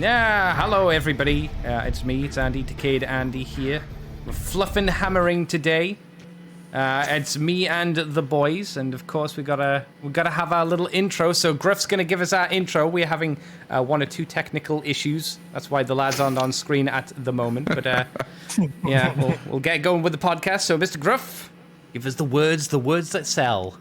Yeah, hello everybody. It's me, it's Andy, Decayed Andy here. We're Fluffenhammering today. It's me and the boys, and of course we gotta have our little intro. So Gruff's gonna give us our intro. We're having one or two technical issues. That's why the lads aren't on screen at the moment. But yeah, we'll get going with the podcast. So Mr. Gruff, give us the words that sell.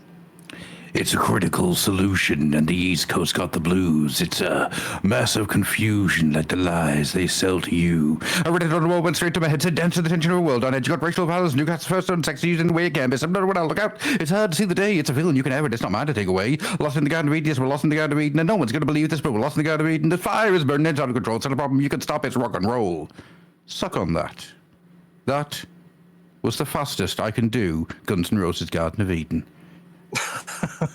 It's a critical solution, and the East Coast got the blues. It's a massive confusion like the lies they sell to you. I read it on the wall, went straight to my head, said dance to the tension of the world. On edge, got racial violence, new cats first on sex used in the way it can be. Some don't want to look out. It's hard to see the day. It's a villain you can have it. It's not mine to take away. Lost in the Garden of Eden, yes, we're lost in the Garden of Eden, and no one's going to believe this, but we're lost in the Garden of Eden. The fire is burning, it's out of control. It's not a problem you can stop. It's rock and roll. Suck on that. That was the fastest I can do Guns N' Roses' Garden of Eden.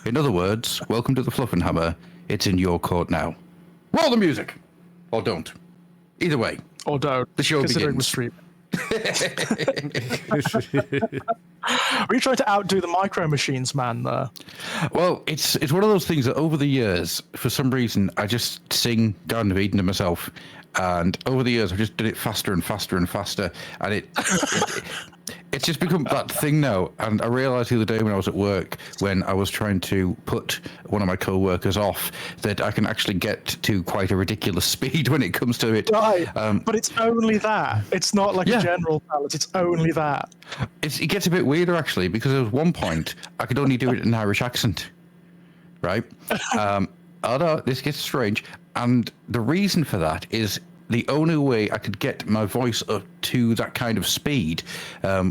In other words, welcome to the Fluffenhammer. It's in your court now. Roll the music! Or don't. Either way. Or don't. The show considering begins. Were you trying to outdo the Micro Machines man there? Well, it's one of those things that over the years, for some reason, I just sing Garden of Eden to myself. And over the years, I've just done it faster and faster and faster. And it's just become that thing now. And I realized the other day when I was at work, when I was trying to put one of my co-workers off, that I can actually get to quite a ridiculous speed when it comes to it. Right, but it's only that. It's not like a general palette. It's only that. It gets a bit weirder, actually, because at one point, I could only do it in an Irish accent. Right? Although this gets strange. And the reason for that is the only way I could get my voice up to that kind of speed,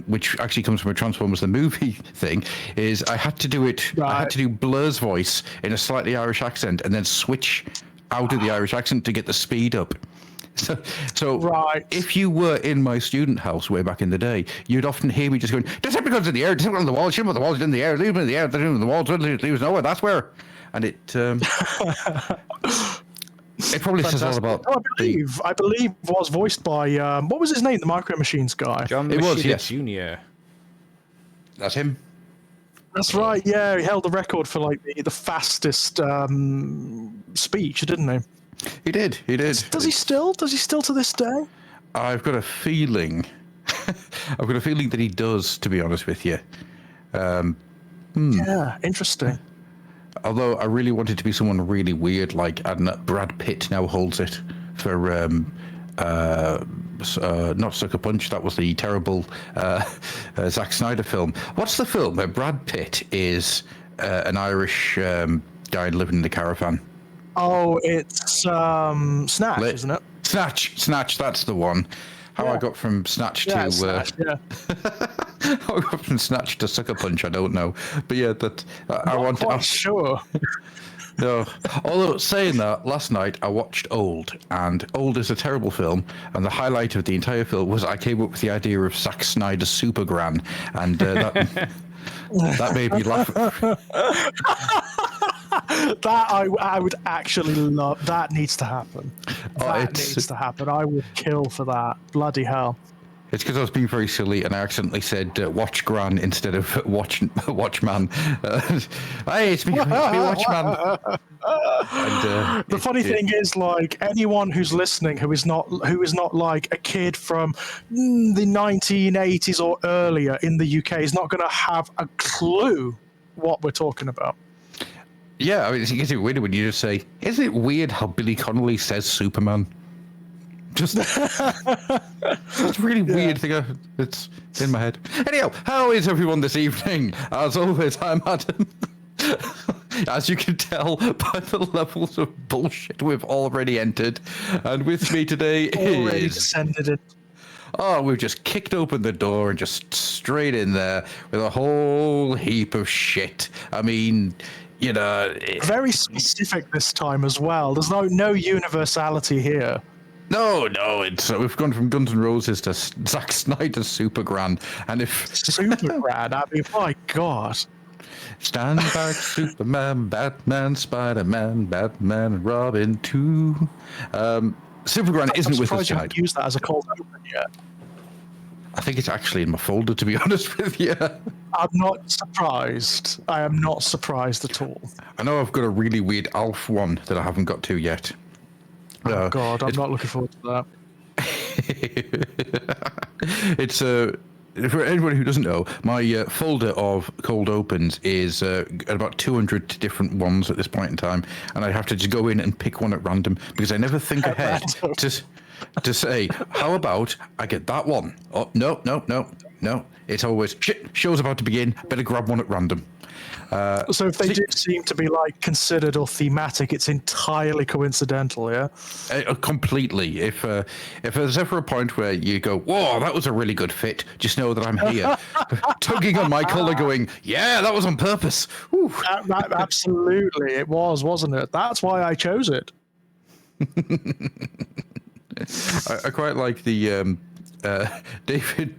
which actually comes from a Transformers the movie thing, is I had to do it. Right. I had to do Blur's voice in a slightly Irish accent and then switch out of the Irish accent to get the speed up. So right. If you were in my student house way back in the day, you'd often hear me just going, Decepticons in the air, Decepticons on the wall, shoot them on the walls in the air, leave them in the air, leave them in the walls, leave us nowhere, that's where. And it probably says all about. I believe was voiced by what was his name? The Micro Machines guy. John Jr. That's him. That's right. Yeah, he held the record for like the fastest speech, didn't he? He did. Does he still to this day? I've got a feeling. That he does. To be honest with you. Yeah, interesting. Although I really wanted to be someone really weird, like Brad Pitt now holds it for not Sucker Punch. That was the terrible Zack Snyder film. What's the film where Brad Pitt is an Irish guy living in the caravan? Oh, it's Snatch, isn't it? Snatch. That's the one. How I got from Snatch to Snatch, how I got from Snatch to Sucker Punch, I don't know. But yeah, that I want. I'm sure. No. Although saying that, last night I watched Old, and Old is a terrible film. And the highlight of the entire film was I came up with the idea of Zack Snyder's Super Gran, and that made me laugh. That I would actually love. That needs to happen. That needs to happen. I would kill for that. Bloody hell. It's because I was being very silly and I accidentally said Watch Gran instead of Watchman. Hey, it's me Watchman. And, the funny thing is, like, anyone who's listening who is not like a kid from the 1980s or earlier in the UK is not going to have a clue what we're talking about. Yeah, I mean, it gets a bit weird when you just say, isn't it weird how Billy Connolly says Superman? Just it's a really weird thing. It's in my head. Anyhow, how is everyone this evening? As always, I'm Adam. As you can tell by the levels of bullshit we've already entered. And with me today already is... descended it. Oh, we've just kicked open the door and just straight in there with a whole heap of shit. I mean... You know, very specific this time as well. There's no universality here. No, we've gone from Guns N' Roses to Zack Snyder's Super Gran, and if Super Gran, I mean, my God. Stand back, Superman, Batman, Spider-Man, Batman, and Robin too. Super Gran isn't with us tonight. I haven't used that as a cold open yet. I think it's actually in my folder, to be honest with you. I'm not surprised. I am not surprised at all. I know I've got a really weird Alf one that I haven't got to yet. Oh God, I'm not looking forward to that. It's for anyone who doesn't know, my folder of cold opens is about 200 different ones at this point in time, and I have to just go in and pick one at random because I never think ahead to say, how about I get that one? Oh, no. It's always, shit, show's about to begin, better grab one at random. So if they do seem to be like considered or thematic, it's entirely coincidental, yeah? Completely. If there's ever a point where you go, whoa, that was a really good fit, just know that I'm here, tugging on my collar going, yeah, that was on purpose. Absolutely, it was, wasn't it? That's why I chose it. I quite like the David,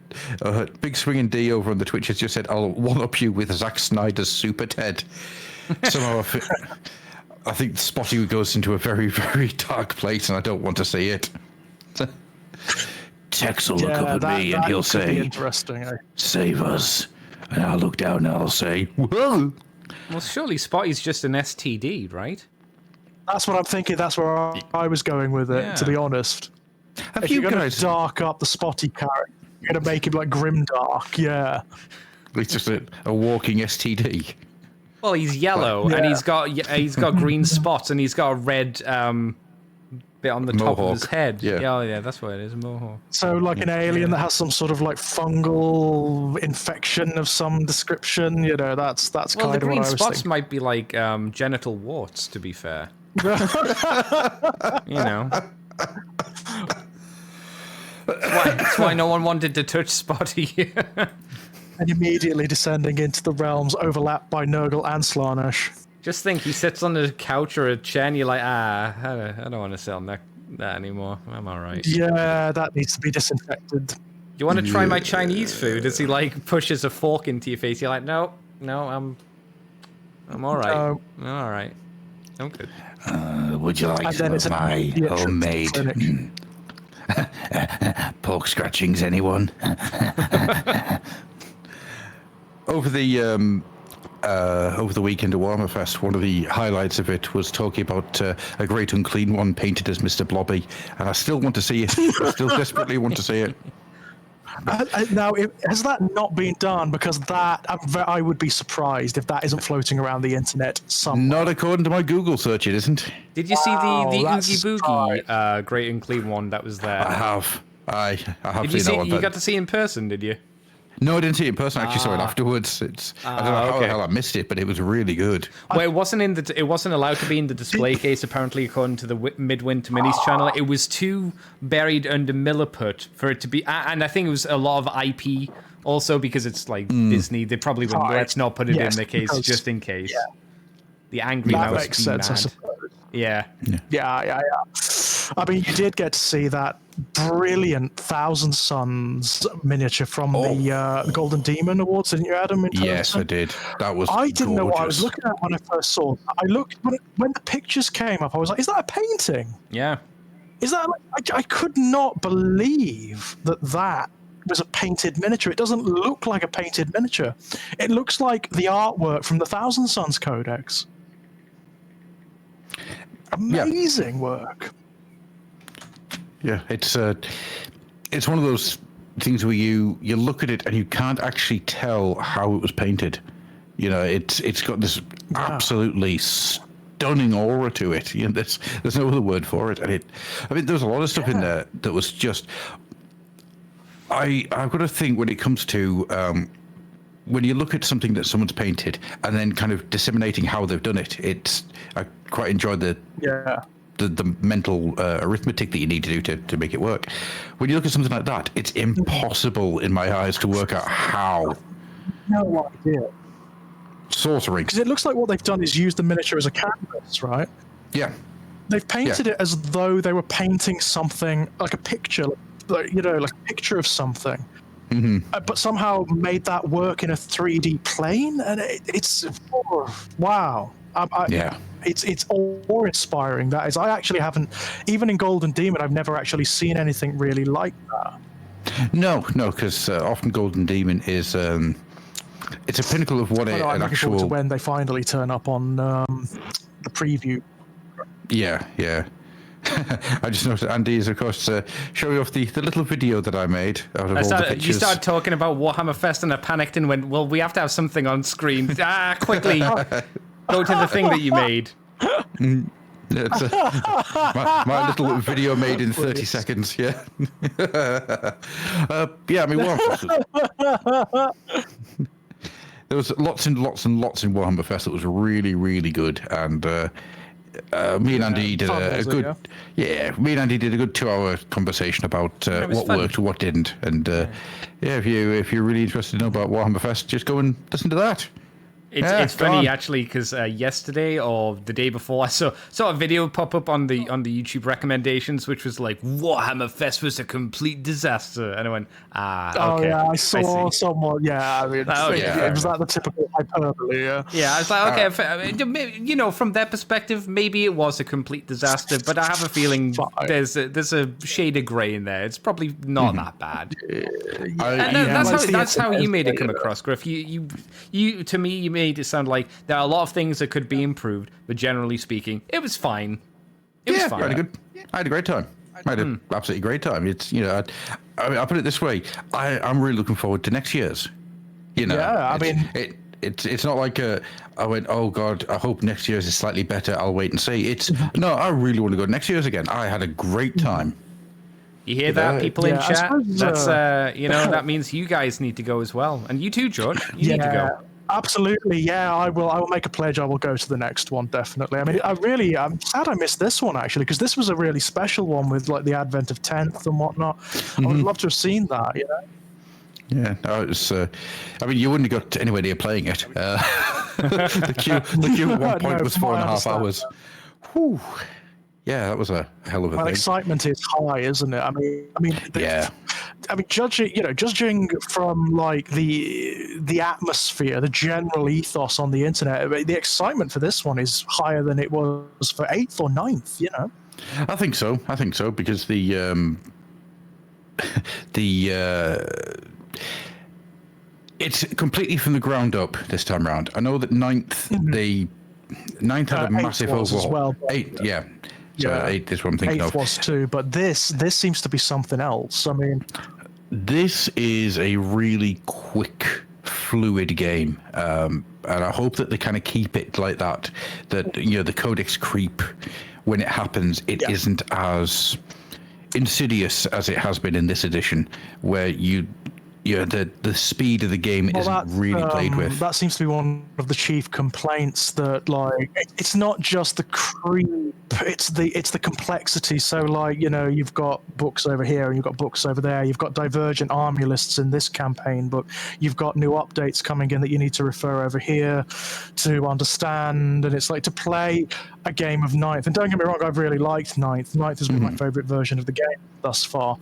Big Swinging D over on the Twitch has just said, I'll one-up you with Zack Snyder's Super Ted. Somehow I think Spotty goes into a very, very dark place and I don't want to see it. Tex will look up at me and he'll say, interesting, save us. And I'll look down and I'll say, whoa. Well, surely Spotty's just an STD, right? That's what I'm thinking. That's where I was going with it, to be honest. Have if you you're going guys to dark up the Spotty character, you're going to make him like grimdark, yeah. It's just a walking STD. Well, he's yellow and he's got green spots and he's got a red bit on the top of his head. Yeah, that's what it is, a mohawk. So like an alien that has some sort of like fungal infection of some description, you know, that's kind of what I was thinking. Well, the green spots might be like genital warts, to be fair. You know. That's why no one wanted to touch Spotty. And immediately descending into the realms overlapped by Nurgle and Slaanesh. Just think, he sits on a couch or a chair and you're like, I don't want to sit on that anymore. I'm alright. Yeah, that needs to be disinfected. You want to try my Chinese food? As he like pushes a fork into your face, you're like, no, I'm alright. I'm alright. I'm good. Would you like some of my homemade pork scratchings, anyone? Over the weekend at Warhammer Fest, one of the highlights of it was talking about a great unclean one painted as Mr. Blobby, and I still want to see it. I still desperately want to see it. Now, has that not been done? Because I would be surprised if that isn't floating around the internet somewhere. Not according to my Google search, it isn't. Did you see the Oogie Boogie Great Unclean one that was there? I have. I have seen that one. You got to see it in person, did you? No, I didn't see it in person. I actually saw it afterwards. I don't know how the hell I missed it, but it was really good. Well, it wasn't allowed to be in the display case, apparently, according to the Midwinter Minis channel. It was too buried under Milliput for it to be, and I think it was a lot of IP also because it's like Disney. They probably wouldn't. Let's not put it in the case just in case. Yeah. The angry mouse. That makes sense, I suppose. Yeah. I mean, you did get to see that brilliant Thousand Suns miniature from the Golden Demon Awards, didn't you, Adam? Yes, I did. That was I didn't know what I was looking at when I first saw it. I looked, when the pictures came up, I was like, is that a painting? Yeah. Is that, I could not believe that was a painted miniature. It doesn't look like a painted miniature. It looks like the artwork from the Thousand Suns Codex. Amazing work. Yeah, it's one of those things where you look at it and you can't actually tell how it was painted. You know, it's got this absolutely stunning aura to it. You know, there's no other word for it. And I mean, there's a lot of stuff in there that was just. I've got to think when it comes to when you look at something that someone's painted and then kind of disseminating how they've done it. I quite enjoy the mental arithmetic that you need to do to make it work. When you look at something like that, it's impossible in my eyes to work out how. No idea. Sorcery. Because it looks like what they've done is use the miniature as a canvas, right? Yeah. They've painted it as though they were painting something, like a picture, like a picture of something. Mm-hmm. But somehow made that work in a 3D plane, and it's wow. It's awe-inspiring. That is, I actually haven't, even in Golden Demon, I've never actually seen anything really like that. No, because often Golden Demon is it's a pinnacle of what I'm looking forward to when they finally turn up on the preview. Yeah. I just noticed Andy is, of course, showing off the little video that I made out of all the pictures. You started talking about Warhammer Fest and I panicked and went, well, we have to have something on screen. Quickly, go to the thing that you made. It's my little video made in 30 seconds, yeah. Yeah, I mean, Warhammer Fest there was lots and lots and lots in Warhammer Fest that was really, really good, and me and Andy did a good, me and Andy did a good 2-hour conversation about what worked, what didn't, and if you're really interested to know about Warhammer Fest, just go and listen to that. It's funny actually because yesterday or the day before I saw a video pop up on the YouTube recommendations which was like Warhammer Fest was a complete disaster, and I went okay. Oh yeah, I saw someone. Yeah, I mean, it was like the typical hyperbole. Yeah, I was like, okay, from their perspective, maybe it was a complete disaster, but I have a feeling there's a shade of grey in there. It's probably not that bad. That's how you made it come across, Griff. You to me, you made it sound like there are a lot of things that could be improved, but generally speaking, it was fine. It was fine. I had a great time. I had an absolutely great time. It's I'll put it this way: I'm really looking forward to next year's. It's not like I went, oh God, I hope next year's is slightly better. I'll wait and see. It's no, I really want to go next year's again. I had a great time. You hear that, people in chat? That's that means you guys need to go as well, and you too, George. You need to go. Absolutely, yeah. I will make a pledge. I will go to the next one, definitely. I mean, I'm sad I missed this one actually, because this was a really special one with like the advent of 10th and whatnot. I would love to have seen that. Yeah, no, it was. I mean, you wouldn't have got anywhere near playing it. The queue at one point was 4.5 hours. Whew. Yeah, that was a hell of a thing. Excitement is high, isn't it? I mean, judging from like the atmosphere, the general ethos on the internet, the excitement for this one is higher than it was for 8th or 9th. I think so because it's completely from the ground up this time around. I know that 9th they had a massive overhaul. Well, 8, yeah. So 8 is what I'm thinking 8th of. 8th was too, but this seems to be something else. I mean, this is a really quick, fluid game, and I hope that they kind of keep it like that. That the codex creep, when it happens, it isn't as insidious as it has been in this edition, where the speed of the game isn't really played with. That seems to be one of the chief complaints, that like it's not just the creep, it's the complexity. So like you've got books over here and you've got books over there. You've got divergent army lists in this campaign, but you've got new updates coming in that you need to refer over here to understand. And it's like to play a game of 9th. And don't get me wrong, I've really liked 9th. 9th has been my favorite version of the game thus far.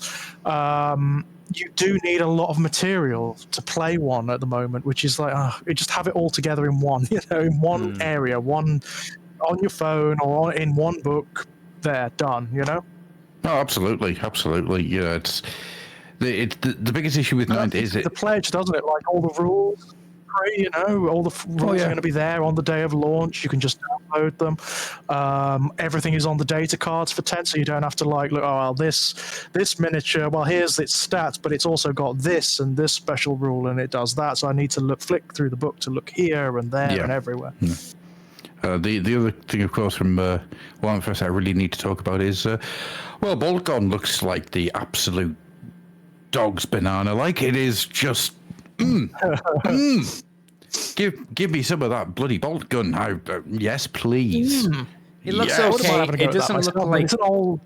You do need a lot of material to play one at the moment, which is like, you just have it all together in one, in one area, one on your phone or in one book. There, done. Oh, absolutely. Yeah, it's the biggest issue with 9th is the pledge, doesn't it? Like all the rules. All the rules are going to be there on the day of launch. You can just download them. Everything is on the data cards for 10, so you don't have to like look. Oh, well, this miniature. Well, here's its stats, but it's also got this and this special rule, and it does that. So I need to flick through the book to look here and there and everywhere. The other thing, of course, from Warhammer Fest I really need to talk about is, Boltgun looks like the absolute dog's banana. Like it is just. Give me some of that bloody bolt gun. Yes, please. It looks okay. It doesn't look like it's an old.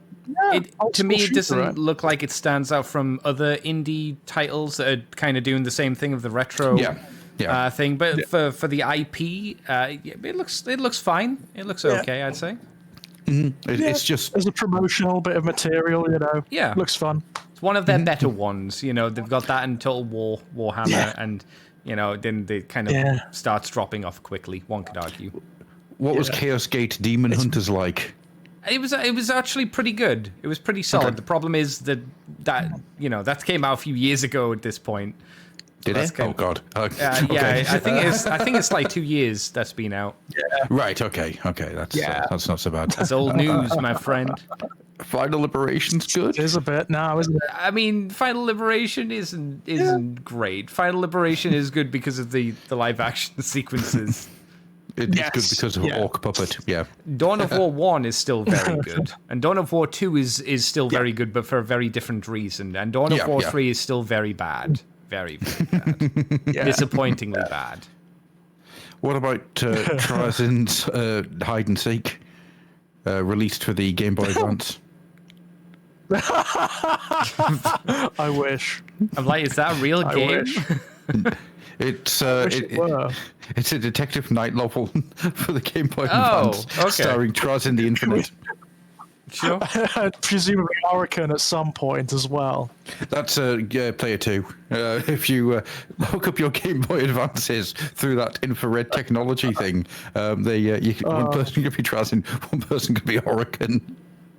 To me, it doesn't look like it stands out from other indie titles that are kind of doing the same thing of the retro thing. But for the IP, it looks fine. It looks okay, I'd say. It's just there's a promotional bit of material, Yeah, looks fun. It's one of their better ones. They've got that in Total War, Warhammer, and then they kind of starts dropping off quickly. One could argue. What was Chaos Gate Demon Hunters like? It was actually pretty good. It was pretty solid. Okay. The problem is that came out a few years ago at this point. Did it? Oh God. Yeah, Okay. I think it's like 2 years that's been out. Yeah. Right. Okay. That's not so bad. That's old news, my friend. Final Liberation's good. It is a bit now, isn't it? I mean, Final Liberation isn't great. Final Liberation is good because of the live action sequences. It's good because of Orc Puppet. Yeah. Dawn of War 1 is still very good. And Dawn of War 2 is still very good, but for a very different reason. And Dawn of War 3 is still very bad. Very, very bad. Disappointingly bad. What about Trazin's Hide and Seek, released for the Game Boy Advance? I wish. I'm like, is that a real game? Wish. It's were. it's a detective night novel for the Game Boy Advance, starring Trazin the Infinite. Sure. Presumably Hurricane at some point as well. That's player 2. If you hook up your Game Boy Advances through that infrared technology thing, one person could be Trazin, one person could be Hurricane.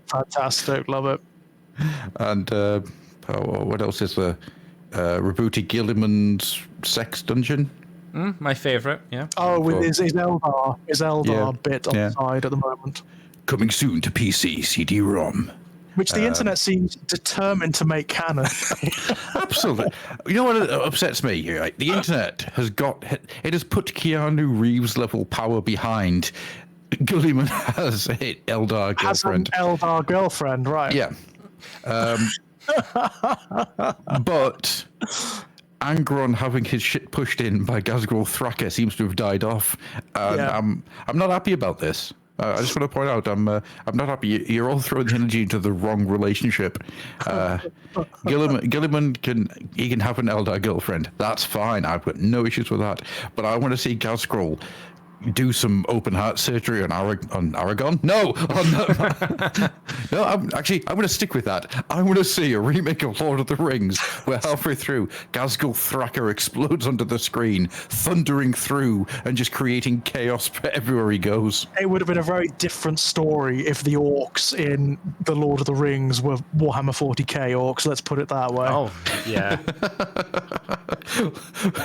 Fantastic, love it. And what else is there? Rebooty Gilliman's Sex Dungeon. My favorite, yeah. Oh, with his Eldar bit on the side at the moment. Coming soon to PC, CD-ROM. Which the internet seems determined to make canon. Absolutely. You know what upsets me? Right? The internet has put Keanu Reeves level power behind Gilliman has an Eldar girlfriend. Has an Eldar girlfriend, right? Yeah. But anger on having his shit pushed in by Ghazghkull Thraka seems to have died off. I'm not happy about this. I just want to point out I'm not happy. You're all throwing energy into the wrong relationship. Gilliman can have an Eldar girlfriend. That's fine. I've got no issues with that. But I want to see Ghazghkull do some open heart surgery on Aragon. No, I'm going to stick with that. I want to see a remake of Lord of the Rings where halfway through Ghazghkull Thraka explodes onto the screen, thundering through and just creating chaos everywhere he goes. It would have been a very different story if the orcs in the Lord of the Rings were Warhammer 40k orcs. Let's put it that way. Oh, yeah.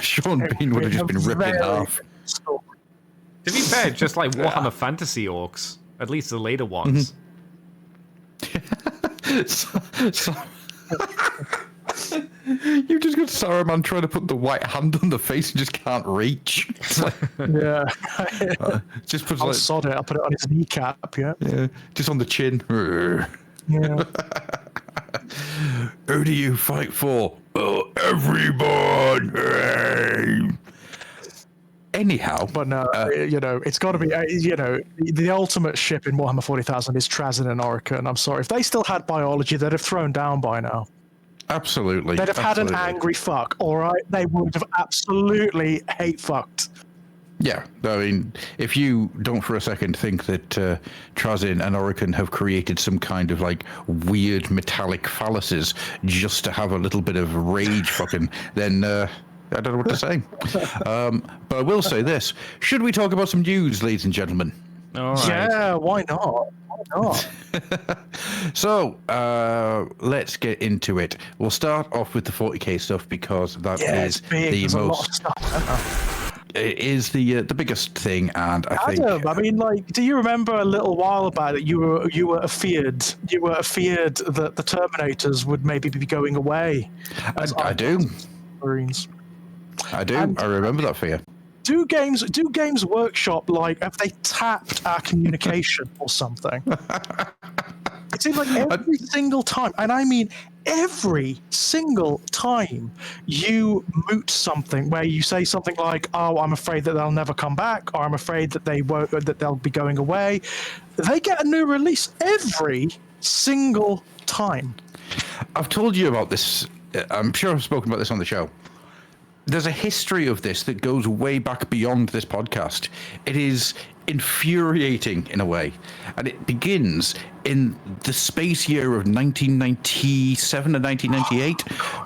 Sean Bean would have just been ripped in half. To be fair, just like Warhammer Fantasy orcs, at least the later ones. You just got Saruman trying to put the white hand on the face and just can't reach. Like, just puts I'll sod it. I'll put it on his kneecap. Yeah. Just on the chin. Yeah. Who do you fight for? Oh, everyone. Anyhow, but no, it's got to be, the ultimate ship in Warhammer 40,000 is Trazin and Orican. I'm sorry. If they still had biology, they'd have thrown down by now. Absolutely. They'd have had an angry fuck, all right? They would have absolutely hate fucked. Yeah, I mean, if you don't for a second think that Trazin and Orican have created some kind of like weird metallic phalluses just to have a little bit of rage fucking, then... I don't know what to say. But I will say this. Should we talk about some news, ladies and gentlemen? All right. Yeah, why not? Why not? So, let's get into it. We'll start off with the 40k stuff because that is the most... It is the biggest thing, and I think... I mean, like, do you remember a little while back that you were afeared that the Terminators would maybe be going away? I do. Marines. I do. I remember that fear. Do Games Workshop, like, have they tapped our communication or something? It seems like every single time, and I mean every single time you moot something where you say something like, "Oh, I'm afraid that they'll never come back," or "I'm afraid that they'll be going away," they get a new release every single time. I've told you about this. I'm sure I've spoken about this on the show. There's a history of this that goes way back beyond this podcast. It is infuriating in a way. And it begins in the space year of 1997 and 1998,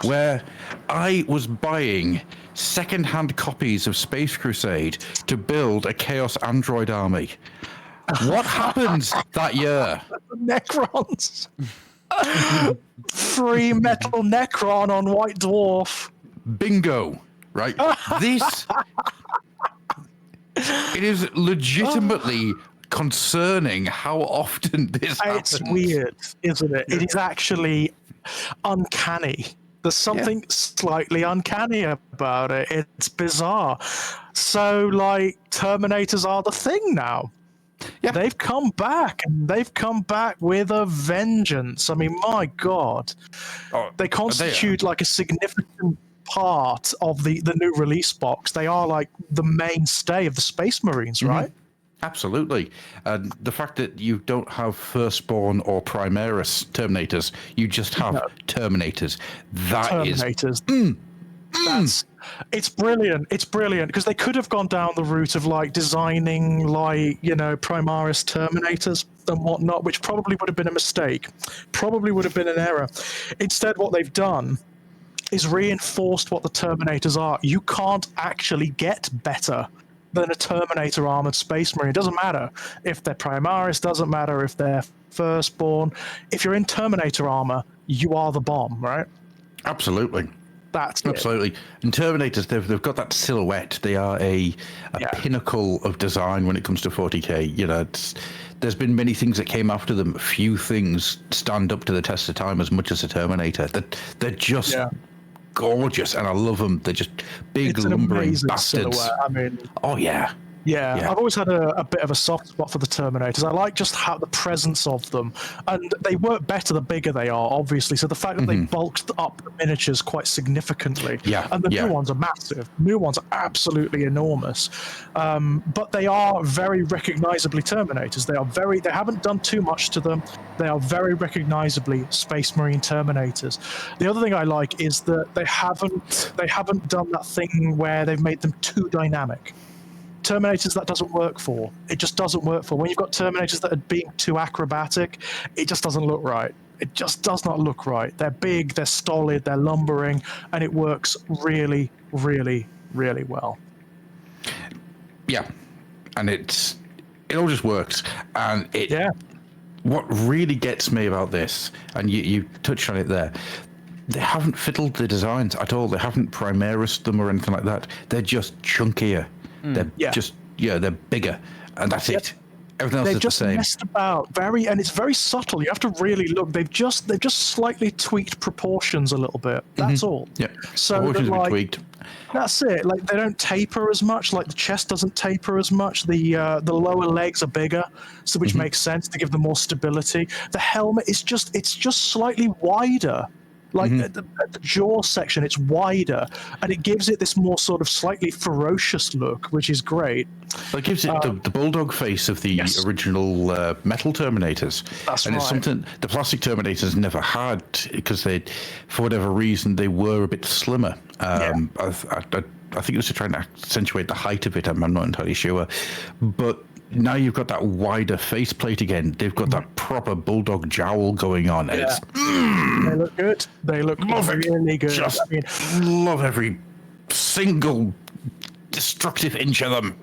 where I was buying second-hand copies of Space Crusade to build a Chaos Android army. What happened that year? Necrons. Free metal Necron on White Dwarf. Bingo. right? This, it is legitimately concerning how often this happens. It's weird, isn't it? It is actually uncanny. There's something slightly uncanny about it. It's bizarre. So, like, Terminators are the thing now. Yeah. They've come back, and they've come back with a vengeance. I mean, my God. They constitute like a significant part of the new release box. They are like the mainstay of the Space Marines, right? Absolutely. And the fact that you don't have Firstborn or Primaris Terminators, you just have Terminators. That is... Terminators. It's brilliant. It's brilliant because they could have gone down the route of like designing like, Primaris Terminators and whatnot, which probably would have been a mistake, probably would have been an error. Instead, what they've done is reinforced what the Terminators are. You can't actually get better than a Terminator armored Space Marine. It doesn't matter if they're Primaris, doesn't matter if they're Firstborn. If you're in Terminator armor, you are the bomb, right? Absolutely. That's absolutely. And Terminators, they've got that silhouette. They are a pinnacle of design when it comes to 40k. There's been many things that came after them. Few things stand up to the test of time as much as a Terminator. They're just gorgeous, and I love them. They're just big, lumbering bastards. Silhouette. I mean, oh yeah. Yeah, I've always had a bit of a soft spot for the Terminators. I like just how the presence of them, and they work better the bigger they are, obviously. So the fact that they bulked up the miniatures quite significantly, and the new ones are massive. New ones are absolutely enormous, but they are very recognizably Terminators. They haven't done too much to them. They are very recognizably Space Marine Terminators. The other thing I like is that they haven't done that thing where they've made them too dynamic. Terminators that doesn't work for. It just doesn't work for. When you've got Terminators that are being too acrobatic, it just doesn't look right. It just does not look right. They're big, they're stolid, they're lumbering, and it works really, really, really well. Yeah, and it all just works. And what really gets me about this, and you touched on it there, they haven't fiddled the designs at all. They haven't Primaris them or anything like that. They're just chunkier. They're they're bigger, and that's it. Everything else is the same. They've just messed about and it's very subtle. You have to really look. They've just slightly tweaked proportions a little bit. That's all. Yeah. So proportions have been tweaked. That's it. Like they don't taper as much. Like the chest doesn't taper as much. The lower legs are bigger, so which makes sense to give them more stability. The helmet is just slightly wider. Like at the jaw section, it's wider, and it gives it this more sort of slightly ferocious look, which is great. It gives it the bulldog face of the original metal Terminators. That's and it's something the plastic Terminators never had, because for whatever reason, they were a bit slimmer. I think it was to try and accentuate the height of it. I'm not entirely sure, but now you've got that wider faceplate again. They've got that proper bulldog jowl going on. And they look good. They look really good. Just love every single destructive inch of them.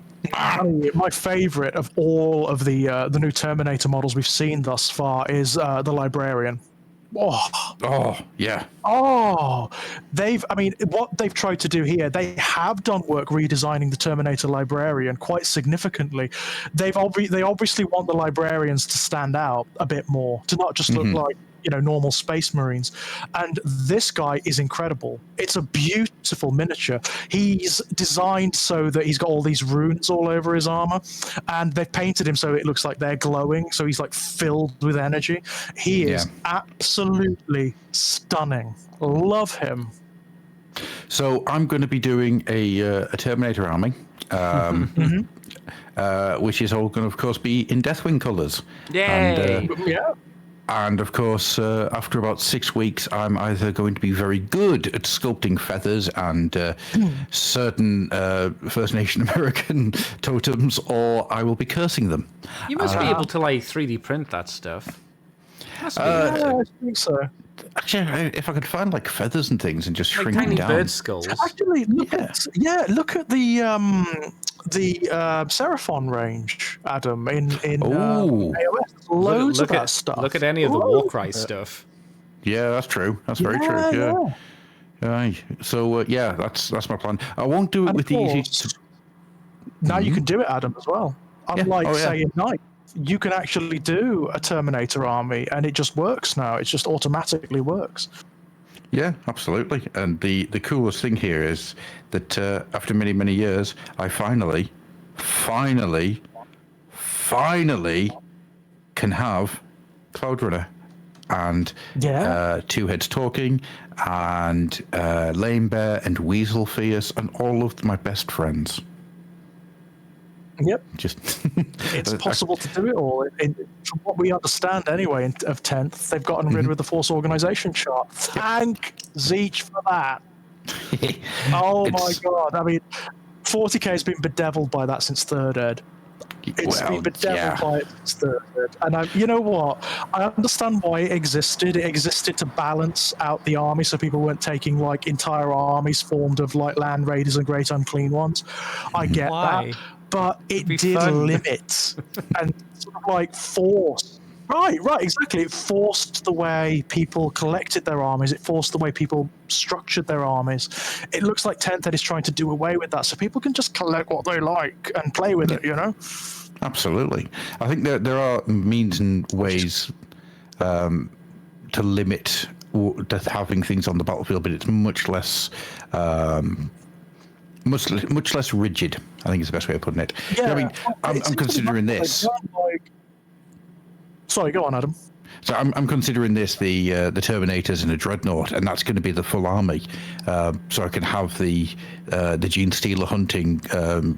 My favorite of all of the new Terminator models we've seen thus far is the Librarian. Oh, yeah. Oh, what they've tried to do here, they have done work redesigning the Terminator Librarian quite significantly. They obviously want the Librarians to stand out a bit more, to not just look like normal Space Marines. And this guy is incredible. It's a beautiful miniature. He's designed so that he's got all these runes all over his armor, and they've painted him so it looks like they're glowing, so he's like filled with energy. He is absolutely stunning. Love him. So I'm going to be doing a Terminator army, which is all going to, of course, be in Deathwing colors. Yay! And of course, after about 6 weeks, I'm either going to be very good at sculpting feathers and certain First Nation American totems, or I will be cursing them. You must be able to 3D print that stuff. I think so. Actually, if I could find feathers and things and just shrink them tiny down. bird skulls. Actually, look at the Seraphon range, Adam, in AOS. Loads of that stuff. Look at any of the Warcry stuff. Yeah, that's true. That's very true. Aye. So yeah, that's my plan. I won't do it And with of the easy. course, now you can do it, Adam, as well. Yeah. Unlike, Oh, yeah. say, in Night, you can actually do a Terminator army, and it just works now. It just automatically works. Yeah, absolutely. And the coolest thing here is that after many years, I finally can have Cloud Runner and Yeah. Two Heads Talking and Lame Bear and Weasel Fierce and all of my best friends. Yep. Just It's possible to do it all. From what we understand, anyway, of 10th, they've gotten rid of the Force Organization chart. Thank Zeech for that. Oh my God. I mean, 40k has been bedeviled by that since 3rd ed. It's been bedeviled by it since 3rd ed. And you know what? I understand why it existed. It existed to balance out the army so people weren't taking like entire armies formed of like land raiders and great unclean ones. I get Why? that. But it be did fun. limit and sort of like force. Right, exactly. It forced the way people collected their armies. It forced the way people structured their armies. It looks like 10th Ed is trying to do away with that so people can just collect what they like and play with it, you know? Absolutely. I think there are means and ways to limit having things on the battlefield, but it's much less much less rigid, I think is the best way of putting it. Yeah, I mean, I'm considering this. Sorry, go on, Adam. So I'm considering this the Terminators and a Dreadnought, and that's going to be the full army. So I can have the Gene Stealer hunting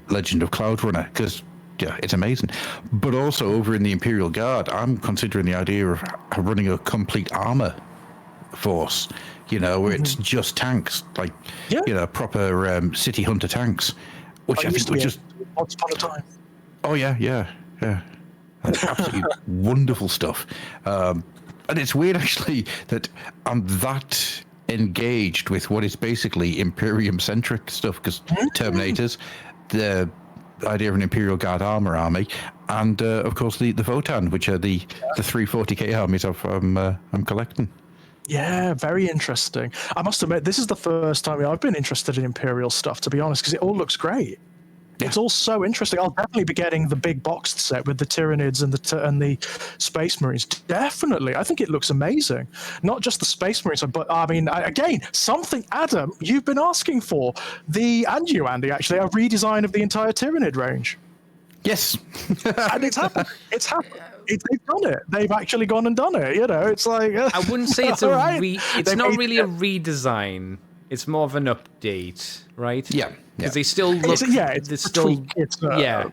Legend of Cloud Runner, because yeah, it's amazing. But also over in the Imperial Guard, I'm considering the idea of running a complete armor force. You know, where it's just tanks, like proper city hunter tanks, which I think was just once upon a time. Oh yeah. Absolutely wonderful stuff. And it's weird actually that I'm that engaged with what is basically Imperium centric stuff, because Terminators, the idea of an Imperial Guard armor army, and of course the Votan, which are the 340k armies I'm collecting. Yeah, very interesting. I must admit, this is the first time I've been interested in Imperial stuff, to be honest, because it all looks great. Yeah. It's all so interesting. I'll definitely be getting the big boxed set with the Tyranids and the Space Marines. Definitely. I think it looks amazing. Not just the Space Marines, but I mean, again, something, Adam, you've been asking for. And you, Andy, actually, a redesign of the entire Tyranid range. Yes. And it's happened. It's happened. They've done it. They've actually gone and done it. You know, it's like I wouldn't say it's it's They've not really a redesign. It's more of an update, right? Yeah. Because they still look. It's still. Yeah.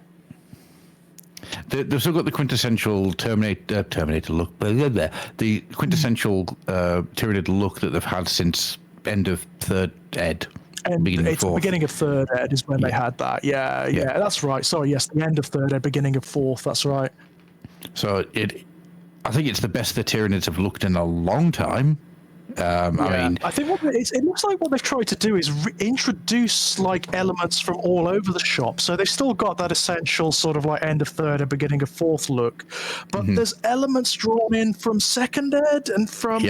They've still got the quintessential Terminator look. The quintessential Tyranid look that they've had since end of 3rd ed. And it's the beginning of 3rd ed is when they had that. Yeah, that's right. Sorry, yes, the end of 3rd ed, beginning of 4th. That's right. So I think it's the best the Tyranids have looked in a long time. I mean, I think it looks like what they've tried to do is introduce like elements from all over the shop. So they've still got that essential sort of like end of 3rd and beginning of 4th look, but there's elements drawn in from 2nd ed and from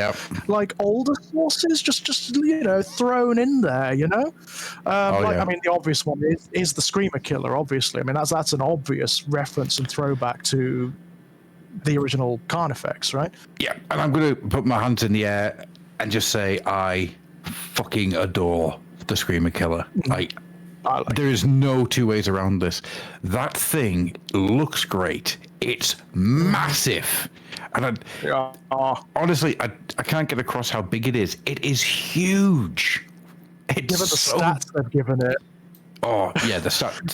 like older sources, just thrown in there. I mean, the obvious one is the Screamer Killer. Obviously, I mean that's an obvious reference and throwback to the original Carnifex, right? Yeah, and I'm going to put my hands in the air and just say I fucking adore the Screamer Killer. There is no two ways around this. That thing looks great. It's massive. And honestly, I can't get across how big it is. It is huge. Given the stats they've given it. Oh, yeah, the stats.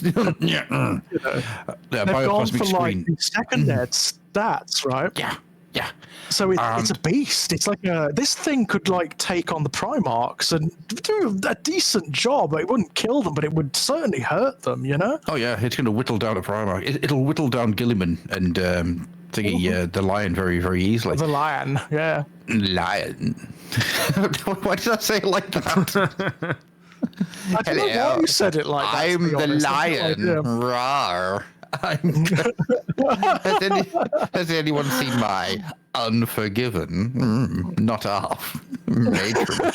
They've gone for like the 2nd ed stats, right? Yeah. So it's a beast. It's like this thing could like take on the Primarchs and do a decent job. It wouldn't kill them, but it would certainly hurt them. Oh yeah, it's going to whittle down a Primarch. It'll whittle down Gilliman and the Lion very, very easily. The Lion, yeah. Lion. Why did I say it like that? I don't know why you said it like that. I'm the Lion. Rawr. Has anyone seen my Unforgiven? Not half. Matron.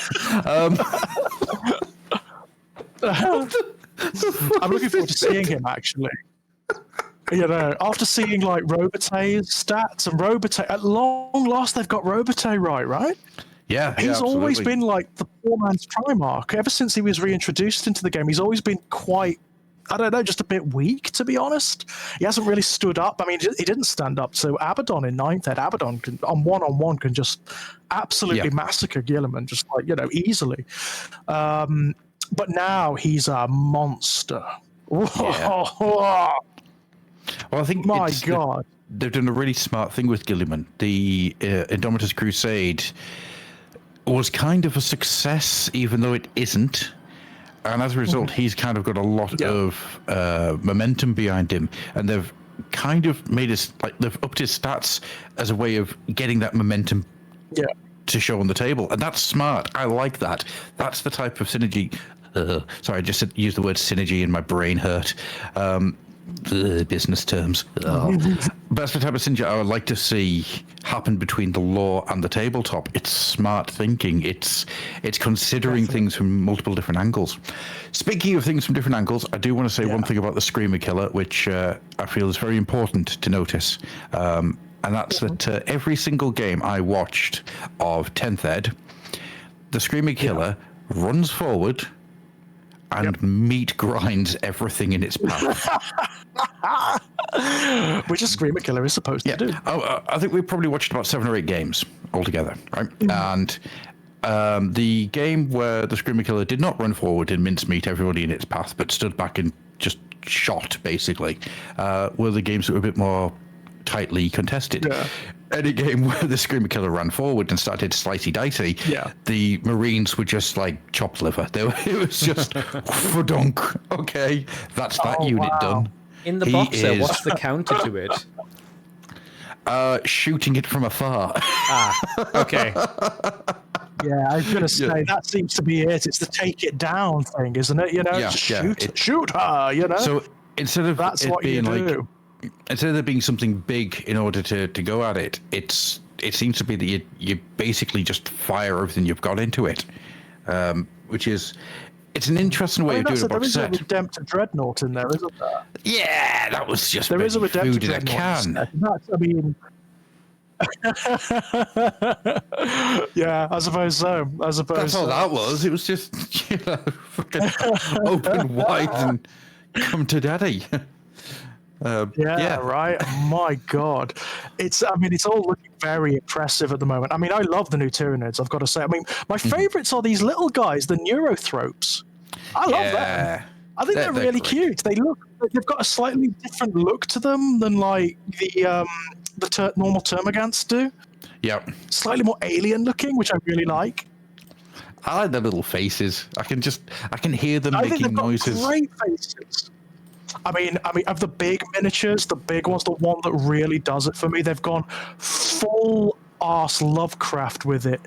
I'm looking forward to seeing him actually. You know, after seeing like Robotay's stats and Robotay, at long last they've got Robotay right? Yeah, He's always absolutely. been like the poor man's Primarch. Ever since he was reintroduced into the game, he's always been quite, I don't know, just a bit weak, to be honest. He hasn't really stood up. I mean, he didn't stand up to Abaddon in ninth ed. Abaddon can, on one can just absolutely massacre Gilliman, just like, you know, easily. But now he's a monster. Yeah. Well, I think My God. they've done a really smart thing with Gilliman. The Indomitus Crusade was kind of a success, even though it isn't. And as a result, he's kind of got a lot of momentum behind him. And they've kind of made us, like, they've upped his stats as a way of getting that momentum to show on the table. And that's smart. I like that. That's the type of synergy. Sorry, I just used the word synergy and my brain hurt. Business terms. But that's the type of synergy I would like to see happen between the lore and the tabletop. It's smart thinking. It's considering things from multiple different angles. Speaking of things from different angles, I do want to say one thing about the Screamer Killer, which I feel is very important to notice. And that's that every single game I watched of 10th Ed, the Screamer Killer runs forward and meat grinds everything in its path. Which a Screamer Killer is supposed to do. I think we probably watched about 7 or 8 games altogether, right? And the game where the Screamer Killer did not run forward and mincemeat everybody in its path, but stood back and just shot, basically, were the games that were a bit more tightly contested. Any game where the Screamer Killer ran forward and started slicey dicey, the Marines were just like chopped liver. It was just dunk. Okay, that's that unit done. In the boxer, what's the counter to it? Shooting it from afar. Okay. Yeah, I was going to say that seems to be it. It's the take it down thing, isn't it? You know, just shoot her. You know. So instead of that's it what being you do. like, instead of there being something big in order to go at it, it seems to be that you basically just fire everything you've got into it, which is, it's an interesting way of doing a box set. There is a Redemptor Dreadnought in there, isn't there? Yeah, that was just there is a Redemptor food in a can. That's, I mean, yeah, I suppose so. That's all that was. It was just, fucking open wide and come to daddy. Right. My God, it's all looking very impressive at the moment. I mean, I love the new Tyranids, I've got to say. I mean, my favorites are these little guys, the Neurothropes. I love them. I think they're really cute. They've got a slightly different look to them than like the normal Termagants do. Yep. Slightly more alien looking, which I really like. I like their little faces. I can hear them making noises. Got great faces. I mean, of the big miniatures, the big one's the one that really does it for me. They've gone full arse Lovecraft with it.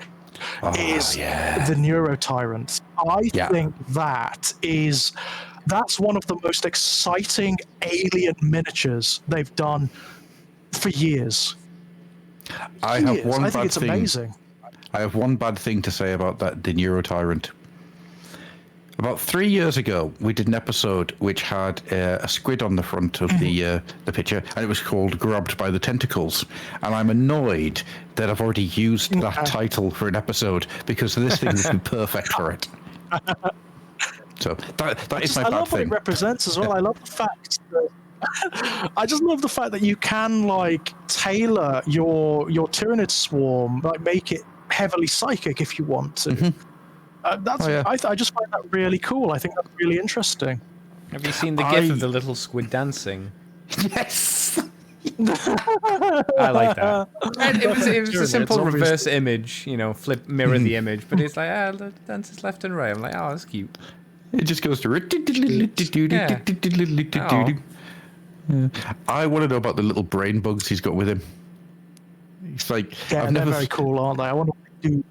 The Neurotyrants. I think that's one of the most exciting alien miniatures they've done for years. I think it's amazing. I have one bad thing to say about the Neurotyrant. About 3 years ago, we did an episode which had a squid on the front of the picture, and it was called Grabbed by the Tentacles. And I'm annoyed that I've already used that title for an episode, because this thing would be perfect for it. So that is my bad thing. I love what it represents as well. I love the fact that I just love the fact that you can like tailor your Tyranid swarm, like make it heavily psychic if you want to. I just find that really cool. I think that's really interesting. Have you seen the gif of the little squid dancing? Yes. I like that. And it was a simple reverse image, mirror the image, but it's like, the dances left and right. I'm like, oh, that's cute. It just goes to. I want to know about the little brain bugs he's got with him. It's like, they're very cool, aren't they? I want to do.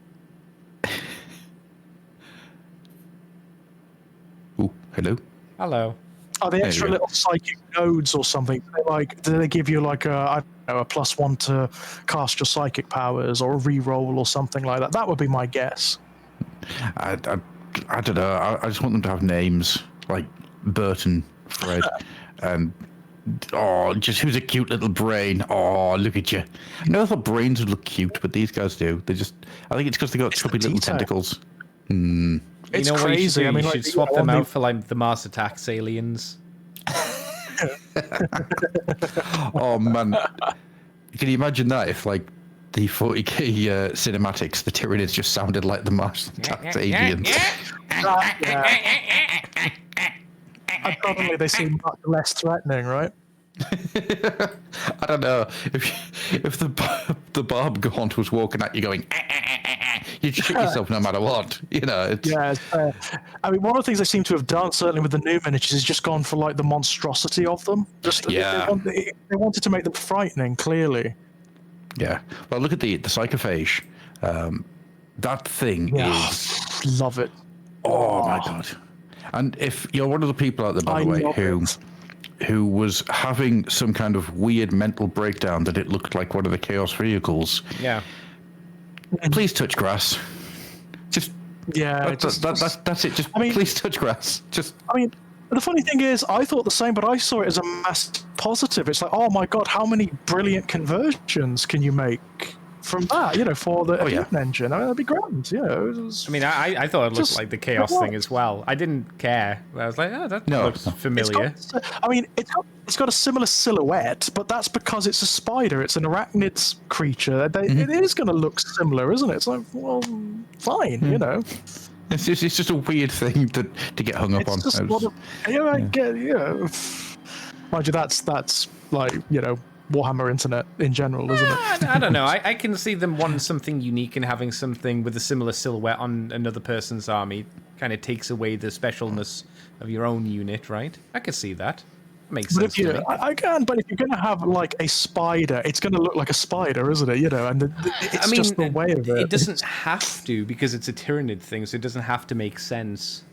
Oh, hello. Hello. Are they There extra you go. little psychic nodes or something? Do they give you like a, I don't know, a +1 to cast your psychic powers or a reroll or something like that? That would be my guess. I don't know. I just want them to have names like Bert and Fred, and just who's a cute little brain. Oh, look at you. I never thought brains would look cute, but these guys do. I think it's because they got chubby little detail. tentacles. It's you know what you should crazy. do? I mean, You like, should swap you know, them on out for like the Mars Attacks aliens. Oh man, can you imagine that if like the 40k cinematics, the Tyranids just sounded like the Mars Attacks aliens? And suddenly they seem much less threatening, right? I don't know if the Barb Gaunt was walking at you going, you'd shit yourself no matter what. You know. It's, Yeah, it's fair. I mean, one of the things they seem to have done, certainly with the new miniatures, is just gone for like the monstrosity of them. Just Yeah. they wanted to make them frightening. Clearly, yeah. Well, look at the Psychophage. That thing is. love it. Oh my god! And if you're one of the people out there, by the way, love who was having some kind of weird mental breakdown that it looked like one of the Chaos vehicles, Yeah. please touch grass. Just Yeah, that's it. Just I mean- please touch grass. Just I mean, the funny thing is, I thought the same, but I saw it as a massive positive. It's like, oh my god, how many brilliant conversions can you make from that? You know, for the yeah. Eden engine. I mean, that'd be grand. You know, it was, I mean, I thought it looked Just- like the Chaos thing as well. I didn't care. I was like, oh, that No. looks It's familiar. It's got a similar silhouette, but that's because it's a spider. It's an arachnid creature. It is going to look similar, isn't it? It's like, well, fine, you know. it's just a weird thing to get hung up on. It's just sort of, I get, mind you, that's like, Warhammer Internet in general, isn't it? I don't know. I can see them wanting something unique and having something with a similar silhouette on another person's army. Kind of takes away the specialness of your own unit, right? I can see that. Makes But sense if you, to me. I can. But if you're going to have like a spider, it's going to look like a spider, isn't it? And it's just the way of it. It doesn't have to because it's a Tyranid thing, so it doesn't have to make sense.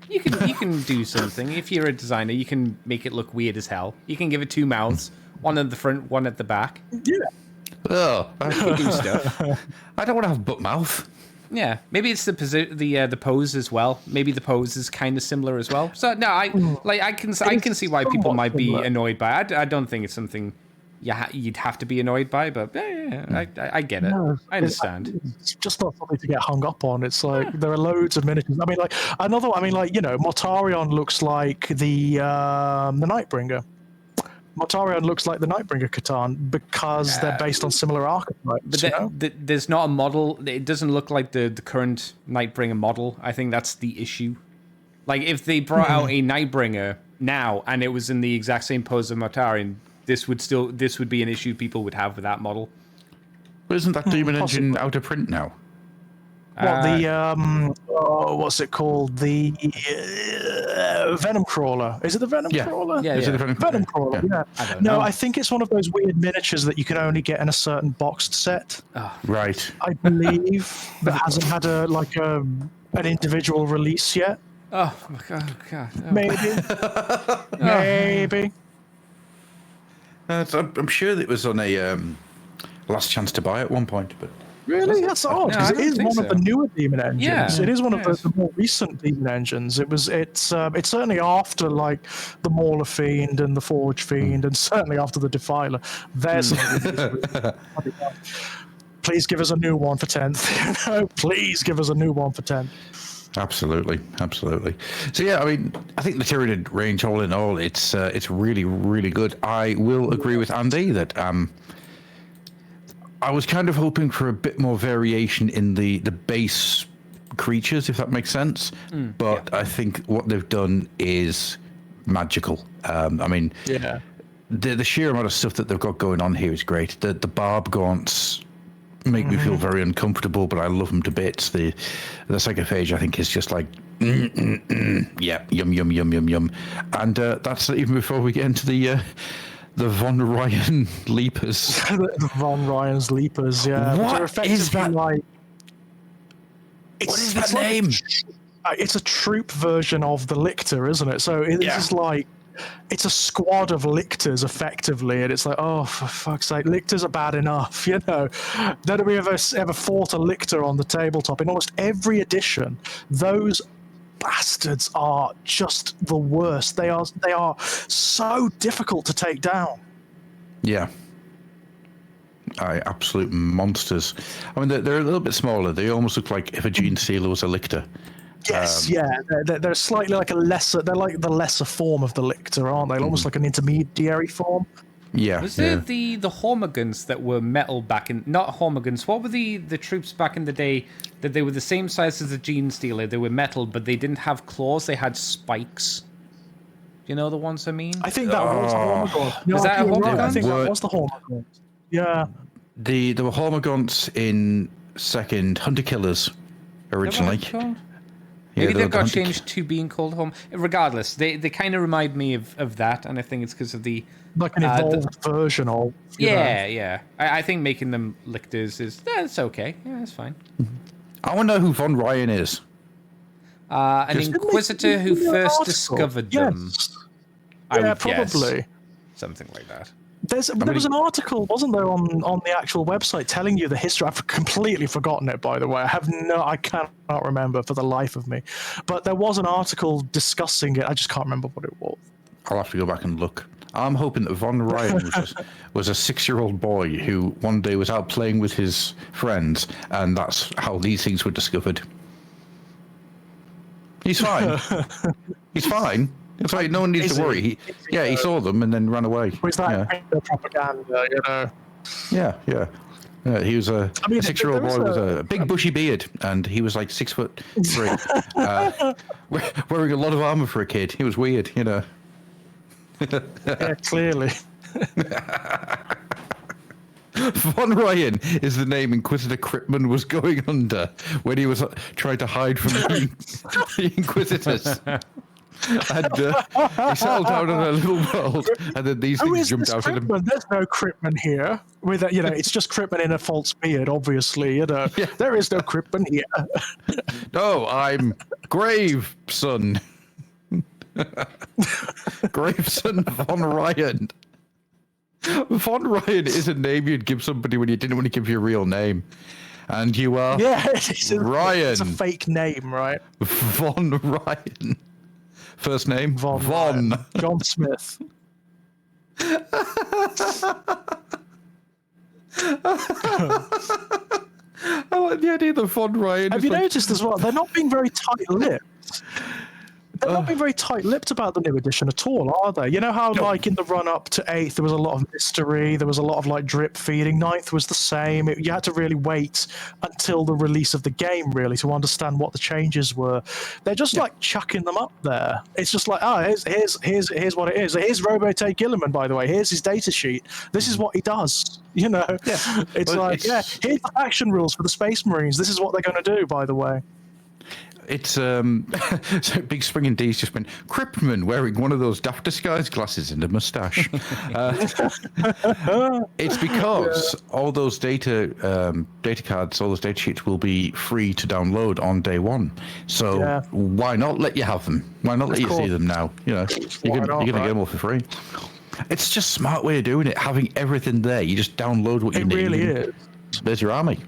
You can do something. If you're a designer, you can make it look weird as hell. You can give it two mouths, one at the front, one at the back. Yeah. Oh, You can do stuff. I don't want to have butt mouth. Yeah, maybe it's the pose as well. Maybe the pose is kind of similar as well. So no, I can see why people somewhat might be similar. annoyed by it. I don't think it's something you'd have to be annoyed by, but I get it. No, I understand. It's just not something to get hung up on. It's like there are loads of miniatures. I mean, like Mortarion looks like the Nightbringer. Mortarion looks like the Nightbringer Catan because they're based on similar archetypes. But there's not a model. It doesn't look like the current Nightbringer model. I think that's the issue. Like if they brought out a Nightbringer now and it was in the exact same pose of Mortarion, this would be an issue people would have with that model. But isn't that Demon Engine out of print now? What's it called? The Venom Crawler. Is it the Venom Crawler? Yeah, Is it yeah. a Venom Venom Crawler, yeah. I don't No, know. I think it's one of those weird miniatures that you can only get in a certain boxed set. Right. I believe that hasn't had an individual release yet. Oh my god! Oh. Maybe. Maybe. I'm sure that it was on a last chance to buy at one point, but Really? That's odd, No, because I it don't is think one of so. the newer Demon engines. Yeah. It is one of Yes. the more recent Demon engines. It's certainly after like the Mauler Fiend and the Forge Fiend, and certainly after the Defiler. There's please give us a new one for 10th. Please give us a new one for 10th. absolutely. So yeah, I mean, I think the Tyranid range, all in all, it's really, really good. I will agree with Andy that I was kind of hoping for a bit more variation in the base creatures, if that makes sense. But I think what they've done is magical. I mean, Yeah. the sheer amount of stuff that they've got going on here is great. The Barb Gaunts make me feel very uncomfortable, but I love them to bits. The Psychophage, I think, is just like, yeah, yum. And that's even before we get into the Von Ryan Leapers. The Von Ryan's Leapers, yeah. What They're is effectively that? Like, What is that name? it's a troop version of the lictor, isn't it? So it's just like it's a squad of lictors effectively, and it's like, oh, for fuck's sake, lictors are bad enough, you know. None of we ever fought a lictor on the tabletop. In almost every edition, those bastards are just the worst. They are so difficult to take down. Yeah. Absolute monsters. I mean, they're a little bit smaller. They almost look like if a Gene Stealer was a lictor. Yes, they're slightly like they're like the lesser form of the lictor, aren't they? Almost like an intermediary form. Yeah. Was there the Hormigons that were metal back in... Not Hormigons. What were the troops back in the day that they were the same size as the Gene Stealer? They were metal, but they didn't have claws. They had spikes. Do you know the ones I mean? I think that was the Hormigon. No, Was that a Hormigon? I think that was the Hormigon. Yeah. There were Hormigons in second Hunter Killers originally. Maybe they've got changed to being called home. Regardless, they kind of remind me of that, and I think it's because of the... Like an evolved version of... Yeah. I think making them lictors it's okay. Yeah, it's fine. I want to know who Von Ryan is. An Inquisitor who first discovered them. Yeah, probably. Guess. Something like that. There was an article, wasn't there, on the actual website telling you the history. I've completely forgotten it, by the way. I cannot remember for the life of me. But there was an article discussing it. I just can't remember what it was. I'll have to go back and look. I'm hoping that Von Ryan was a 6-year-old boy who one day was out playing with his friends, and that's how these things were discovered. He's fine. He's fine. It's like no one needs to worry. He saw them and then ran away. Was that propaganda, you know? Yeah. He was a 6-year-old boy with a big bushy beard, and he was like 6'3", wearing a lot of armor for a kid. He was weird, you know. Yeah, clearly. Von Ryan is the name Inquisitor Cripman was going under when he was trying to hide from the Inquisitors. And he settled down in a little world, and then these things jumped out at him. There's no Cripman here. With it's just Cripman in a false beard, obviously. You know, there is no Cripman here. No, I'm Graveson. Graveson Von Ryan. Von Ryan is a name you'd give somebody when you didn't want to give your real name. And you are Ryan. It's a fake name, right? Von Ryan. First name? Von. John Smith. I like the idea that Von Ryan. Have you noticed as well? They're not being very tight-lipped. They're not being very tight-lipped about the new edition at all, are they? You know how, like, in the run-up to 8th, there was a lot of mystery, there was a lot of, like, drip-feeding. 9th was the same. You had to really wait until the release of the game, really, to understand what the changes were. They're just, like, chucking them up there. It's just like, here's what it is. Here's Robotech Gilliman, by the way. Here's his data sheet. This is what he does, you know? Yeah. It's here's the action rules for the Space Marines. This is what they're going to do, by the way. It's so Big Spring and D's just been Cripman wearing one of those Daft Disguise glasses and a mustache. It's because all those data cards, all those data sheets will be free to download on day one. So why not let you have them? Why not let you see them now? You know, you're going to get them all for free. It's just a smart way of doing it, having everything there. You just download what you need. It really is. There's your army.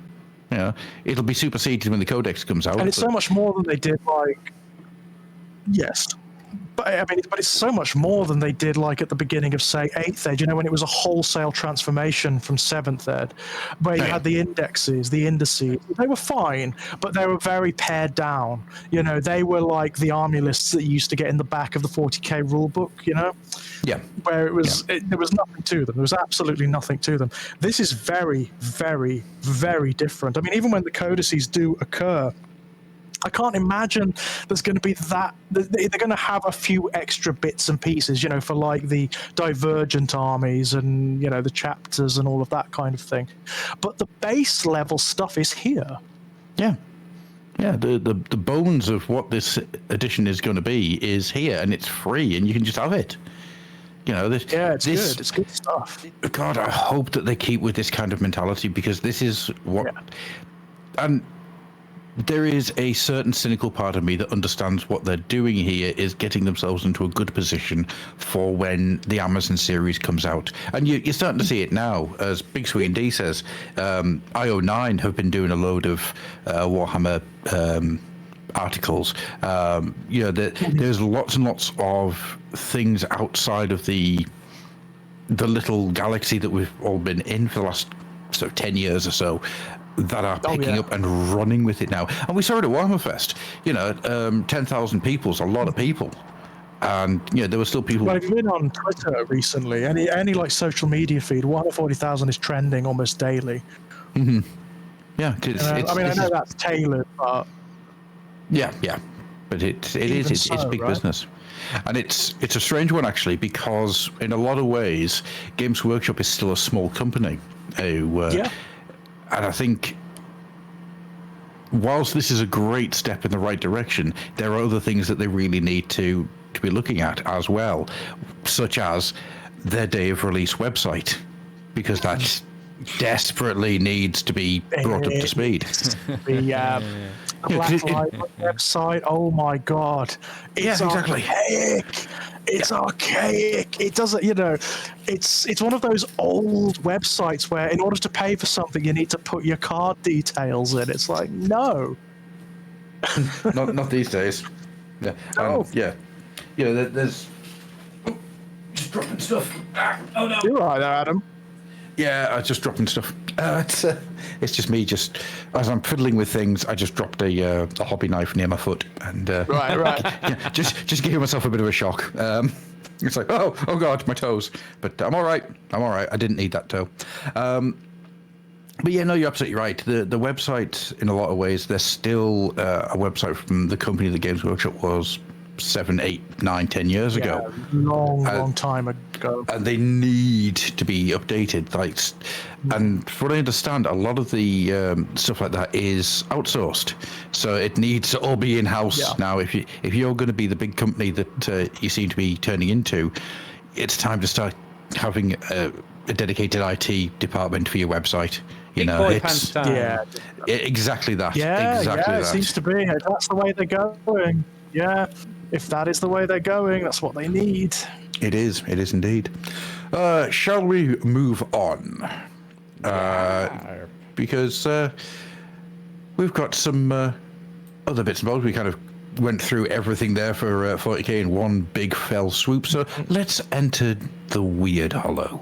You know, it'll be superseded when the Codex comes out. And it's so much more than they did, like... Yes. But it's so much more than they did, like, at the beginning of, say, 8th Ed, you know, when it was a wholesale transformation from 7th Ed, where you had the indexes, the indices. They were fine, but they were very pared down. You know, they were like the army lists that you used to get in the back of the 40k rulebook, you know? Yeah. Where it was, there was nothing to them. There was absolutely nothing to them. This is very, very, very different. I mean, even when the codices do occur, I can't imagine there's going to be that. They're going to have a few extra bits and pieces, you know, for like the divergent armies and, you know, the chapters and all of that kind of thing. But the base level stuff is here. Yeah. Yeah, the bones of what this edition is going to be is here, and it's free, and you can just have it. You know, it's good. It's good stuff. God, I hope that they keep with this kind of mentality, because this is what... And there is a certain cynical part of me that understands what they're doing here is getting themselves into a good position for when the Amazon series comes out. And you're starting to see it now, as Big Sweet D says. IO9 have been doing a load of Warhammer articles. There's lots and lots of things outside of the little galaxy that we've all been in for the last 10 years or so, that are picking up and running with it now. And we saw it at Warhammer Fest. 10,000 people is a lot of people. And, there were still people... Well, if you've been on Twitter recently, any like social media feed, 140,000 is trending almost daily. Mm-hmm. Yeah. I know that's tailored, but... Yeah. But it's big right? business. And it's a strange one, actually, because in a lot of ways, Games Workshop is still a small company. And I think, whilst this is a great step in the right direction, there are other things that they really need to be looking at as well, such as their day of release website, because that desperately needs to be brought up to speed. The Black Light website, oh my God. It's archaic. It's archaic. It doesn't, it's one of those old websites where in order to pay for something, you need to put your card details in. It's like, no. not these days. Yeah. No. There's just dropping stuff. Oh no. You're right there, Adam. Yeah, I was just dropping stuff. It's just me. Just as I'm fiddling with things, I just dropped a hobby knife near my foot, and right. Yeah, just giving myself a bit of a shock. It's like, oh God, my toes. But I'm all right. I didn't need that toe. But yeah, no, you're absolutely right. The website, in a lot of ways, there's still a website from the company that Games Workshop was 7, 8, 9, 10 years ago. Long time ago. And they need to be updated. And from what I understand, a lot of the stuff like that is outsourced. So it needs to all be in-house now. If you're going to be the big company that you seem to be turning into, it's time to start having a dedicated IT department for your website. Exactly that. It seems to be. That's the way they're going. Yeah. If that is the way they're going, that's what they need. It is indeed. Shall we move on? Because we've got some other bits and bobs. We kind of went through everything there for 40k in one big fell swoop. So let's enter the Weird Hollow.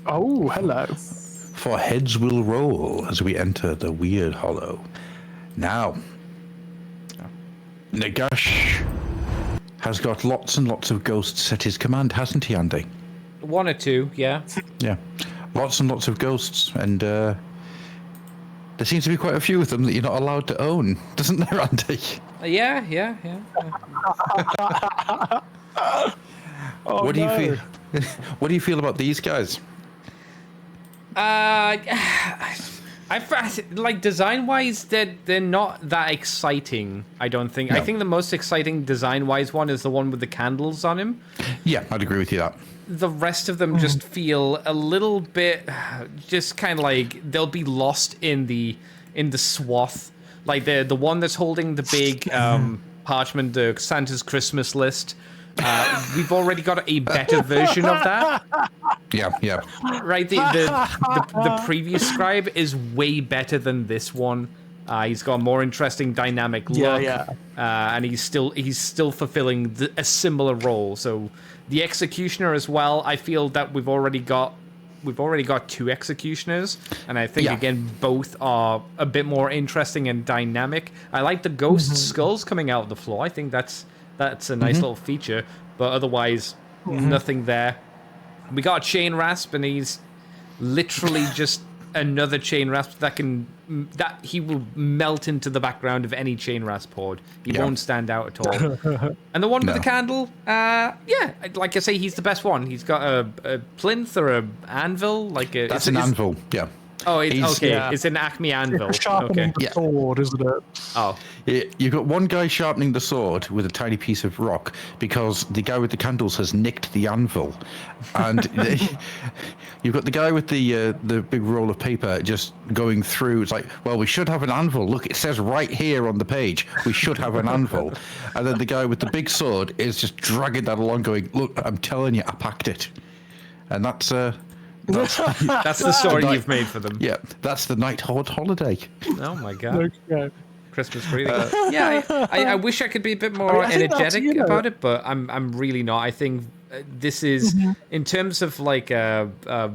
Oh, hello. For heads will roll as we enter the Weird Hollow. Now, Nagash has got lots and lots of ghosts at his command, hasn't he, Andy? One or two, yeah. Yeah, lots and lots of ghosts, and there seems to be quite a few of them that you're not allowed to own, doesn't there, Andy? Yeah. What do you feel? What do you feel about these guys? Like design-wise, they're not that exciting. I don't think. No. I think the most exciting design-wise one is the one with the candles on him. Yeah, I'd agree with you that. The rest of them just feel a little bit, just kind of like they'll be lost in the swath. Like the one that's holding the big parchment, the Santa's Christmas list. We've already got a better version of that. Yeah. Right, the previous scribe is way better than this one. He's got a more interesting dynamic look, and he's still fulfilling a similar role. So the executioner as well. I feel that we've already got two executioners, and I think again both are a bit more interesting and dynamic. I like the ghost skulls coming out of the floor. I think that's a nice little feature, but otherwise nothing there. We got a chain rasp, and he's literally just another chain rasp that he will melt into the background of any chain rasp horde. He won't stand out at all. And the one with the candle, like I say, he's the best one. He's got a plinth or a anvil, that's an anvil. Yeah. Oh, it's an Acme anvil. Sharpening the sword, isn't it? Oh. You've got one guy sharpening the sword with a tiny piece of rock because the guy with the candles has nicked the anvil. And You've got the guy with the big roll of paper just going through. It's like, well, we should have an anvil. Look, it says right here on the page, we should have an anvil. And then the guy with the big sword is just dragging that along, going, look, I'm telling you, I packed it. And that's That's the story you've made for them. Yeah, that's the Nighthawk holiday. Oh my god. Okay. Christmas greeting. Yeah, I wish I could be a bit more energetic about it, but I'm really not. I think this is in terms of like the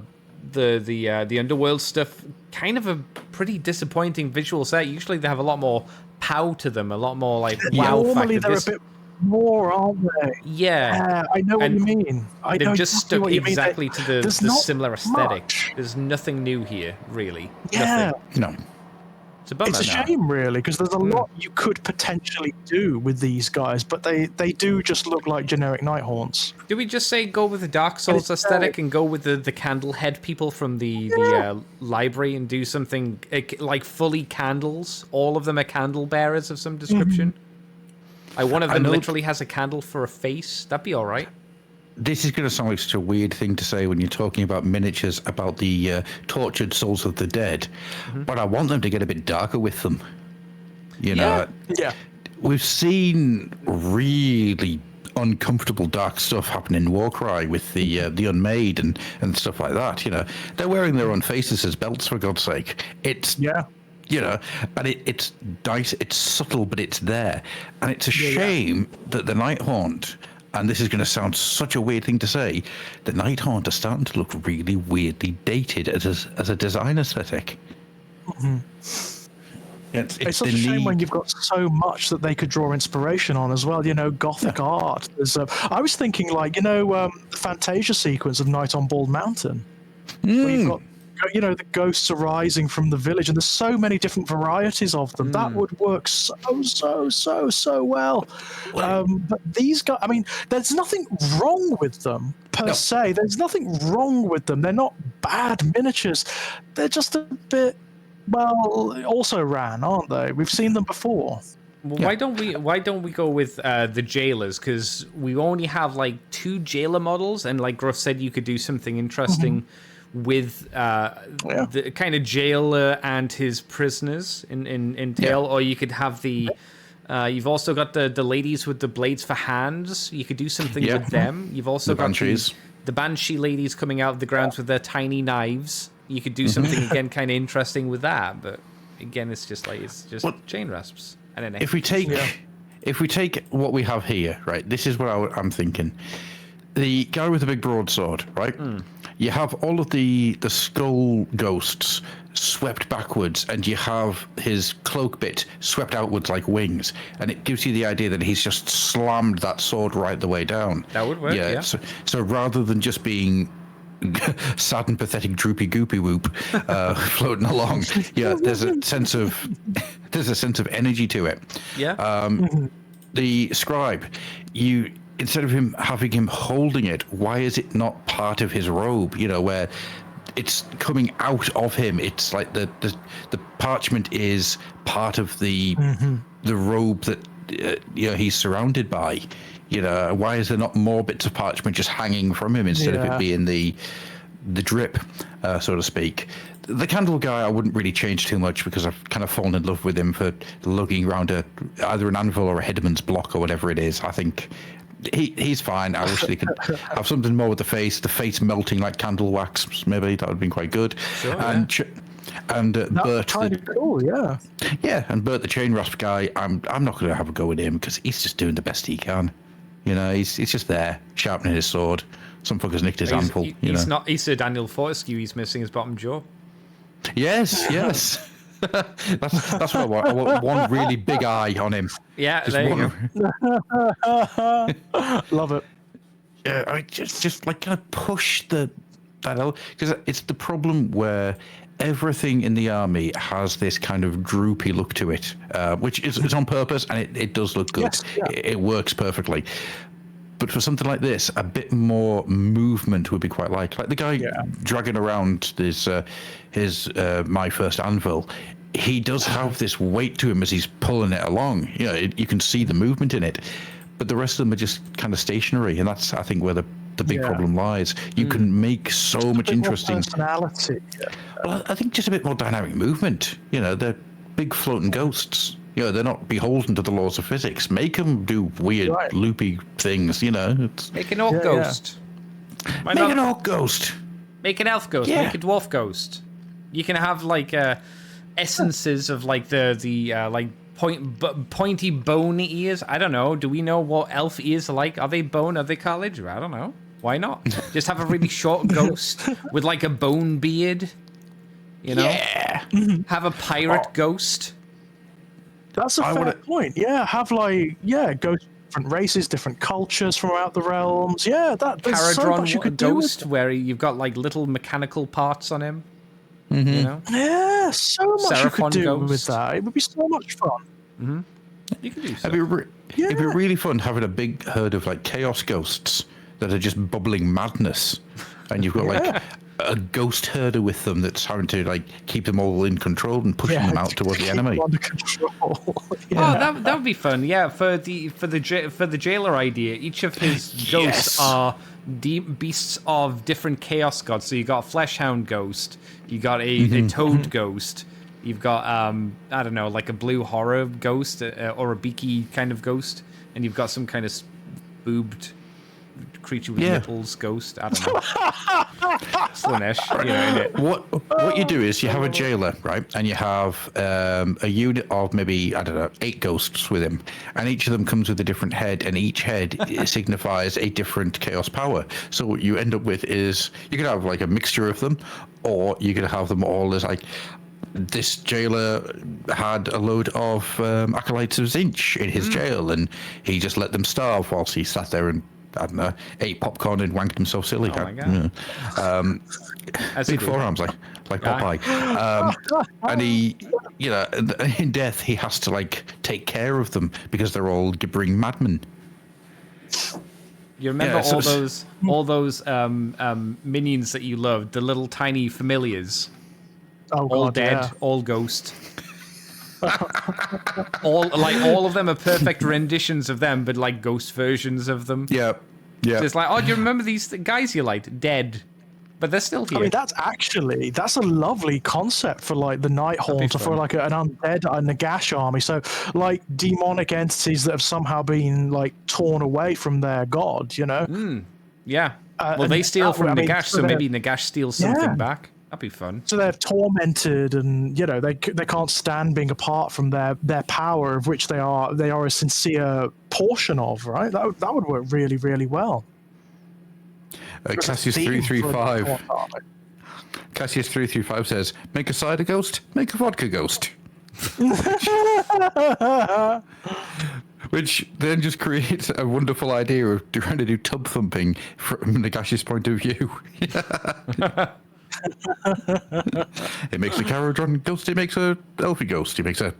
underworld stuff, kind of a pretty disappointing visual set. Usually they have a lot more pow to them, a lot more like wow Normally factor. they're a bit more, aren't they? Yeah, I know what you mean. They've just stuck exactly to the similar aesthetic. Much. There's nothing new here, really. Yeah. Nothing. No. It's a bummer. It's a shame, really, because there's a lot you could potentially do with these guys, but they do just look like generic Nighthaunts. Do we just say go with the Dark Souls aesthetic and go with the candle head people from the library and do something like fully candles? All of them are candle bearers of some description. One of them literally has a candle for a face. That'd be all right. This is going to sound like such a weird thing to say when you're talking about miniatures about the tortured souls of the dead, but I want them to get a bit darker with them. You know, we've seen really uncomfortable dark stuff happen in Warcry with the Unmade and stuff like that. You know, they're wearing their own faces as belts, for God's sake. It's you know, and it's nice, it's subtle, but it's there, and it's a shame that the Nighthaunt. And this is going to sound such a weird thing to say, the Nighthaunt are starting to look really weirdly dated as a design aesthetic. It's such a shame when you've got so much that they could draw inspiration on as well. You know, Gothic art. I was thinking, like, the Fantasia sequence of Night on Bald Mountain. Where you've got, the ghosts arising from the village, and there's so many different varieties of them. That would work so well. But these guys, I mean, there's nothing wrong with them per se. There's nothing wrong with them. They're not bad miniatures. They're just a bit, also ran, aren't they? We've seen them before. Well, why don't we go with the jailers? Because we only have like 2 jailer models, and like Gruff said, you could do something interesting with the kind of jailer and his prisoners in tail, or you could have the you've also got the ladies with the blades for hands. You could do something with them. You've also got the banshee ladies coming out of the grounds with their tiny knives. You could do something again kind of interesting with that, but again it's just chain rasps. I don't know. If we take what we have here, right, this is what I'm thinking. The guy with the big broadsword, right? You have all of the skull ghosts swept backwards, and you have his cloak bit swept outwards like wings, and it gives you the idea that he's just slammed that sword right the way down. That would work, yeah. So rather than just being sad and pathetic droopy goopy whoop floating along, there's a sense of energy to it. The scribe, instead of having him holding it, why is it not part of his robe? Where it's coming out of him. It's like the parchment is part of the robe that he's surrounded by. Why is there not more bits of parchment just hanging from him instead of it being the drip, so to speak? The candle guy, I wouldn't really change too much because I've kind of fallen in love with him for lugging around either an anvil or a headman's block or whatever it is. I think he's fine. I wish they could have something more with the face melting like candle wax. Maybe that would have been quite good. Sure, and Bert, kind of cool, and Bert the chain rasp guy. I'm not going to have a go at him because he's just doing the best he can. He's just there sharpening his sword. Some fuckers nicked his anvil. He's not. He's Sir Daniel Fortescue. He's missing his bottom jaw. Yes. That's what I want. I want one really big eye on him. Yeah, just there you go. Love it. Yeah, I just like kind of push that out, because it's the problem where everything in the army has this kind of droopy look to it, which is on purpose, and it does look good. Yes, yeah. It works perfectly. But for something like this, a bit more movement would be quite like the guy dragging around his My First Anvil. He does have this weight to him as he's pulling it along. You can see the movement in it. But the rest of them are just kind of stationary, and that's, I think, where the the big Yeah. problem lies. You can make so much Bit more interesting. personality. Well, I think just a bit more dynamic movement. You know, they're big floating ghosts. You know, they're not beholden to the laws of physics. Make them do weird, Right. loopy things. You know, it's, Make an orc Yeah, ghost. Why make not? an orc ghost. Make an elf ghost. Yeah. Make a dwarf ghost. You can have like essences of like the like pointy bone ears. I don't know. Do we know what elf ears are like? Are they bone? Are they cartilage? I don't know. Why not? Just have a really short ghost with like a bone beard. You know? Yeah. Have a pirate ghost. That's a fair point. Yeah, have go different races, different cultures from out the realms. Yeah, there's so much you Caradron could do with ghost where you've got like little mechanical parts on him. You know? Yeah, so much you could Seraphon do with ghost. that. It would be so much fun. You can do so. It'd be really fun having a big herd of like chaos ghosts that are just bubbling madness, and you've got like a ghost herder with them that's having to like keep them all in control and pushing them out towards the keep enemy. them under control. Oh, that would be fun. Yeah, for the jailer idea, each of his ghosts are beasts of different chaos gods. So you got a fleshhound ghost, you got a toad ghost, you've got I don't know, like a blue horror ghost or a beaky kind of ghost, and you've got some kind of boobed creature with nipples ghost. I don't know. Slanesh, you know, innit? What you do is you have a jailer, right, and you have a unit of maybe, I don't know, 8 ghosts with him, and each of them comes with a different head, and each head signifies a different chaos power. So what you end up with is you could have like a mixture of them, or you could have them all as like, this jailer had a load of acolytes of Zinch in his jail, and he just let them starve whilst he sat there and, I don't know, ate popcorn and wanked himself silly. Oh my God. As Big you do. forearms like Popeye. And he, you know, in death he has to like take care of them because they're all gibbering madmen. You remember Yeah, all those minions that you loved, the little tiny familiars, Oh, all God, dead, yeah. all ghost. all of them are perfect renditions of them, but like ghost versions of them. Yeah. So it's like, oh, do you remember these guys you liked? Dead, but they're still here. I mean, that's a lovely concept for like the Night Haunter, for fun. like an undead, a Nagash army. So like demonic entities that have somehow been like torn away from their god, you know? Yeah. Well, they and steal that from way, I mean, Nagash, so so they're- maybe Nagash steals something Yeah. back. That'd be fun. So they're tormented, and you know they can't stand being apart from their power, of which they are a sincere portion of. Right? That would work really, really well. Cassius Theme for 335. the army. Cassius 335 says, "Make a cider ghost, make a vodka ghost." Which then just creates a wonderful idea of trying to do tub thumping from Nagash's point of view. It makes a Caradron ghost, it makes a Elfie ghost, it makes a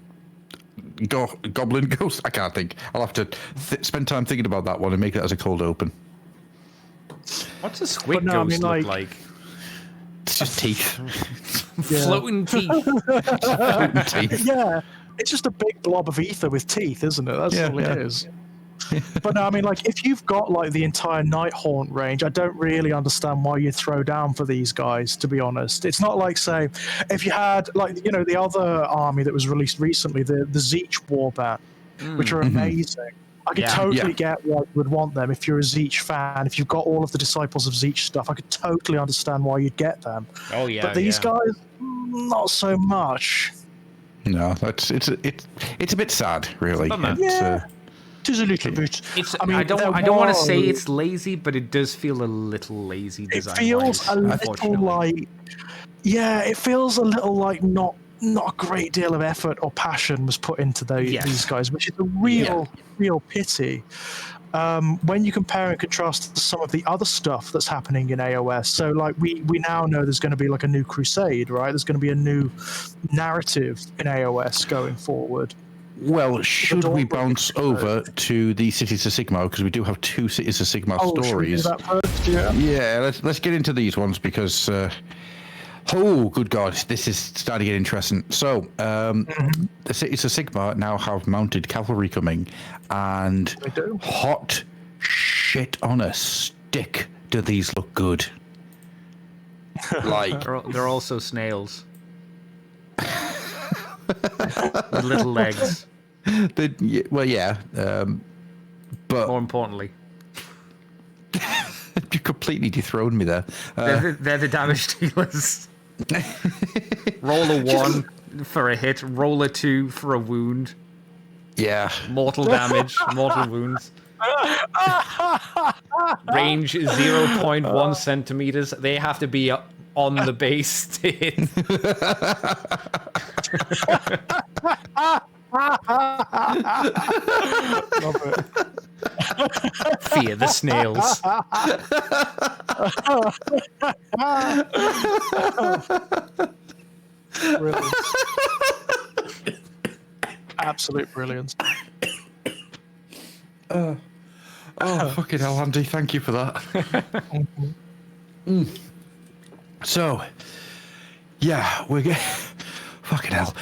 goblin ghost. I can't think. I'll have to spend time thinking about that one and make it as a cold open. What's a squid no, I ghost mean, look like- like? It's just teeth. Floating teeth. Teeth. Yeah, it's just a big blob of ether with teeth, isn't it? That's all it is. But no, I mean, like, if you've got like the entire Night Haunt range, I don't really understand why you throw down for these guys. To be honest, it's not like, say, if you had like, you know, the other army that was released recently, the Zeech Warband, which are amazing. I could totally get why you would want them if you're a Zeech fan. If you've got all of the Disciples of Zeech stuff, I could totally understand why you'd get them. Oh yeah. But these guys, not so much. No, it's a bit sad, really. Bummer. Yeah. It is a little bit. It's. I mean, I don't there want to say was- it's lazy, but it does feel a little lazy It design. feels a little like, it feels a little like not a great deal of effort or passion was put into these guys, which is a real pity. When you compare and contrast to some of the other stuff that's happening in AOS, so like we now know there's going to be like a new crusade, right? There's going to be a new narrative in AOS going forward. Well, should we bounce over to the Cities of Sigmar, because we do have 2 Cities of Sigmar Should we do stories. that first? Yeah. Yeah, let's get into these ones because, oh, good God, this is starting to get interesting. So, the Cities of Sigmar now have mounted cavalry coming, and They do. hot shit on a stick do these look good? Like, They're also snails. With little legs. well, yeah. But More importantly, you completely dethroned me there. they're the damage dealers. Roll a 1 for a hit. Roll a 2 for a wound. Yeah. Mortal damage. Mortal wounds. Range 0.1 centimeters. They have to be on the base to hit. Love it. Fear the snails. Brilliant. Absolute brilliance. Oh, fucking hell, Andy, thank you for that. So, yeah, fucking hell.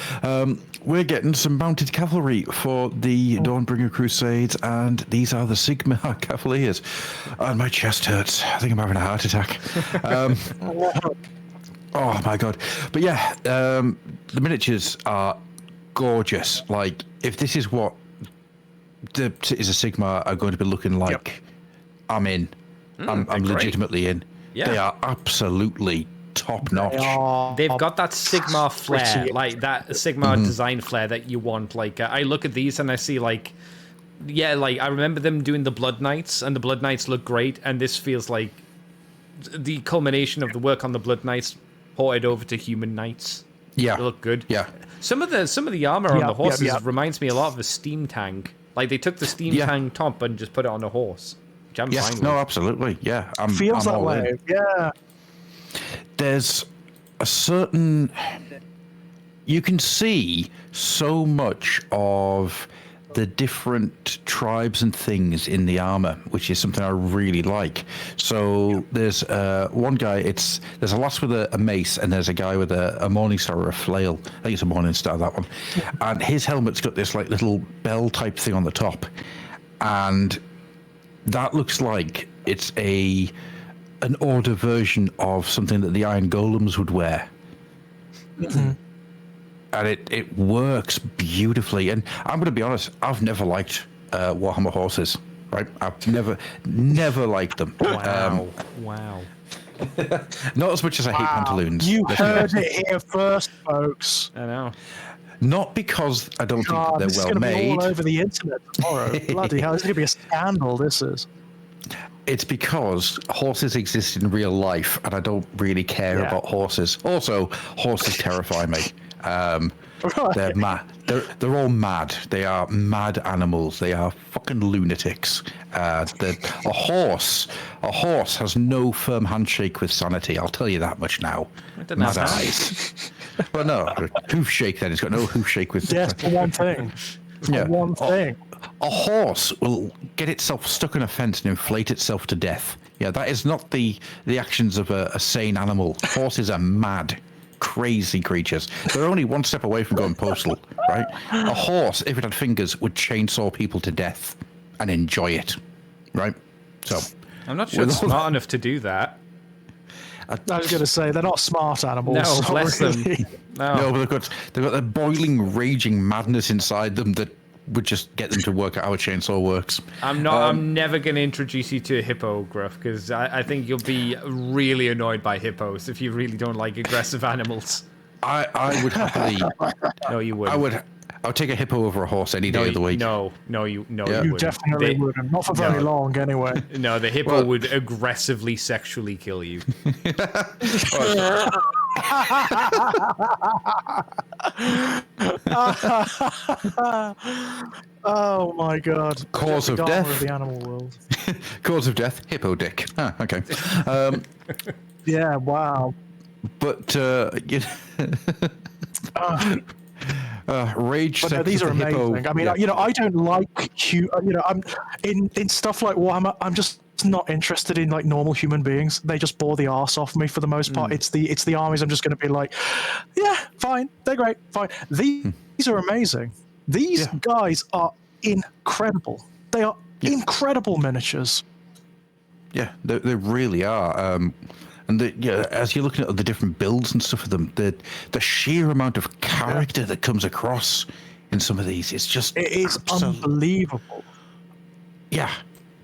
We're getting some mounted cavalry for the Dawnbringer Crusades, and these are the Sigma Cavaliers. And my chest hurts. I think I'm having a heart attack. Oh my god. But yeah, the miniatures are gorgeous. Like, if this is what the Cities of Sigma are going to be looking like, I'm in. I'm legitimately in. Yeah. They are absolutely top notch. They've got that Sigma flair, pretty. like that Sigma design flair that you want. Like, I look at these and I see, like, yeah, like, I remember them doing the Blood Knights, and the Blood Knights look great, and this feels like the culmination of the work on the Blood Knights ported over to Human Knights. Yeah. They look good. Yeah. Some of the armor on Yep, the horses yep, yep. reminds me a lot of a steam tank. Like, they took the steam Yeah. tank top and just put it on a horse, which I'm fine Yes, with. no, absolutely. Yeah. Feels I'm that all way. in. Yeah. There's a certain, you can see so much of the different tribes and things in the armor, which is something I really like. So there's one guy, there's a lass with a mace, and there's a guy with a morning star or a flail. I think it's a morning star, that one. And his helmet's got this like little bell type thing on the top, and that looks like it's an order version of something that the Iron Golems would wear. And it works beautifully. And I'm going to be honest, I've never liked Warhammer horses, right? I've never liked them. Wow. Wow. Not as much as I hate pantaloons. You let's be heard honest. it here first, folks. I know. Not because I don't God, think this they're is well going to be made. all over the internet tomorrow. Bloody hell, this is going to be a scandal, this is. It's because horses exist in real life, and I don't really care Yeah. about horses. Also, horses terrify me. They're mad. They're all mad. They are mad animals. They are fucking lunatics. A horse has no firm handshake with sanity. I'll tell you that much now. It doesn't have Mad that. eyes. Well, no, hoof shake. Then it's got no hoof shake with. Yes, for one thing. Yeah. One thing. A horse will get itself stuck in a fence and inflate itself to death. Yeah, that is not the actions of a sane animal. Horses are mad, crazy creatures. They're only one step away from going postal, right? A horse, if it had fingers, would chainsaw people to death and enjoy it, right? So, I'm not sure it's smart enough to do that. I was going to say, they're not smart animals. No, not bless really. them. no, but they've got that boiling, raging madness inside them that would just get them to work out how a chainsaw works. I'm never going to introduce you to a hippo, Gruff, because I think you'll be really annoyed by hippos if you really don't like aggressive animals. I would happily. No, you wouldn't. I would take a hippo over a horse any day of the week. You Yeah. You wouldn't. definitely wouldn't. Not for very long, anyway. No, the hippo would aggressively sexually kill you. Oh my god. Cause of Jeffrey Dahmer death. of the animal world. Cause of death, hippo dick. Ah, okay. Yeah, wow. But rage But sex no, these with are the hippo. amazing. I mean, Yeah. I don't like I'm in stuff like Warhammer. I'm just not interested in like normal human beings. They just bore the arse off me for the most part. It's the armies. I'm just going to be like, yeah, fine, they're great, fine. These are amazing. These guys are incredible. They are incredible miniatures. Yeah, they really are. And as you're looking at the different builds and stuff of them, the sheer amount of character that comes across in some of these, it is unbelievable. Yeah.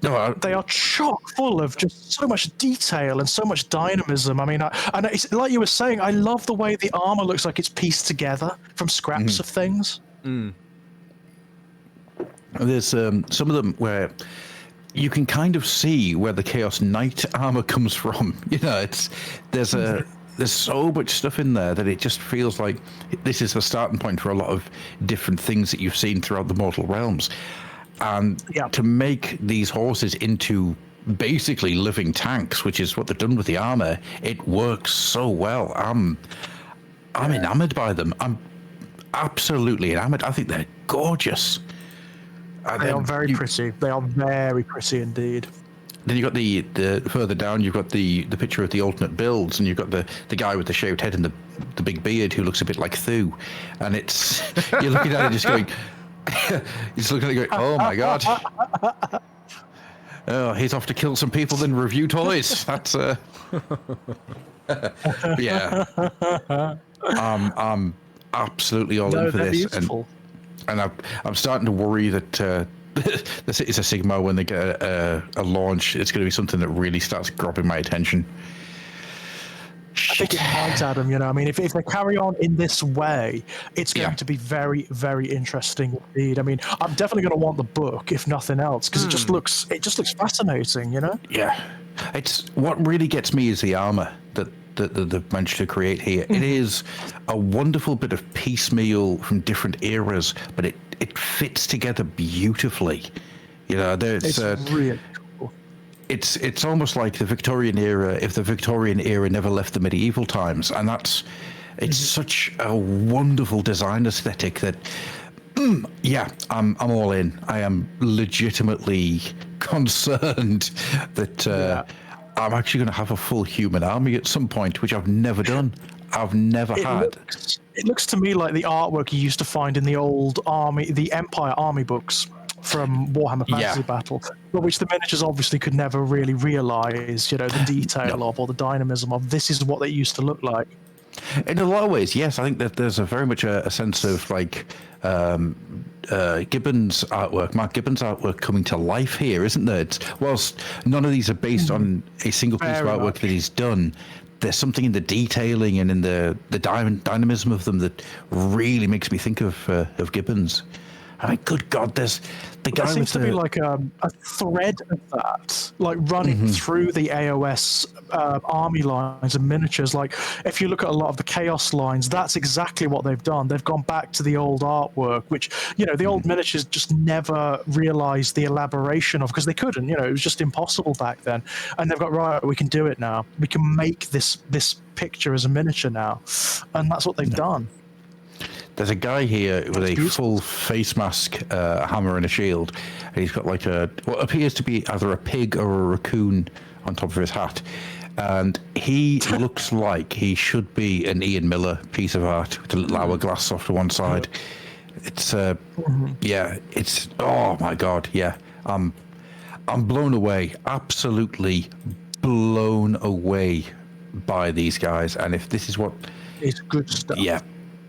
No, they are chock full of just so much detail and so much dynamism. I mean, and it's, like you were saying, I love the way the armor looks like it's pieced together from scraps of things. There's some of them where you can kind of see where the Chaos Knight armor comes from. There's so much stuff in there that it just feels like this is the starting point for a lot of different things that you've seen throughout the Mortal Realms. And to make these horses into basically living tanks, which is what they've done with the armor, it works so well. I'm enamored by them. I'm absolutely enamored. I think they're gorgeous. They are very pretty. They are very pretty indeed. Then you've got the further down, you've got the picture of the alternate builds, and you've got the guy with the shaved head and the big beard who looks a bit like Thu. And it's you're looking at it just going, he's looking at it going, oh my god. Oh, he's off to kill some people then review toys. That's yeah. I'm absolutely all in for this. Beautiful. And I'm starting to worry that the Cities of Sigmar, when they get a launch, it's going to be something that really starts grabbing my attention. I think it might, Adam. I mean, if they carry on in this way, it's going to be very, very interesting indeed. I mean, I'm definitely going to want the book, if nothing else, because it just looks fascinating. Yeah, it's what really gets me is the armor that they've managed to create here. It is a wonderful bit of piecemeal from different eras, but it fits together beautifully. There's really cool. It's almost like the Victorian era, if the Victorian era never left the medieval times, and it's such a wonderful design aesthetic that I'm all in. I am legitimately concerned that I'm actually going to have a full human army at some point, which I've never done. I've never had. It looks to me like the artwork you used to find in the old the Empire army books from Warhammer Fantasy Battle, but which the miniatures obviously could never really realize, the detail of or the dynamism of. This is what they used to look like. In a lot of ways, yes. I think that there's very much a sense of like Gibbons' artwork, Mark Gibbons' artwork coming to life here, isn't there? Whilst none of these are based on a single piece of artwork that he's done, there's something in the detailing and in the dynamism of them that really makes me think of Gibbons. I mean, good God, there's the guy. There seems to be like a thread of that, like running through the AOS army lines and miniatures. Like, if you look at a lot of the Chaos lines, that's exactly what they've done. They've gone back to the old artwork, which, the old miniatures just never realized the elaboration of, because they couldn't, it was just impossible back then. And they've got, right, we can do it now. We can make this picture as a miniature now. And that's what they've done. There's a guy here with a full face mask, a hammer and a shield, and he's got like what appears to be either a pig or a raccoon on top of his hat. And he looks like he should be an Ian Miller piece of art with a little hourglass off to one side. It's it's, oh my God, yeah. I'm blown away, absolutely blown away by these guys. And if this is what... It's good stuff. Yeah.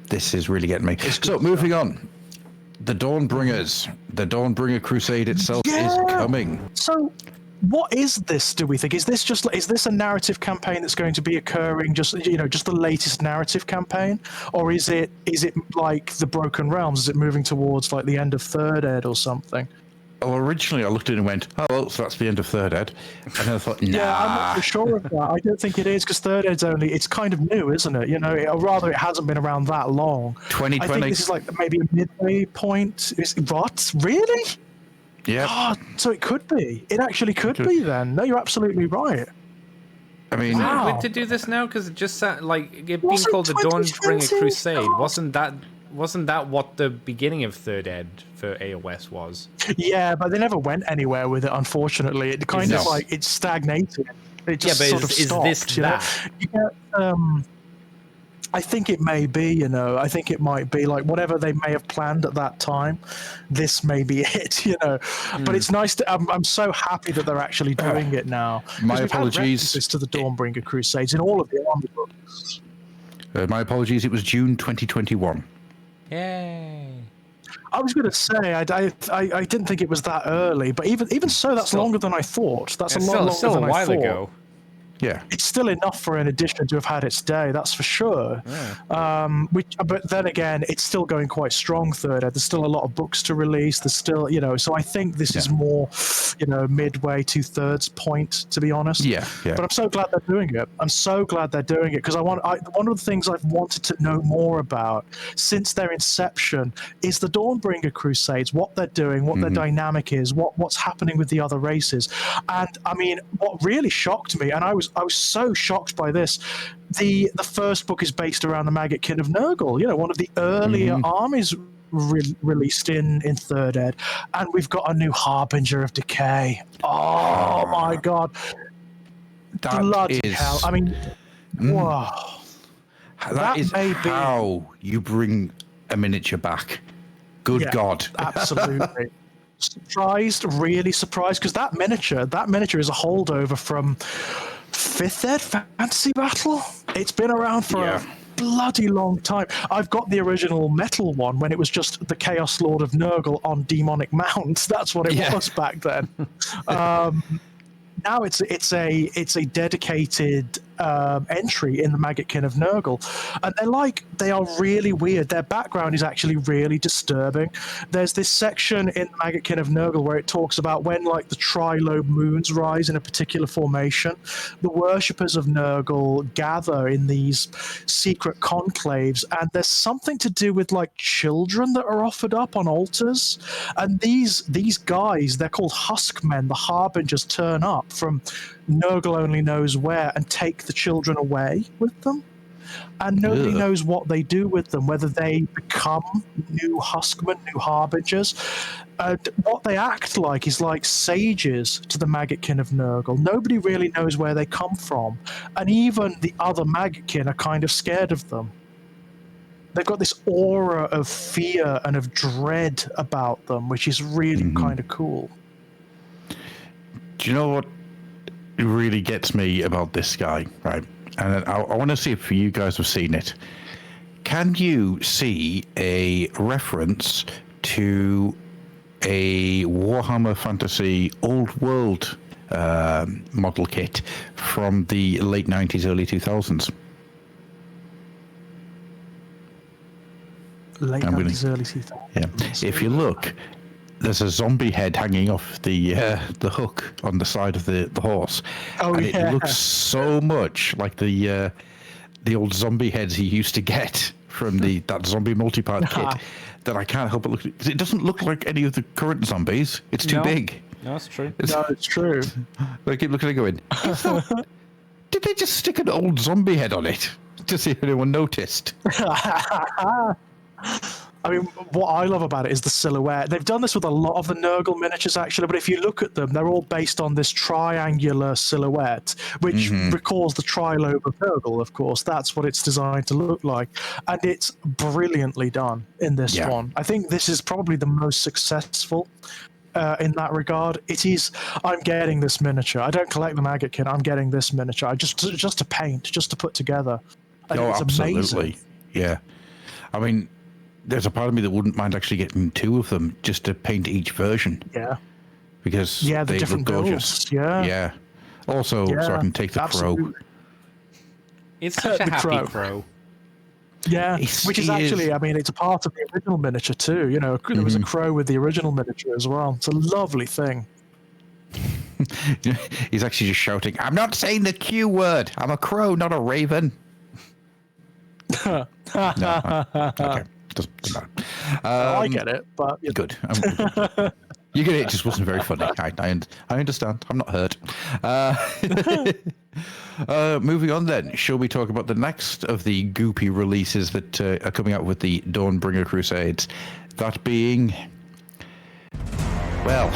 This is really getting me. So, moving on. The Dawnbringer Crusade itself is coming. So, what is this, do we think? Is this a narrative campaign that's going to be occurring, just the latest narrative campaign? Or is it like the Broken Realms? Is it moving towards like the end of Third Ed or something? Well, originally I looked at it and went, oh, well, so that's the end of Third Ed. And then I thought, nah. Yeah, I'm not so sure of that. I don't think it is, because Third Ed's it's kind of new, isn't it? Or rather, it hasn't been around that long. 2020. I think this is like maybe a midway point. What? Really? Yeah. Oh, so it could be. It actually could be then. No, you're absolutely right. I mean... Wow. Is it to do this now? Because it just sounded like it being called the Dawnbringer Crusade. Wasn't that what the beginning of Third Ed for AOS was? Yeah, but they never went anywhere with it, unfortunately. It kind of like, it stagnated. It just sort of stopped. Is this that? You get, I think it may be, you know. I think it might be like whatever they may have planned at that time. This may be it, you know. But it's nice to. I'm so happy that they're actually doing it now. 'Cause My we've had apologies. references to the Dawnbringer Crusades in all of the army books. My apologies. It was June 2021. Yay. I was going to say I didn't think it was that early, but even so, that's Still- longer than I thought. That's a It's lot still, longer still a than I while thought. ago. Yeah. It's still enough for an edition to have had its day, that's for sure. But then again, it's still going quite strong, third ed. There's still a lot of books to release. There's still, you know, so I think this is more, you know, midway, 2/3 point, to be honest. Yeah. But I'm so glad they're doing it. I'm so glad they're doing it because one of the things I've wanted to know more about since their inception is the Dawnbringer Crusades, what they're doing, what their dynamic is, what's happening with the other races. And I mean, what really shocked me, and I was so shocked by this. The first book is based around the Maggotkin of Nurgle, you know, one of the earlier armies released in third ed, and we've got a new Harbinger of Decay. Oh my god. Bloody hell. I mean, whoa. that is may be- how you bring a miniature back. Good Yeah, God. Absolutely. Surprised, really surprised, because that miniature is a holdover from 5th ed Fantasy Battle. It's been around for a bloody long time. I've got the original metal one when it was just the Chaos Lord of Nurgle on demonic mounts. That's what it was back then. Now it's a dedicated entry in the Maggotkin of Nurgle, and they are really weird. Their background is actually really disturbing. There's this section in the Maggotkin of Nurgle where it talks about when like the trilobe moons rise in a particular formation, the worshippers of Nurgle gather in these secret conclaves, and there's something to do with like children that are offered up on altars, and these guys, they're called Huskmen, the Harbingers, turn up from Nurgle only knows where and take the children away with them. And nobody knows what they do with them, whether they become new Huskmen, new Harbingers. And what they act like is like sages to the Maggotkin of Nurgle. Nobody really knows where they come from. And even the other Maggotkin are kind of scared of them. They've got this aura of fear and of dread about them, which is really kind of cool. Do you know what really gets me about this guy, right? And I want to see if you guys have seen it. Can you see a reference to a Warhammer Fantasy Old World model kit from the late 90s, early 2000s? Late 90s, early 2000s. Yeah. If you look, there's a zombie head hanging off the hook on the side of the horse. Oh, and yeah. it looks so much like the old zombie heads he used to get from that zombie multi-part kit that I can't help but look at. 'Cause it doesn't look like any of the current zombies. It's too big. No, that's true. No, it's true. I keep looking and going, did they just stick an old zombie head on it to see if anyone noticed? I mean, what I love about it is the silhouette. They've done this with a lot of the Nurgle miniatures, actually, but if you look at them, they're all based on this triangular silhouette, which recalls the trilobe of Nurgle, of course. That's what it's designed to look like. And it's brilliantly done in this one. I think this is probably the most successful in that regard. It is, I'm getting this miniature. I don't collect the Maggotkin, I'm getting this miniature. Just to paint, just to put together. And it's absolutely. amazing. Yeah. I mean, there's a part of me that wouldn't mind actually getting two of them just to paint each version. Yeah. Because the they different look gorgeous. builds. Yeah. Yeah. Also, so I can take the absolutely. crow. It's such a The happy crow. crow. Yeah, He which is is- actually, I mean, it's a part of the original miniature too. You know, there was a crow with the original miniature as well. It's a lovely thing. He's actually just shouting, I'm not saying the Q word. I'm a crow, not a raven. No, okay. Doesn't matter. I get it, but you know. Good. You get it. It just wasn't very funny. I understand. I'm not hurt. Moving on then. Shall we talk about the next of the goopy releases that are coming out with the Dawnbringer Crusades? That being... Well,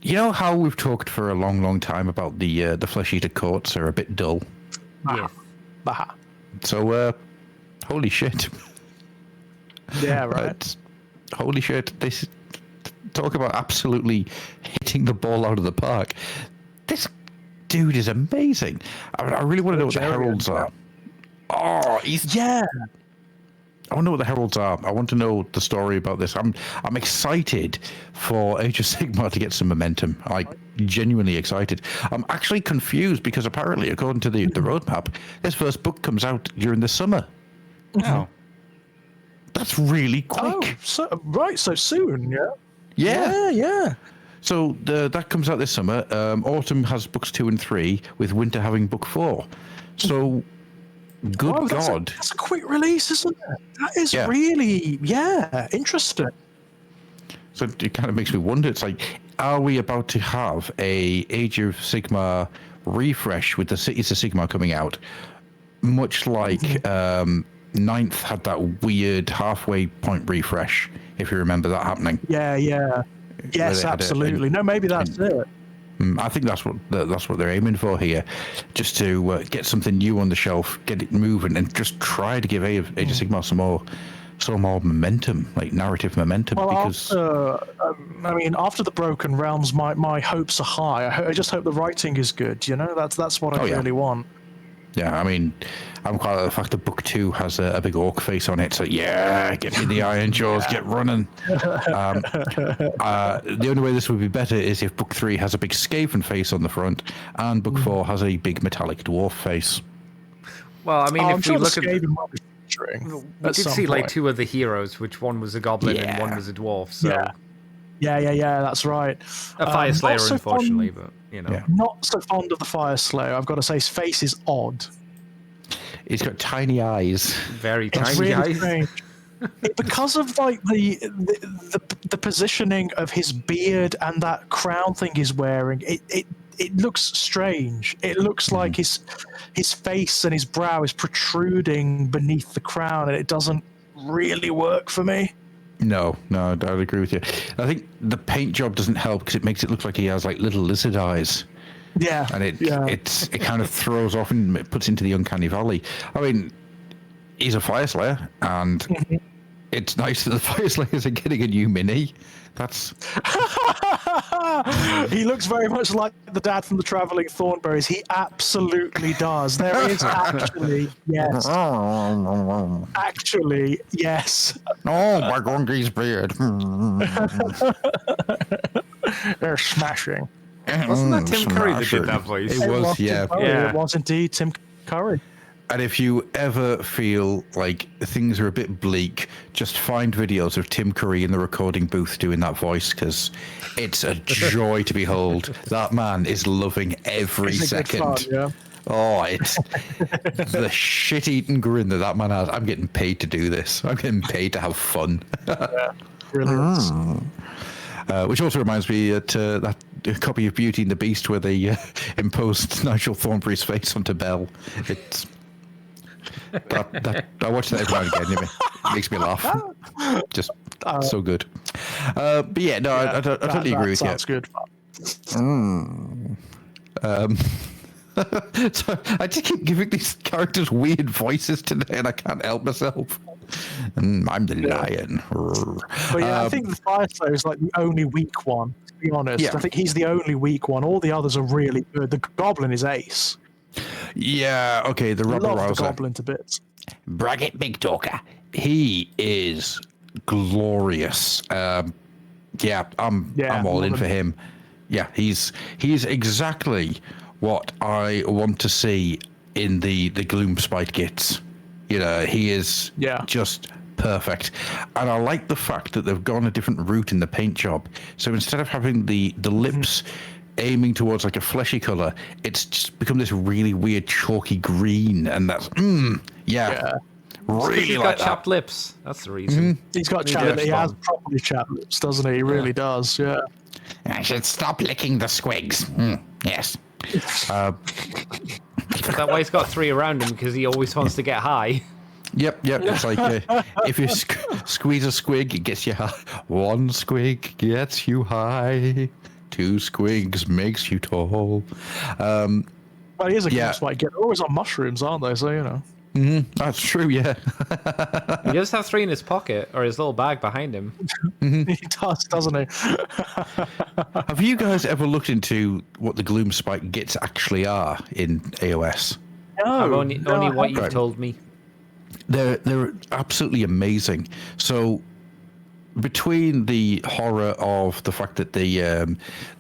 you know how we've talked for a long, long time about the Flesh Eater courts are a bit dull? Yes. Bah. So holy shit. Yeah, right. Holy shit. This talk about absolutely hitting the ball out of the park. This dude is amazing. I really want to know what the heralds are. Oh, Yeah. I want to know what the heralds are. I want to know the story about this. I'm excited for Age of Sigmar to get some momentum. Genuinely excited. I'm actually confused because apparently, according to the roadmap, this first book comes out during the summer. Oh. That's really quick. Oh, so soon, yeah. Yeah. So that comes out this summer. Autumn has books 2 and 3, with winter having book 4. So, good God. That's a quick release, isn't it? That is really, interesting. So it kind of makes me wonder. It's like, are we about to have a Age of Sigmar refresh with the Cities of Sigmar coming out? Much like Ninth had that weird halfway point refresh, if you remember that happening. Yeah. Yes, absolutely. No, maybe that's it. I think that's what they're aiming for here, just to get something new on the shelf, get it moving, and just try to give Age of Sigmar some more momentum, like narrative momentum. Well, because after the Broken Realms, my hopes are high. I just hope the writing is good. You know, that's what I really want. Yeah, I mean, I'm quite like the fact that book 2 has a big orc face on it. So get me the Iron Jaws, get running. The only way this would be better is if book 3 has a big Skaven face on the front, and book 4 has a big metallic dwarf face. Well, I mean, if we look at, we did see like 2 of the heroes, which one was a goblin and one was a dwarf. So yeah, that's right. A Fire Slayer, unfortunately, but you know, not so fond of the Fire Slayer. I've got to say, his face is odd. He's got tiny eyes, very tiny really eyes. Strange. Because of like the positioning of his beard and that crown thing he's wearing, it looks strange. It looks like his face and his brow is protruding beneath the crown, and it doesn't really work for me. No, I'd agree with you. I think the paint job doesn't help because it makes it look like he has like little lizard eyes. Yeah, and it kind of throws off and it puts into the uncanny valley. I mean, he's a Fire Slayer, and it's nice that the Fire Slayers are getting a new mini. That's he looks very much like the dad from the Traveling Thornberries. He absolutely does. There is actually yes. Actually, yes. Oh, my Gundy's beard. They're smashing. Wasn't that Tim Curry that did that voice? It was, yeah. It was indeed Tim Curry. And if you ever feel like things are a bit bleak, just find videos of Tim Curry in the recording booth doing that voice, because it's a joy to behold. That man is loving every second. Fun, yeah. Oh, it's the shit-eating grin that man has. I'm getting paid to do this. I'm getting paid to have fun. Yeah, really is. Which also reminds me that copy of Beauty and the Beast where they imposed Nigel Thornberry's face onto Belle. It's I watch that every now and again. It makes me laugh. Just so good. But yeah, no, I totally agree with you. Sounds good. So I just keep giving these characters weird voices today, and I can't help myself. I'm the lion. But yeah, I think the Fire Slayer is like the only weak one, to be honest. Yeah. I think he's the only weak one. All the others are really good. The Goblin is ace. Yeah, okay, the Robber Love Rouser. the Goblin to bits. Braggett Big Talker. He is glorious. I'm all in for him. Yeah, he's exactly what I want to see in the Gloomspite Gits. You know, he is just perfect. And I like the fact that they've gone a different route in the paint job. So instead of having the lips aiming towards like a fleshy color, it's just become this really weird chalky green, and that's really he's like got chapped lips. That's the reason. He's got chapped. He has properly chapped lips, doesn't he? He really does. Yeah. I should stop licking the squigs. Yes. Is that why he's got 3 around him? Because he always wants to get high. Yep. It's like if you squeeze a squig, it gets you high. 1 squig gets you high. 2 squigs makes you tall. Well, he is a Gloomspite Git. They're always on mushrooms, aren't they? So, you know. That's true, yeah. He does have 3 in his pocket, or his little bag behind him. He does, doesn't he? Have you guys ever looked into what the Gloom Spike Gits actually are in AOS? I've only what you've Right. told me. They're absolutely amazing. So between the horror of the fact that the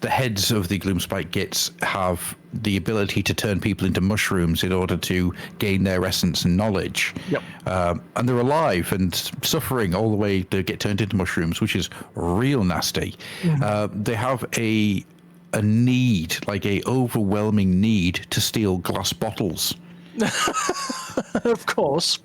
heads of the Gloomspike Gits have the ability to turn people into mushrooms in order to gain their essence and knowledge, and they're alive and suffering all the way to get turned into mushrooms, which is real nasty. They have a need, like a overwhelming need, to steal glass bottles. Of course.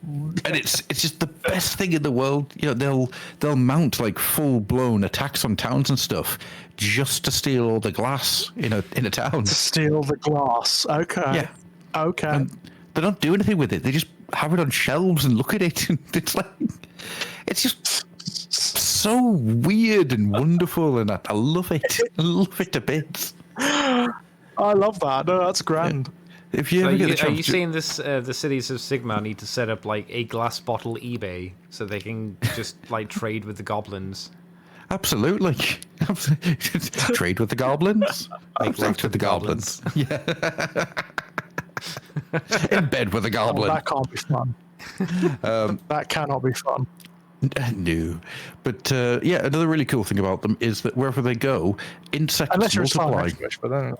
And it's just the best thing in the world. You know, they'll mount like full blown attacks on towns and stuff just to steal all the glass in a town. Steal the glass. Okay. Yeah. Okay. And they don't do anything with it. They just have it on shelves and look at it. And it's just so weird and wonderful, and I love it. I love it to bits. I love that. No, that's grand. If you So ever get the are chance, you saying this? The cities of Sigma need to set up like a glass bottle eBay so they can just like trade with the goblins. absolutely. Trade with the goblins. Make Trade love with the goblins. Yeah. In bed with a Oh, goblin. that can't be fun. That cannot be fun. No, but yeah, another really cool thing about them is that wherever they go, insects Unless you're a multiply. Slaanesh, but then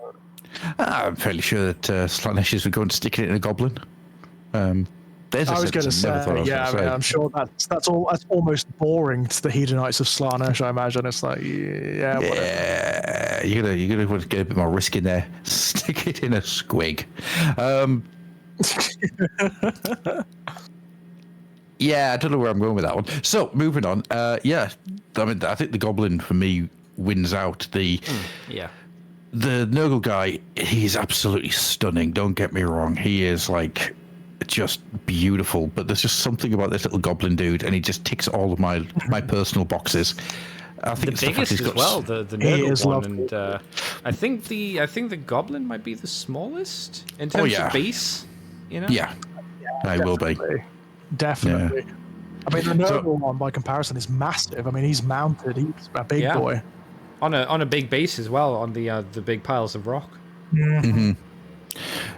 I'm fairly sure that Slaaneshes would go and stick it in a goblin. There's a I was going to sentence I never thought I say, was yeah, gonna I mean, say. I'm sure that's all. That's almost boring to the Hedonites of Slaanesh. I imagine it's like, yeah, whatever. Yeah, you're gonna want to get a bit more risk in there. Stick it in a squig. Yeah, I don't know where I'm going with that one. So moving on. Yeah, I mean, I think the goblin for me wins out. Yeah. The Nurgle guy, he's absolutely stunning. Don't get me wrong. He is like just beautiful. But there's just something about this little goblin dude, and he just ticks all of my personal boxes. I think The it's fact biggest he's as got well, the He Nurgle is one, lovely. and I think the goblin might be the smallest in terms yeah. of base. You know. Yeah, I will be. Definitely. I mean, the Nurgle one, by comparison, is massive. I mean, he's mounted. He's a big Yeah. boy. On a big base as well, on the big piles of rock. Yeah,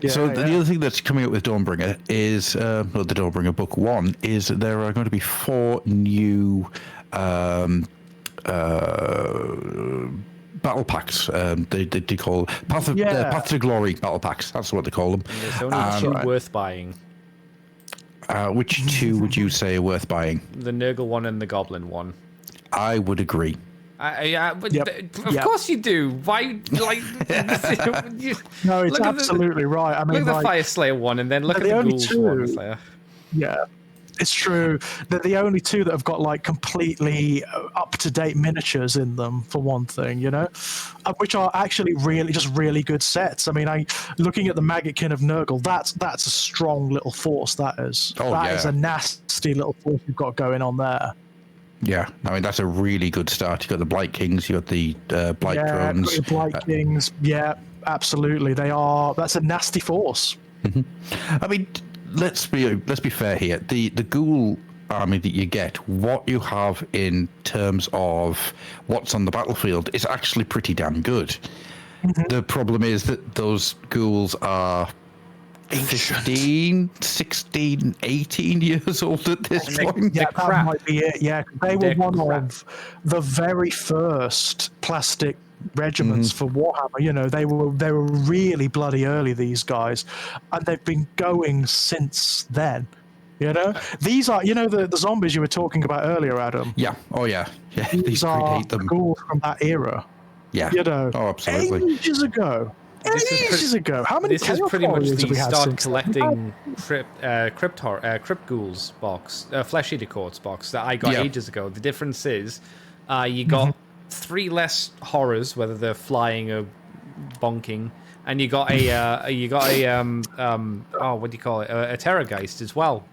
So the yeah. other thing that's coming up with Dawnbringer is, well, the Dawnbringer Book 1, is there are going to be 4 new battle packs. They call Path to Glory battle packs. That's what they call them. And there's only 2 worth buying: Which 2 would you say are worth buying? the Nurgle one and the Goblin one. I would agree. But Yep. of Yep. course you do. Why, like, No, it's look at absolutely right. I mean, Look at the like, Fire Slayer one, and then look at the the only Ghouls two- one. It's like, yeah, it's true. They're the only 2 that have got like completely up-to-date miniatures in them, for one thing, you know, which are actually really good sets. I mean, looking at the Maggotkin of Nurgle, that's a strong little force. That is. Oh, That yeah. is a nasty little force you've got going on there. Yeah, I mean, that's a really good start. You've got the Blight Kings, you've got the Blight Drones. The Blight Kings. Yeah, absolutely. They are. That's a nasty force. I mean, let's be fair here. The Ghoul army that you get, what you have in terms of what's on the battlefield, is actually pretty damn good. The problem is that those ghouls are 15, 16, 18 years old at this point. Yeah, crap. that might be it. Yeah, they were They're one crap. of the very first plastic regiments for Warhammer. You know, they were really bloody early, these guys, and they've been going since then. You know, these are, you know, the zombies you were talking about earlier, Adam. Yeah. Oh, yeah. Yeah. These These are predate them. ghouls from that era. Yeah. You know, Oh, absolutely. ages ago. This is Ages ago. How many this is pretty much warriors have the we had start since then? collecting crypt ghouls box, flesh eater courts box that I got Yeah. ages ago. The difference is, you got 3 less horrors, whether they're flying or bonking, and you got a what do you call it? A Terrorgeist as well.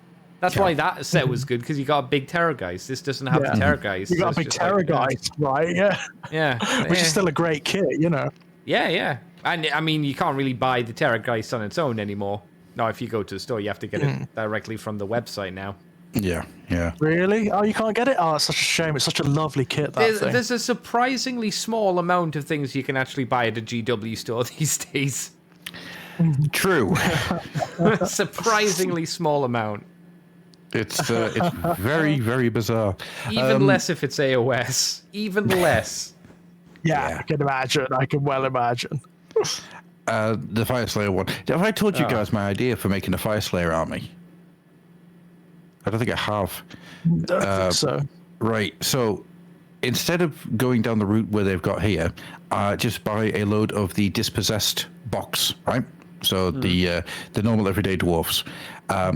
That's why that set was good, because you got a big Terrorgeist. This doesn't have the Terrorgeist. You got a big Terrorgeist, right? Yeah. Yeah, Which is still a great kit, you know. yeah. And I mean, you can't really buy the Terrorgeist on its own anymore. No, if you go to the store, you have to get it directly from the website now. Yeah. Really? Oh, you can't get it? Oh, it's such a shame. It's such a lovely kit, that thing. There's a surprisingly small amount of things you can actually buy at a GW store these days. True. Surprisingly small amount. It's very, very bizarre. Even less if it's AOS. Even less. Yeah, I can imagine. I can well imagine. The Fire Slayer one. Have I told you guys my idea for making a Fire Slayer army? I don't think I have. Don't think so. Right. So instead of going down the route where they've got here, just buy a load of the dispossessed box, right? So the normal everyday dwarfs.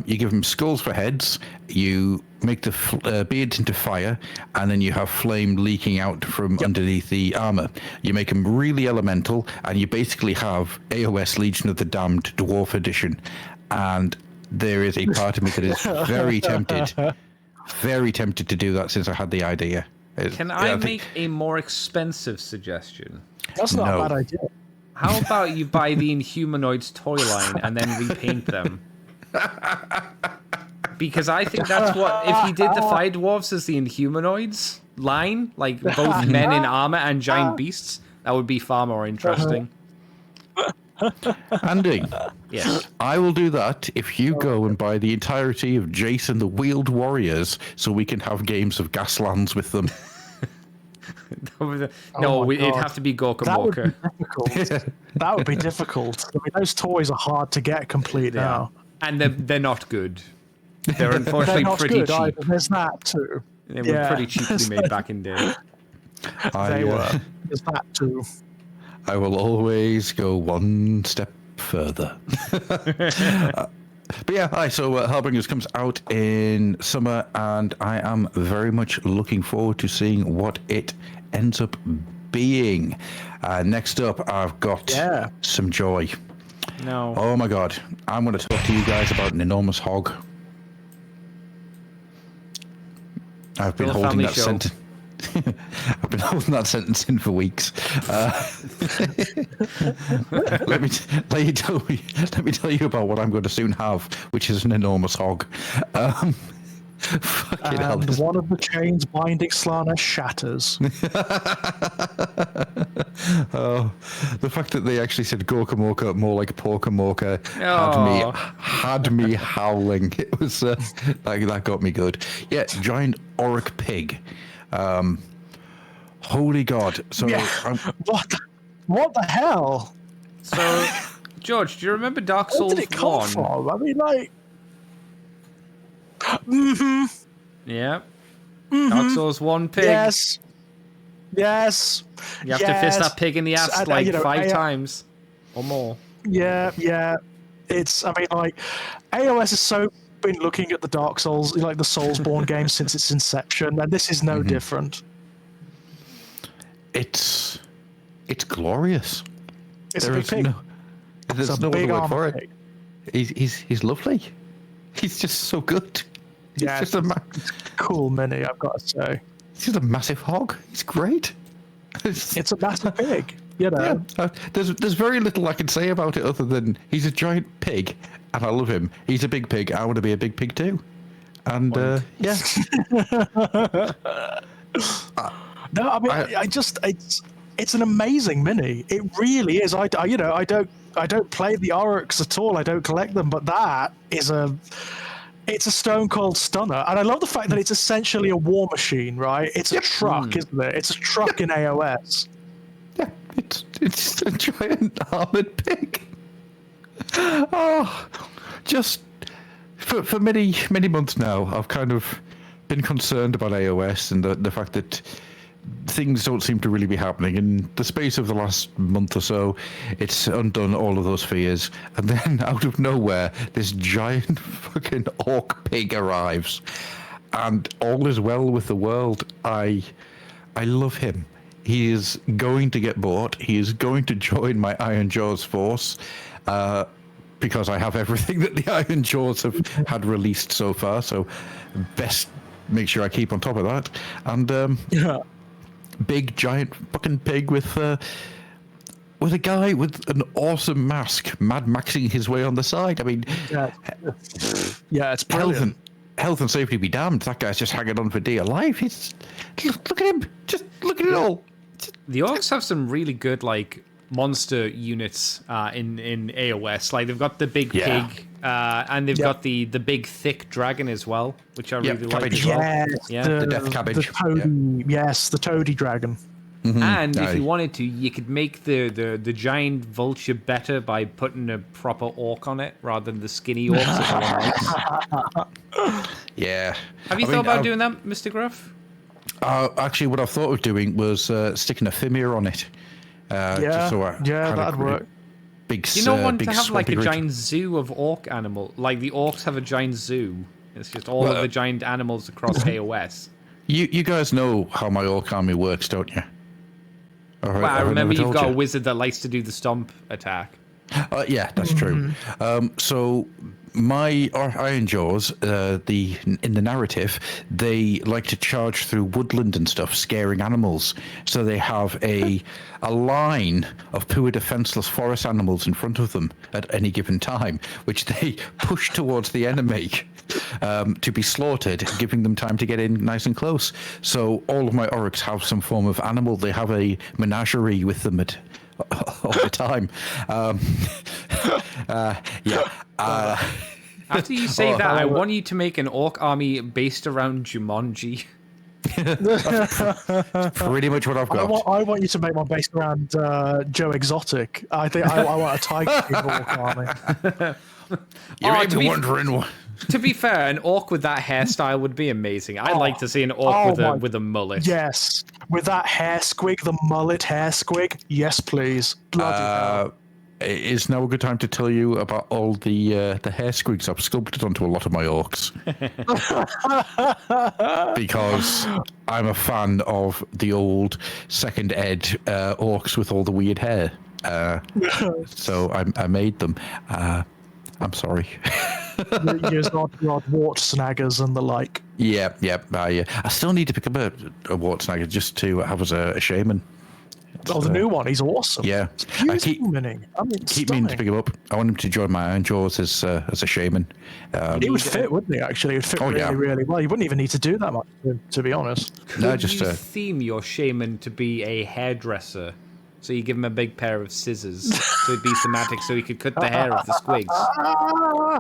You give them skulls for heads. You make the beards into fire, and then you have flame leaking out from underneath the armor. You make them really elemental, and you basically have AOS Legion of the Damned Dwarf Edition. And there is a part of me that is very tempted to do that since I had the idea. Can I make a more expensive suggestion? That's not a bad idea. How about you buy the Inhumanoids toy line and then repaint them? Because I think that's what, if you did the Fire Dwarfs as the Inhumanoids line, like both men in armor and giant beasts, that would be far more interesting. Andy, Yes. I will do that if you go and buy the entirety of Jason the Wheeled Warriors so we can have games of Gaslands with them. No, my it'd God. have to be Gorka That would be Morka. difficult. That would be difficult. I mean, those toys are hard to get complete now. And they're not good. They're They're unfortunately not pretty good cheap. either. There's that too. They were pretty cheaply made back in day. They were. There's that too. I will always go one step further. But yeah, so Hellbringers comes out in summer, and I am very much looking forward to seeing what it ends up being. Next up, I've got some joy. No. Oh my god, I'm going to talk to you guys about an enormous hog. I've been Still a holding family that show. sentence. I've been holding that sentence in for weeks. Let me tell you about what I'm going to soon have, which is an enormous hog. Fucking hell, And one of the chains binding Slana shatters. Oh, the fact that they actually said Gorka Morka more like Porka Morka had me howling. It was that got me good. Yeah, giant orc pig. Holy God! So What the hell? So, George, do you remember Dark Where Souls did it come 1? from? I mean, like, Yeah. Dark Souls 1 pig. yes. You have to fist that pig in the ass I- like you know, 5 times or more. Yeah. It's, I mean, like, AOS has so been looking at the Dark Souls, like the Soulsborne games since its inception, and this is no different. It's glorious. It's There a is big pig. There's It's a no other big word armor for it. pig. He's lovely. He's just so good. He's Yeah, just a cool mini, I've got to say. he's just a massive hog. He's great. It's a massive pig, you know. Yeah, there's very little I can say about it other than he's a giant pig and I love him. He's a big pig. I want to be a big pig too. And yeah, No, I mean, I just it's an amazing mini. It really is. I don't play the Oryx at all. I don't collect them, but that is it's a stone cold stunner. And I love the fact that it's essentially a war machine, right? It's a truck, isn't it? It's a truck in AOS. yeah, it's a giant armored pig. Oh, just for many months now, I've kind of been concerned about AOS and the fact that things don't seem to really be happening. In the space of the last month or so, it's undone all of those fears. And then out of nowhere, this giant fucking orc pig arrives. And all is well with the world. I love him. He is going to get bought. He is going to join my Iron Jaws force. Because I have everything that the Iron Jaws have had released so far. So best make sure I keep on top of that. And big giant fucking pig with with a guy with an awesome mask, Mad Maxing his way on the side. I mean, it's brilliant. Health and safety be damned. That guy's just hanging on for dear life. Look at him. Just look at it all. The orcs have some really good like monster units in AOS. Like they've got the big pig, and they've got the big thick dragon as well, which I really like as well. The death cabbage. The toady, yes, the toady dragon. Mm-hmm. And if you wanted to, you could make the giant vulture better by putting a proper orc on it rather than the skinny orcs that no one likes. Yeah. Have you thought about doing that, Mr. Gruff? Actually, what I thought of doing was sticking a Fimir on it. Just so that'd work. Big, you don't want big to have like a grid. giant zoo of orc animal. Like the orcs have a giant zoo. It's just all of the giant animals across AOS. You guys know how my orc army works, don't you? Well, I remember you've got a wizard that likes to do the stomp attack. Yeah, that's true. So my Iron Jaws, in the narrative, they like to charge through woodland and stuff, scaring animals. So they have a line of poor defenseless forest animals in front of them at any given time, which they push towards the enemy to be slaughtered, giving them time to get in nice and close. So all of my orcs have some form of animal. They have a menagerie with them all the time. After you say that, I want you to make an orc army based around Jumanji. Pretty much what I've got. I want you to make one based around Joe Exotic. I think I want a tiger orc army. You may be wondering what. To be fair, an orc with that hairstyle would be amazing. I'd like to see an orc with a mullet. Yes, with that hair squig, the mullet hair squig. Yes, please. Bloody hell. Is now a good time to tell you about all the hair squigs I've sculpted onto a lot of my orcs? Because I'm a fan of the old second ed orcs with all the weird hair. So I made them. I'm sorry. Your wart snaggers and the like. Yeah. I still need to pick up a wart snagger just to have as a shaman. The new one, he's awesome. Yeah, I keep meaning to pick him up. I want him to join my Iron Jaws as a shaman. He would fit, wouldn't he? Actually, it would fit really well. You wouldn't even need to do that much, to be honest. Could you theme your shaman to be a hairdresser? So you give him a big pair of scissors, so it'd be thematic, so he could cut the hair of the squigs.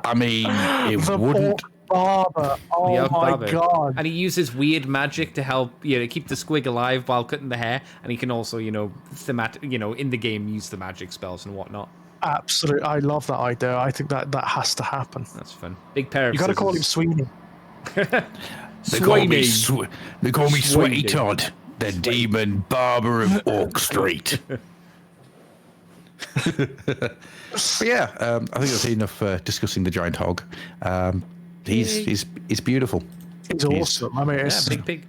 I mean, it wouldn't. Barber. Oh my god! And he uses weird magic to help, keep the squig alive while cutting the hair, and he can also, thematic, in the game use the magic spells and whatnot. Absolutely, I love that idea. I think that has to happen. That's fun. Big pair of. You got to call him Sweeney. They call me Sweaty Todd, the demon barber of Orc Street. But yeah, I think that's enough discussing the giant hog. He's beautiful. He's awesome. I mean, it's big pig.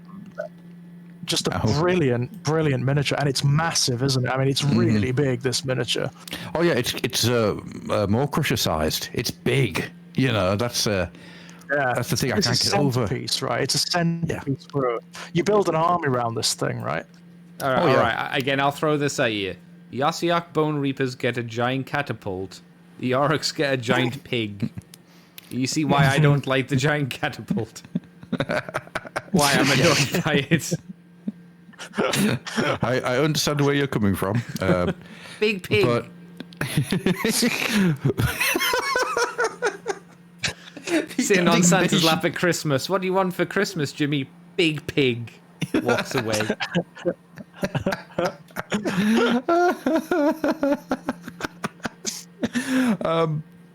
Just a brilliant miniature, and it's massive, isn't it? I mean, it's really big. This miniature. Oh yeah, it's more crusher sized. It's big. That's the thing I can't get over. Piece, right? It's a centerpiece. Yeah. You build an army around this thing, right? All right. Again, I'll throw this at you. The Ossiarch Bone Reapers get a giant catapult. The Orcs get a giant pig. You see why I don't like the giant catapult? Why I'm annoyed by it. I understand where you're coming from. Big pig. But... Sitting on Santa's lap at Christmas. What do you want for Christmas, Jimmy? Big pig. Walks away.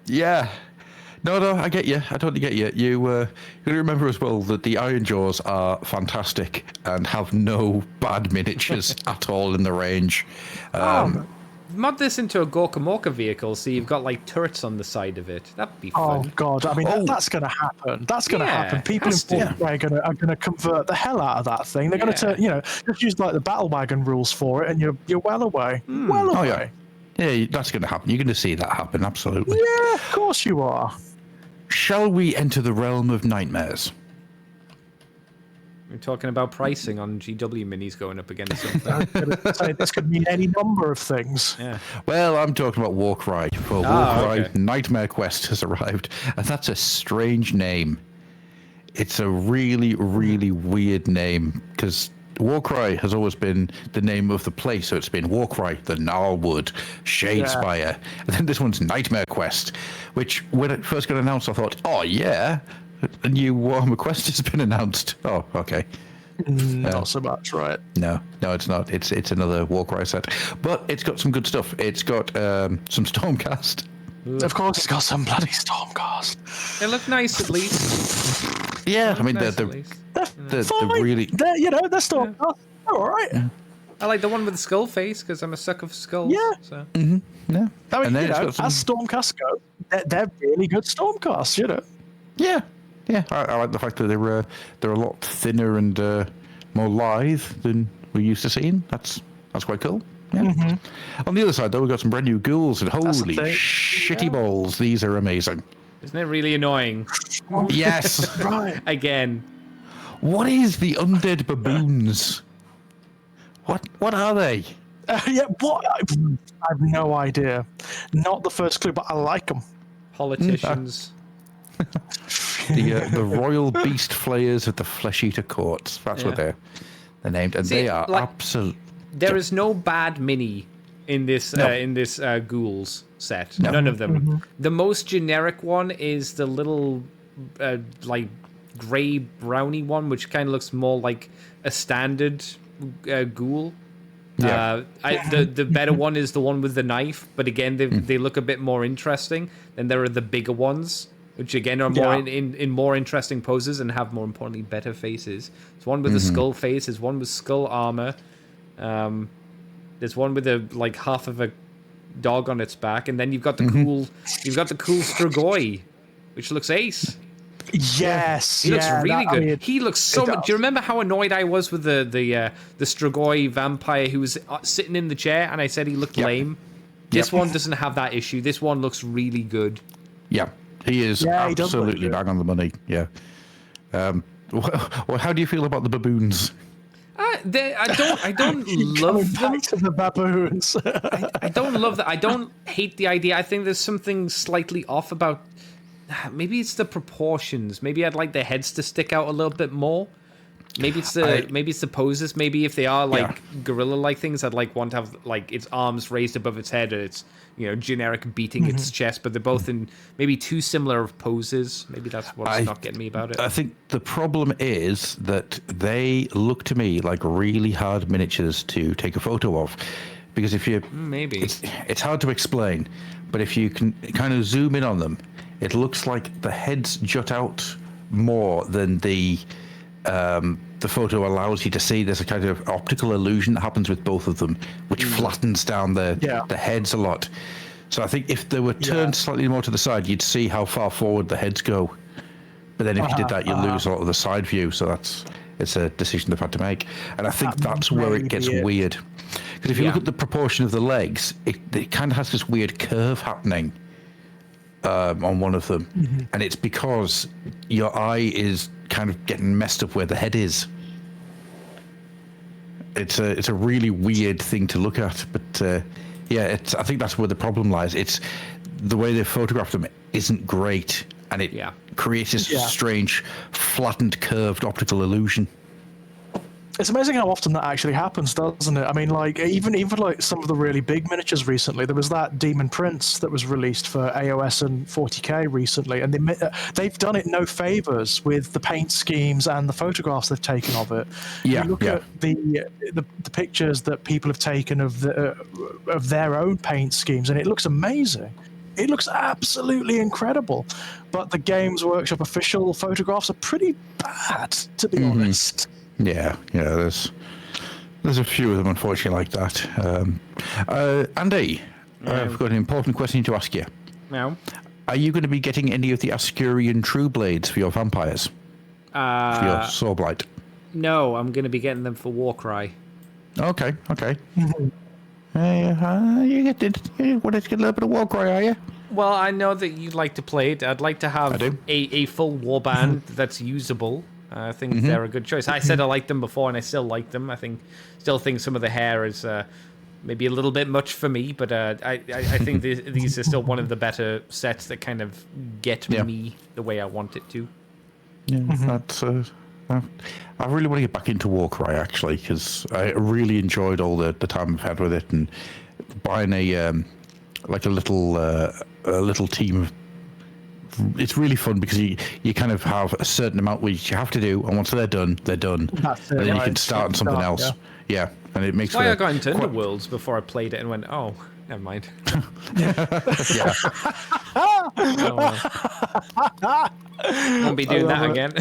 Yeah. No, I get you. I totally get you. You got to remember as well that the Iron Jaws are fantastic and have no bad miniatures at all in the range. Mod this into a Gorkamorka vehicle, so you've got like turrets on the side of it. That'd be fun. Oh god, I mean that's going to happen. That's going to happen. People in Fortnite are going to convert the hell out of that thing. They're going to just use like the battle wagon rules for it, and you're well away. Well away. Yeah, that's going to happen. You're going to see that happen. Absolutely. Yeah, of course you are. Shall we enter the realm of nightmares? We're talking about pricing on GW minis going up against something. So this could mean any number of things. Yeah. Well, I'm talking about Warcry. For Warcry, okay. Nightmare Quest has arrived, and that's a strange name. It's a really, really weird name, because Warcry has always been the name of the place, so it's been Warcry, the Gnarlwood, Shadespire, and then this one's Nightmare Quest, which, when it first got announced, I thought, oh yeah, a new Warhammer Quest has been announced. Oh, okay. Not so much, right? No, it's not. It's another Warcry set, but it's got some good stuff. It's got some Stormcast. Of course, it's got some bloody Stormcast. They look nice at least. Yeah, I mean Nice, they're at least. they're really. They're Stormcast. They're all right. I like the one with the skull face because I'm a sucker for skulls. Yeah. So. Yeah, I mean, and then it's got some, as Stormcast go, they're really good Stormcasts, yeah. I like the fact that they're a lot thinner and more lithe than we're used to seeing. That's quite cool. Yeah. On the other side, though, we've got some brand new ghouls, and holy shitty balls, these are amazing. Isn't it really annoying? Yes. Right. Again. What is the undead baboons? What are they? What? I have no idea. Not the first clue, but I like them. Politicians. The royal beast flayers of the flesh eater courts. That's what they're named, and See, they are like, absolute. There is no bad mini in this ghouls set. No. None of them. The most generic one is the little like grey browny one, which kind of looks more like a standard ghoul. Yeah. The better one is the one with the knife, but again they look a bit more interesting. Then there are the bigger ones, which again are more in more interesting poses and have, more importantly, better faces. There's one with a skull face. There's one with skull armor. There's one with a half of a dog on its back, and then you've got the cool Strigoi, which looks ace. Yes, He looks really good. He looks so it much. does. Do you remember how annoyed I was with the Strigoi vampire who was sitting in the chair, and I said he looked lame? This one doesn't have that issue. This one looks really good. Yeah, he is He does look absolutely good. bang on the money. Yeah. Well, how do you feel about the baboons? I don't love them. Back to the baboons. I don't love that. I don't hate the idea. I think there's something slightly off about. Maybe it's the proportions. Maybe I'd like their heads to stick out a little bit more. Maybe it's the poses. Maybe if they are gorilla-like things, I'd want to have its arms raised above its head, and it's generic beating its chest. But they're both in maybe too similar of poses. Maybe that's what's not getting me about it. I think the problem is that they look to me like really hard miniatures to take a photo of, because if you Maybe it's hard to explain, but if you can kind of zoom in on them, it looks like the heads jut out more than the photo allows you to see. There's a kind of optical illusion that happens with both of them, which flattens down the heads a lot. So I think if they were turned slightly more to the side, you'd see how far forward the heads go. But then if you did that, you lose a lot of the side view. So it's a decision they've had to make. And I think that's where it gets weird. Because if you look at the proportion of the legs, it kind of has this weird curve happening on one of them. And it's because your eye is kind of getting messed up where the head is. It's a really weird thing to look at, but I think that's where the problem lies. It's the way they photographed them isn't great, and it creates this strange flattened curved optical illusion. It's amazing how often that actually happens, doesn't it? I mean, even some of the really big miniatures recently. There was that Demon Prince that was released for AOS and 40k recently, and they've done it no favors with the paint schemes and the photographs they've taken of it. Yeah, you look at the pictures that people have taken of their own paint schemes, and it looks amazing. It looks absolutely incredible. But the Games Workshop official photographs are pretty bad, to be honest. Yeah, there's a few of them, unfortunately, like that. Andy, I've got an important question to ask you. Now, are you going to be getting any of the Askurian True Blades for your vampires? For your Sawblight? No, I'm going to be getting them for Warcry. Okay. You want to get a little bit of Warcry, are you? Well, I know that you'd like to play it. I'd like to have a full warband that's usable. I think they're a good choice. I said I liked them before, and I still like them. Still think some of the hair is maybe a little bit much for me, but I think these are still one of the better sets that kind of get me the way I want it to. Yeah, that's. I really want to get back into Warcry actually, because I really enjoyed all the time I've had with it, and buying a little team of. It's really fun because you kind of have a certain amount which you have to do, and once they're done, they're done. That's it, and then you right. can start on something else. Yeah, and it makes. That's why I got into Underworlds before I played it and went, oh, never mind. Yeah. Won't be doing that again.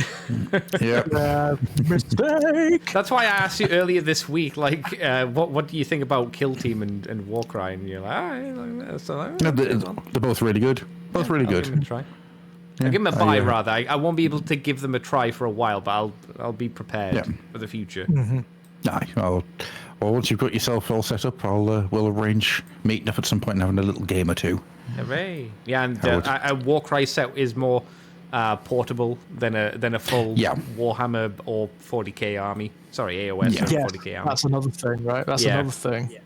Yeah. Mistake. That's why I asked you earlier this week, like, what do you think about Kill Team and Warcry? And you're like, They're both really good. Both really I'll good. give them a try. I'll give them a buy, rather. I won't be able to give them a try for a while, but I'll be prepared for the future. Well, once you've got yourself all set up, we'll arrange meeting up at some point and having a little game or two. Hooray! Yeah, and a Warcry set is more portable than a full Warhammer or 40k army. Sorry, AOS or 40k army. That's another thing, right? That's another thing. Yeah,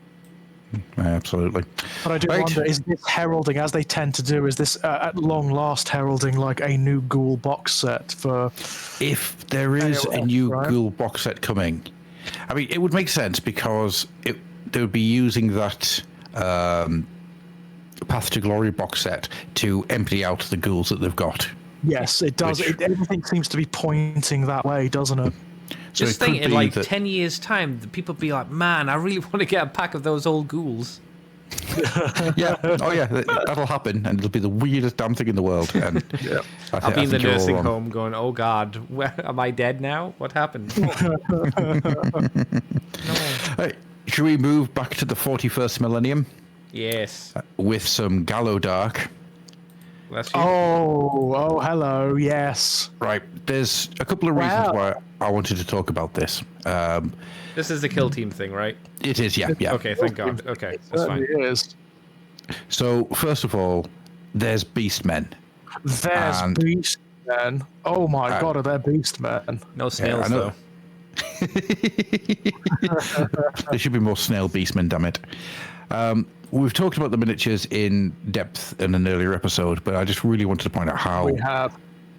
absolutely. But I do wonder, is this heralding, as they tend to do, is this at long last heralding like a new Ghoul box set for... If there is a new Ghoul box set coming, I mean, it would make sense because they would be using that Path to Glory box set to empty out the ghouls that they've got. Yes, it does. Everything seems to be pointing that way, doesn't it? So just think, in like 10 years' time, the people be like, man, I really want to get a pack of those old ghouls. Yeah. Oh, yeah. That'll happen, and it'll be the weirdest damn thing in the world. And I'll be in the nursing home going, oh, God, where am I dead now? What happened? Hey, should we move back to the 41st millennium? Yes. With some Gallodark. Oh, hello, yes. Right, there's a couple of reasons why I wanted to talk about this. This is the Kill Team thing, right? It is, yeah. Okay, thank God. Okay, that's fine. It is. So, first of all, there's Beastmen. There's Beastmen. Oh my God, are there Beastmen? No snails, though. There should be more snail Beastmen, damn it. We've talked about the miniatures in depth in an earlier episode, but I just really wanted to point out how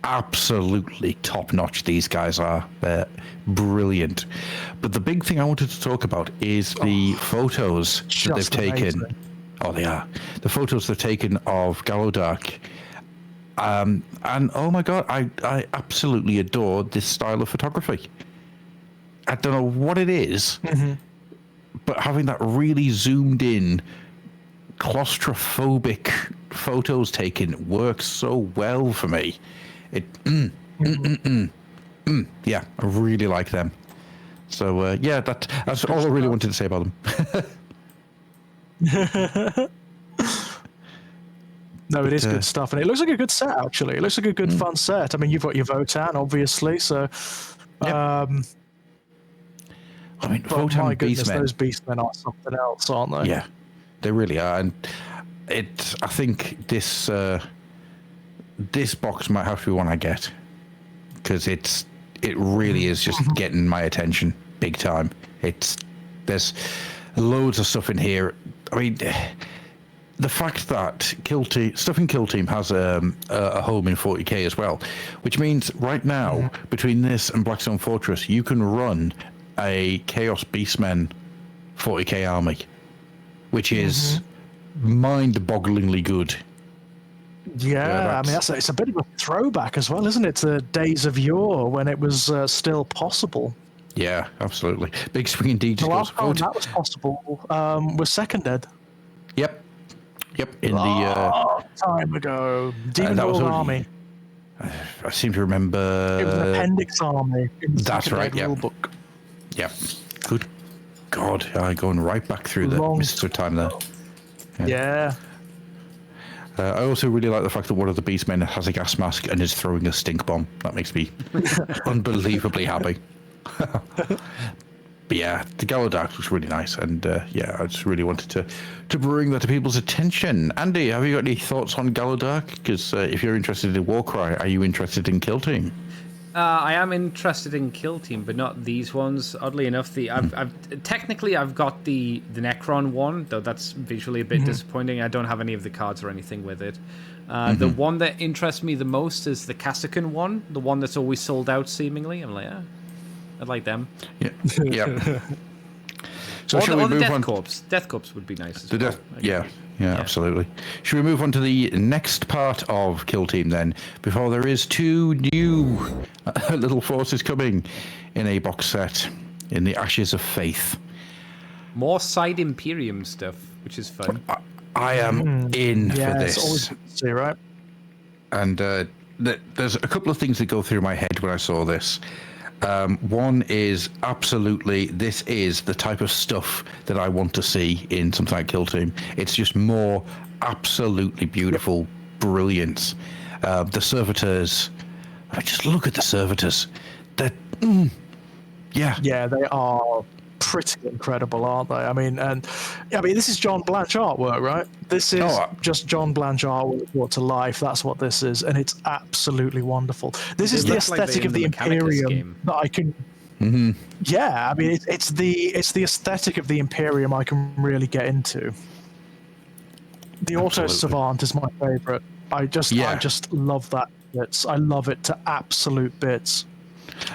absolutely top-notch these guys are. They're brilliant. But the big thing I wanted to talk about is the photos that they've taken. Oh, they are. The photos they've taken of Gallodark. And, oh my God, I absolutely adore this style of photography. I don't know what it is, but having that really zoomed in, claustrophobic photos taken works so well for me. Yeah, I really like them. So yeah, that's all I really wanted to say about them. No, it is good stuff, and it looks like a good set. Actually, it looks like a good fun set. I mean, you've got your Votan, obviously, so. I mean, but my goodness, those Beastmen are something else, aren't they? Yeah, they really are, and I think this box might have to be one I get, because it really is just getting my attention big time. There's loads of stuff in here. I mean, the fact that stuff in Kill Team has a home in 40k as well, which means right now between this and Blackstone Fortress, you can run a Chaos Beastmen 40k army, which is mind-bogglingly good. Yeah, I mean, it's a bit of a throwback as well, isn't it, to days of yore when it was still possible. Yeah, absolutely. Big swing indeed. The last time that was possible was Second Ed. Yep. In time ago. Demon World Army. I seem to remember. It was an appendix army. That's right, yeah. Book. Yeah. Good God, I'm going right back through the mists of time there. Yeah. I also really like the fact that one of the Beastmen has a gas mask and is throwing a stink bomb. That makes me unbelievably happy. But yeah, the Gallodark looks really nice, and yeah, I just really wanted to bring that to people's attention. Andy, have you got any thoughts on Gallodark? Because if you're interested in Warcry, are you interested in Kill Team? I am interested in Kill Team, but not these ones. Oddly enough, I've technically got the Necron one, though that's visually a bit disappointing. I don't have any of the cards or anything with it. The one that interests me the most is the Kassakan one, the one that's always sold out seemingly. I'm like, I like them. Yeah. Yeah. So or shall the we move Death on? Corps. Death Corps would be nice as well. Yeah, absolutely. Should we move on to the next part of Kill Team then? Before there is 2 new little forces coming in a box set in the Ashes of Faith. More side Imperium stuff, which is fun. I am in for It's this. always good to see, right? And there's a couple of things that go through my head when I saw this. One is absolutely, this is the type of stuff that I want to see in something like Kill Team. It's just more absolutely beautiful brilliance. The servitors, just look at the servitors. They're, yeah, they are pretty incredible, aren't they? I mean, this is John Blanche artwork, right? This is just John Blanche artwork brought to life. That's what this is, and it's absolutely wonderful. This is the aesthetic of the Imperium that I can. Yeah, I mean, it's the aesthetic of the Imperium I can really get into. The Auto Savant is my favorite. I just love that bits. I love it to absolute bits.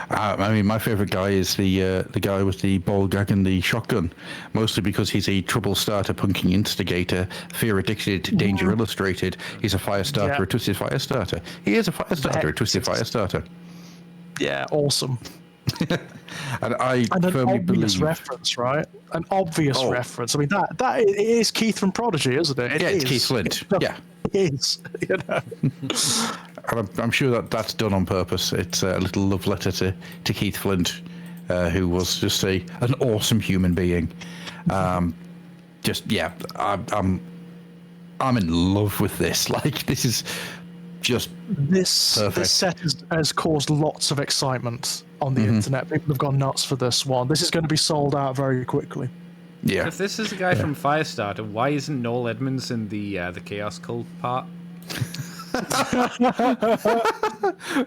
I mean, my favorite guy is the guy with the ball gag and the shotgun, mostly because he's a trouble starter, punking instigator, fear addicted, danger illustrated. He's a fire starter, a twisted fire starter. He is a fire starter, a twisted fire starter. Yeah, awesome. And I firmly believe reference, right? An obvious reference. I mean, that it is Keith from Prodigy, isn't it? It's Keith Flint. It is. You know? And I'm sure that's done on purpose. It's a little love letter to Keith Flint, who was just an awesome human being. I'm in love with this. Like, this is just perfect. This set has caused lots of excitement on the internet. People have gone nuts for this one. This is going to be sold out very quickly. Yeah. If this is the guy from Firestarter, why isn't Noel Edmonds in the Chaos Cult part?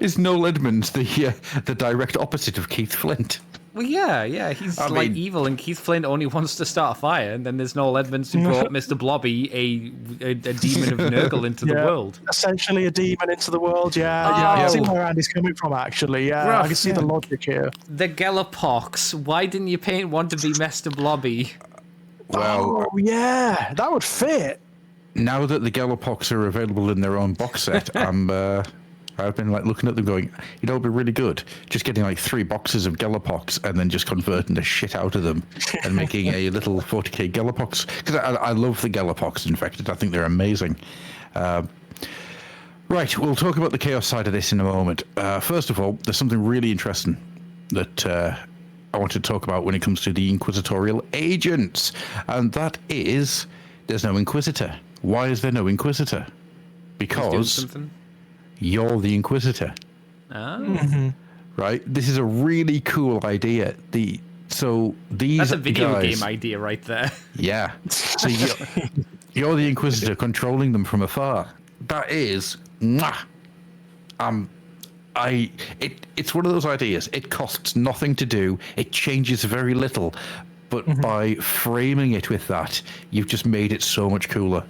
Is Noel Edmonds the direct opposite of Keith Flint? Well, yeah, he's evil, and Keith Flint only wants to start a fire, and then there's Noel Edmonds who brought Mr. Blobby, a demon of Nurgle, into the world. Essentially a demon into the world, I can see where Andy's coming from, actually. I can see the logic here. The Galapox, why didn't you paint one to be Mr. Blobby? Well, that would fit. Now that the Galapox are available in their own box set, I've been looking at them going, it'd be really good just getting 3 boxes of Galapox and then just converting the shit out of them and making a little 40k Galapox, because I love the Galapox infected. I think they're amazing. Right, we'll talk about the chaos side of this in a moment. First of all, there's something really interesting that I want to talk about when it comes to the inquisitorial agents, and that is there's no Inquisitor. Why is there no Inquisitor? Because you're the Inquisitor. Oh. Right? This is a really cool idea. That's a video game idea right there. Yeah. So you're the Inquisitor controlling them from afar. That is it's one of those ideas. It costs nothing to do. It changes very little. But by framing it with that, you've just made it so much cooler.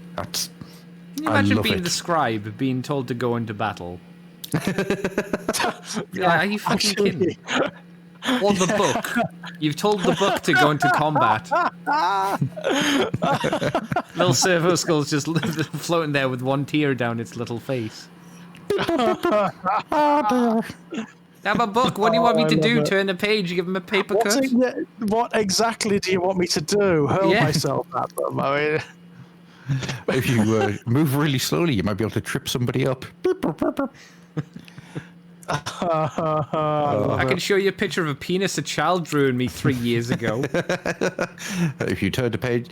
Imagine being the scribe, being told to go into battle. Are you fucking kidding? Or the book. You've told the book to go into combat. Little servo skull's just floating there with one tear down its little face. I'm a book. What do you want me to do? Turn a page? You give him a paper cut? What exactly do you want me to do? Hurl myself at them? I mean... If you move really slowly, you might be able to trip somebody up. I can show you a picture of a penis a child drew in me 3 years ago. If you turn to page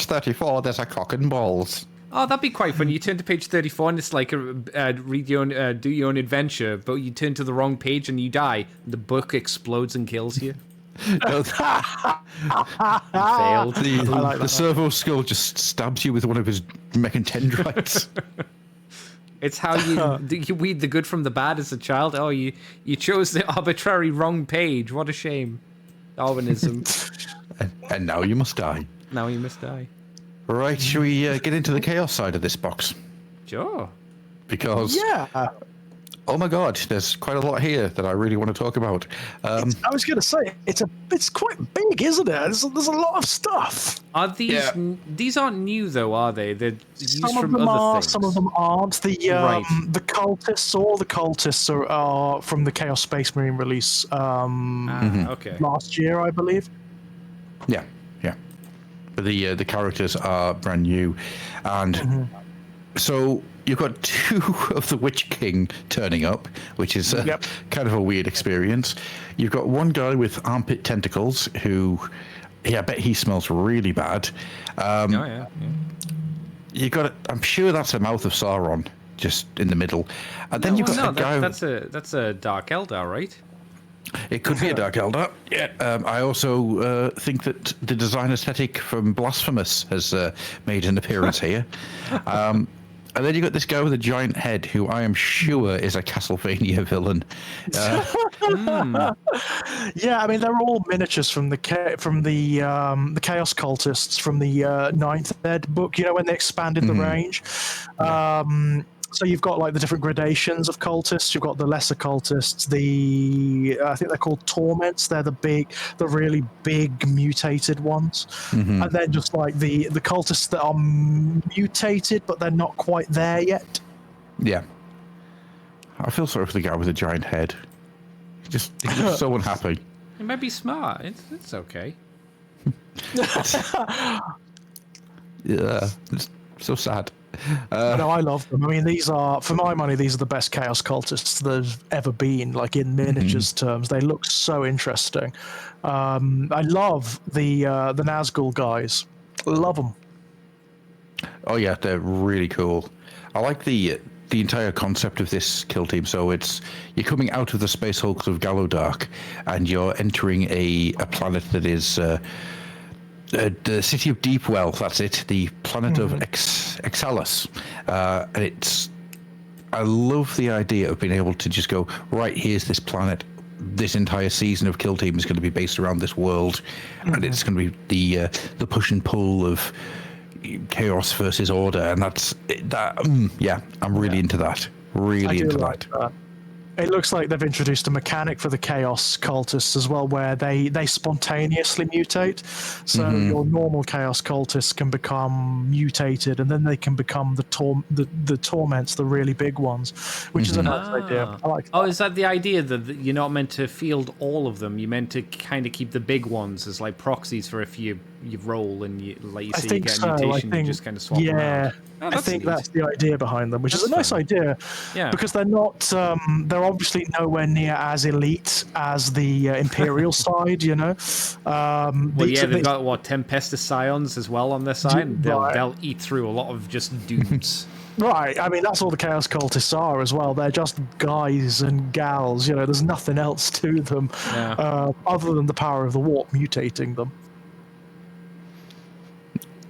34, there's a cock and balls. Oh, that'd be quite fun. You turn to page 34 and it's like read your own, do your own adventure, but you turn to the wrong page and you die. The book explodes and kills you. Failed. The servo skull just stabs you with one of his mechantendrites. It's how you weed the good from the bad as a child. Oh, you chose the arbitrary wrong page. What a shame. Darwinism. And now you must die. Now you must die. Right, shall we get into the chaos side of this box? Sure. Because, Yeah. oh my god, there's quite a lot here that I really want to talk about. I was going to say it's quite big, isn't it? There's a lot of stuff. Are these these aren't new though, are they? They're used Some of from them other are, things. some of them aren't. The Right. the cultists, all the cultists are from the Chaos Space Marine release Okay. last year, I believe. Yeah. But the characters are brand new. And so you've got 2 of the Witch King turning up, which is kind of a weird experience. You've got one guy with armpit tentacles who, I bet he smells really bad. You got, I'm sure that's the mouth of Sauron, just in the middle. And then you've got a guy. That's a Dark Eldar, right? It could be a Dark Eldar. Yeah. I also think that the design aesthetic from Blasphemous has made an appearance here. And then you got this guy with a giant head, who I am sure is a Castlevania villain. Yeah, I mean they're all miniatures from the Chaos Cultists from the Ninth Ed book. You know, when they expanded the range. So you've got like the different gradations of cultists. You've got the lesser cultists. I think they're called torments. They're the really big mutated ones. And then just like the cultists that are mutated, but they're not quite there yet. Yeah. I feel sorry for the guy with the giant head. He's just so unhappy. It might be smart. It's okay. Yeah, it's so sad. No, I love them. I mean, these are, for my money, these are the best Chaos Cultists there's ever been, like in miniatures terms. They look so interesting. I love the Nazgul guys. Love them. Oh yeah, they're really cool. I like the entire concept of this kill team. So you're coming out of the space hulks of Gallowdark, and you're entering a planet that is the city of Deepwell. That's it, the planet of Exalus. And I love the idea of being able to just go, right, here's this planet. This entire season of Kill Team is going to be based around this world, and it's going to be the push and pull of chaos versus order, and I'm really into that. Really into that. It looks like they've introduced a mechanic for the Chaos Cultists as well, where they spontaneously mutate. So your normal Chaos Cultists can become mutated, and then they can become the Torments, the really big ones, which is a nice idea. I like that. Oh, is that the idea that you're not meant to field all of them? You're meant to kind of keep the big ones as like proxies for if you roll and you get a mutation, you just kind of swap them out. Oh, I think that's the idea behind them, which is a nice idea. Yeah. Because they're not, they're obviously nowhere near as elite as the Imperial side, you know. They've got Tempestus Scions as well on their side, and they'll eat through a lot of just dudes. Right, I mean, that's all the Chaos Cultists are as well. They're just guys and gals, you know, there's nothing else to them other than the power of the warp mutating them.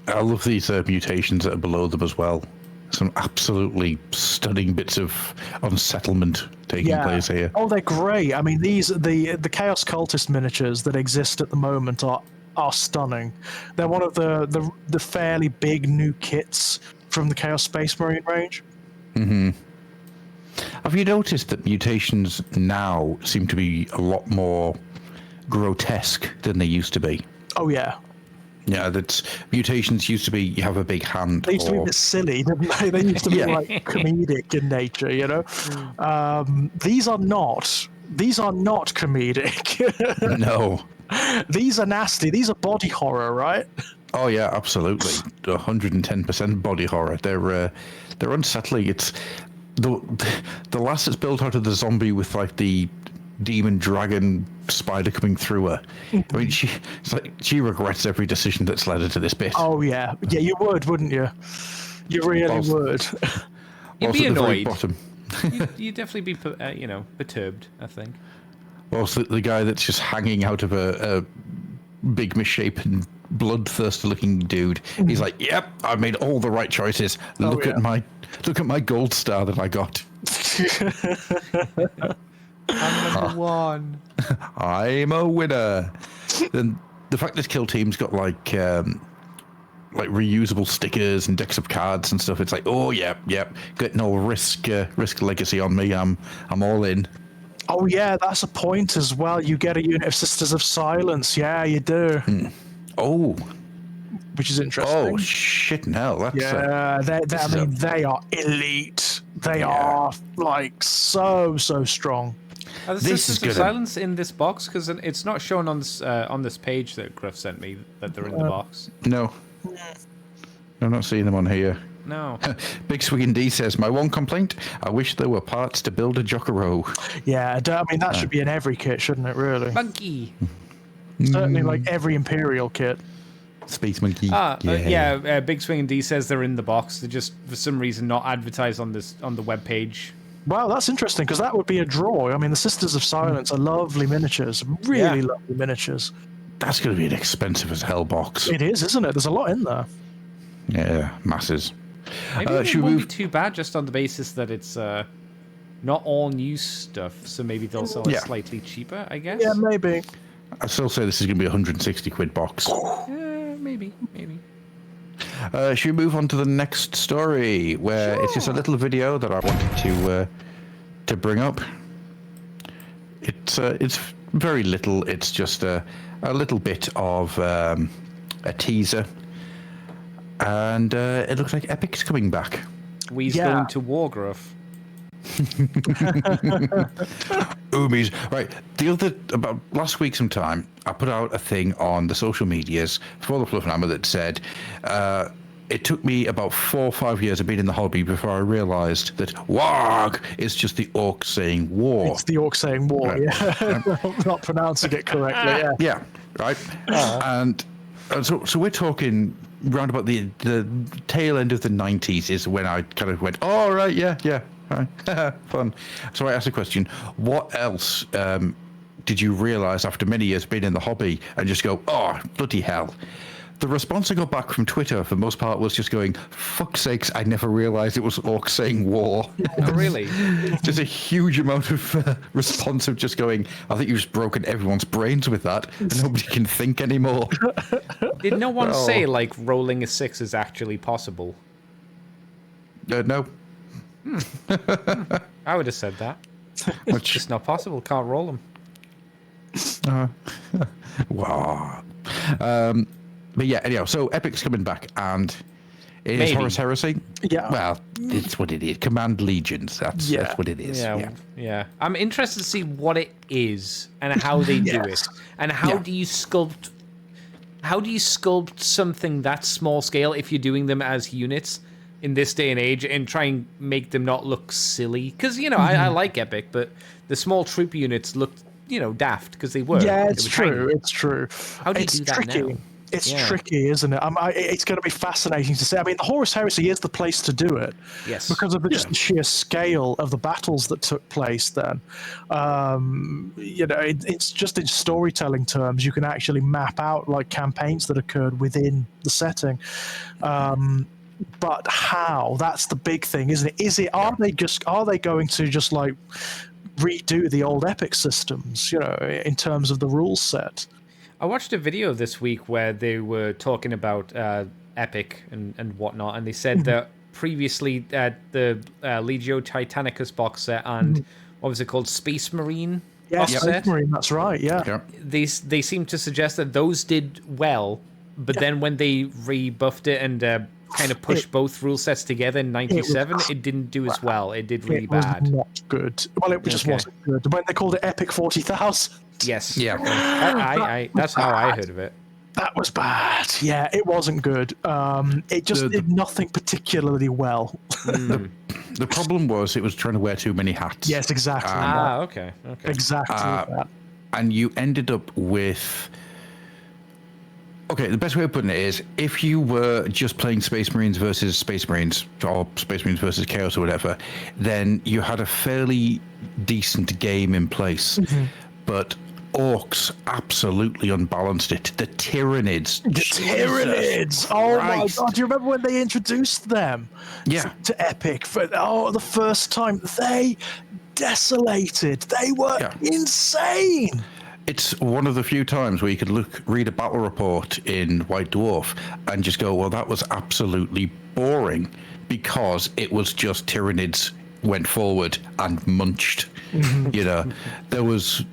I love these mutations that are below them as well. Some absolutely stunning bits of unsettlement taking place here. Oh, they're great. I mean, the Chaos Cultist miniatures that exist at the moment are stunning. They're one of the fairly big new kits from the Chaos Space Marine range. Have you noticed that mutations now seem to be a lot more grotesque than they used to be? Oh, yeah. Yeah, mutations used to be you have a big hand. They used to be a bit silly, didn't they? They used to be like comedic in nature, you know. These are not comedic. No. These are nasty. These are body horror, right? Oh yeah, absolutely. 110% body horror. They're unsettling. It's the lass that's built out of the zombie with like the demon dragon spider coming through her. I mean, she regrets every decision that's led her to this bit. Oh yeah, you would, wouldn't you? You really would. You'd be annoyed. Bottom. You'd definitely be, perturbed, I think. Also, the guy that's just hanging out of a big bloodthirsty looking dude. He's like, "Yep, I made all the right choices. Look at Look at my gold star that I got. I'm number one. I'm a winner. Then the fact this kill team's got like reusable stickers and decks of cards and stuff. It's like, oh yeah, getting all risk legacy on me. I'm all in. Oh yeah, that's a point as well. You get a unit of Sisters of Silence. Yeah, you do. Oh. Which is interesting. Oh shit! No, that's yeah. They are elite. They are like so strong. Are the Sisters of Silence in this box? Because it's not shown on this page that Griff sent me that they're in the box. No. I'm not seeing them on here. No. Big Swing D says, my one complaint, I wish there were parts to build a Jokero. Yeah, I mean, that should be in every kit, shouldn't it, really? Monkey. Certainly, like every Imperial kit. Space Monkey. Big Swing D says they're in the box. They're just, for some reason, not advertised on the web page. Wow, that's interesting, because that would be a draw. I mean, the Sisters of Silence are lovely miniatures. Really lovely miniatures. That's going to be an expensive as hell box. It is, isn't it? There's a lot in there. Yeah, masses. Maybe it won't be too bad just on the basis that it's not all new stuff, so maybe they'll sell it slightly cheaper, I guess? Yeah, maybe. I still say this is going to be a 160 quid box. Maybe. Should we move on to the next story, where it's just a little video that I wanted to bring up. It's very little. It's just a little bit of a teaser. And it looks like Epic's coming back. We's going to Wargruff. Oomies. Right. About last week sometime, I put out a thing on the social medias for the Fluffenhammer that said, it took me about 4 or 5 years of being in the hobby before I realised that warg is just the orc saying war. It's the orc saying war, not pronouncing it correctly, Yeah, right. And so we're talking round about the tail end of the 90s is when I kind of went, oh, right, yeah. Right. Fun. So I asked the question, what else did you realise after many years being in the hobby and just go, oh, bloody hell? The response I got back from Twitter, for the most part, was just going, fuck's sakes, I never realised it was orcs saying war. Oh, really? Just a huge amount of response of just going, I think you've just broken everyone's brains with that, and nobody can think anymore. Did no one say, like, rolling a 6 is actually possible? No. I would have said that. It's just not possible. Can't roll them. Wow. But yeah, anyhow, so Epic's coming back, and it is Horus Heresy. Yeah. Well, it's what it is. Command Legions. That's what it is. Yeah. I'm interested to see what it is and how they do it, and how do you sculpt. How do you sculpt something that small scale if you're doing them as units in this day and age, and try and make them not look silly? Because I like Epic, but the small troop units looked daft because they were. Yeah, it's true. It's true. How do you do that now? It's tricky, isn't it? It's going to be fascinating to see. I mean, the Horus Heresy is the place to do it. Yes. Because of just the sheer scale of the battles that took place then. It's just in storytelling terms, you can actually map out like campaigns that occurred within the setting. But how? That's the big thing, isn't it? Are they going to just like redo the old Epic systems, in terms of the rule set? I watched a video this week where they were talking about Epic and whatnot, and they said that previously the Legio Titanicus box set and what was it called, Space Marine box set? Space Marine, that's right, yeah. They seem to suggest that those did well, but then when they rebuffed it and kind of pushed both rule sets together in 97, it didn't do as well. It did really bad. It was not good. Well, it just wasn't good. When they called it Epic 40,000. Yes. Yeah. I that's how I heard of it. That was bad. Yeah, it wasn't good. It just did nothing particularly well. The problem was it was trying to wear too many hats. Yes, exactly. Okay. Exactly that. And you ended up with... Okay, the best way of putting it is, if you were just playing Space Marines versus Space Marines, or Space Marines versus Chaos or whatever, then you had a fairly decent game in place. But orcs absolutely unbalanced it. The Tyranids. The Tyranids! Oh Christ. my god, do you remember when they introduced them Yeah. to Epic? The first time, they desolated. They were insane! It's one of the few times where you could read a battle report in White Dwarf and just go, well, that was absolutely boring because it was just Tyranids went forward and munched. You know, there was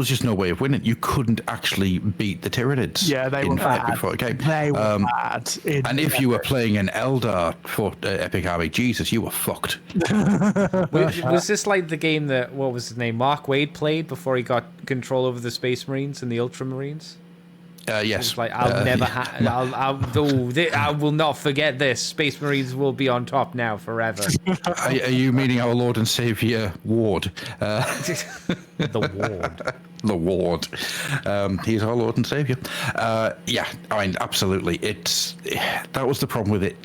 just no way of winning. You couldn't actually beat the Tyranids. Yeah, they were bad. Before it came. They were bad. And if you were playing an Eldar for Epic Army, Jesus, you were fucked. Was this like the game that, what was his name, Mark Wade played before he got control over the Space Marines and the Ultramarines? Yes. It's like, I'll never I will not forget this. Space Marines will be on top now forever. Are you meaning our Lord and Savior Ward? The Ward. The Ward. He's our Lord and Savior. Yeah, I mean, absolutely. That was the problem with it.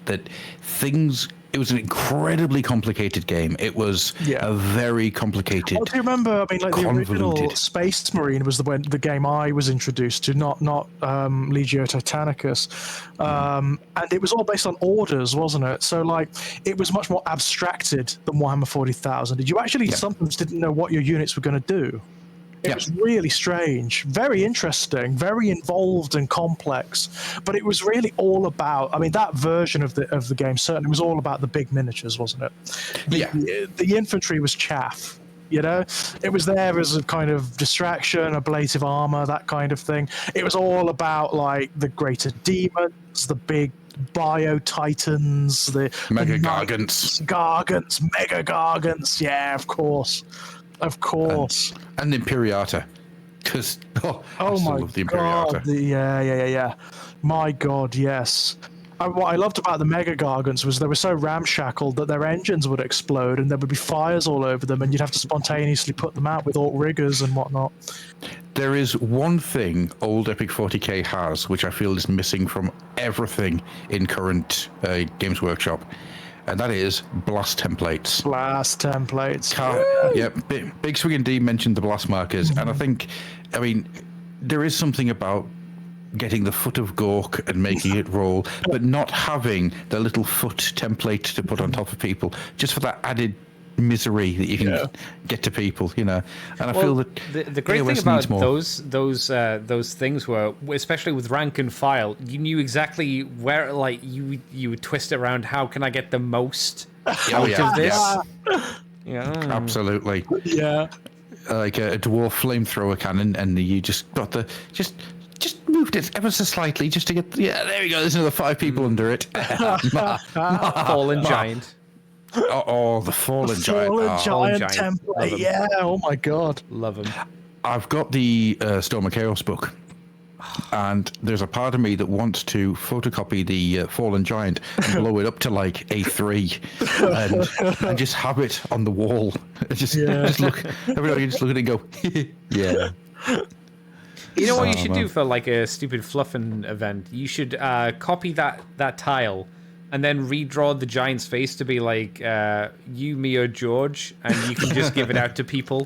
It was an incredibly complicated game. It was a very complicated. Do you remember? I mean, like the original convoluted. Space Marine was the game I was introduced to, not Legio Titanicus, and it was all based on orders, wasn't it? So like, it was much more abstracted than Warhammer 40,000. Did you actually sometimes didn't know what your units were going to do? It was really strange, very interesting, very involved and complex. But it was really all about. I mean, that version of the game certainly was all about the big miniatures, wasn't it? The infantry was chaff. You know, it was there as a kind of distraction, ablative armor, that kind of thing. It was all about like the greater demons, the big bio titans, the Mega Gargants, Mega Gargants. Yeah, of course. And the Imperiata, because I my love the Imperiata. god, yeah. My god, yes. And what I loved about the Mega Gargants was they were so ramshackled that their engines would explode and there would be fires all over them, and you'd have to spontaneously put them out with alt riggers and whatnot. There is one thing old Epic 40k has, which I feel is missing from everything in current Games Workshop. And that is blast templates. Big Swing and D mentioned the blast markers, and I mean, there is something about getting the foot of Gork and making it roll, but not having the little foot template to put on top of people, just for that added misery that you can get to people, you know. And I feel that the great thing about those things were, especially with rank and file, you knew exactly where, like, you would twist it around. How can I get the most out of this? Absolutely. Yeah. Like a dwarf flamethrower cannon, and you just got just moved it ever so slightly just to get. Yeah, there we go. There's another 5 people under it. Fallen giant. Oh, the fallen giant. Giant template. Yeah. Oh my god. Love him. I've got the Storm of Chaos book, and there's a part of me that wants to photocopy the fallen giant and blow it up to like A3 and just have it on the wall. Just look. Everybody just look at it and go, yeah. You know what you should do for like a stupid Fluffin event? You should copy that tile and then redraw the giant's face to be like you, me, or George, and you can just give it out to people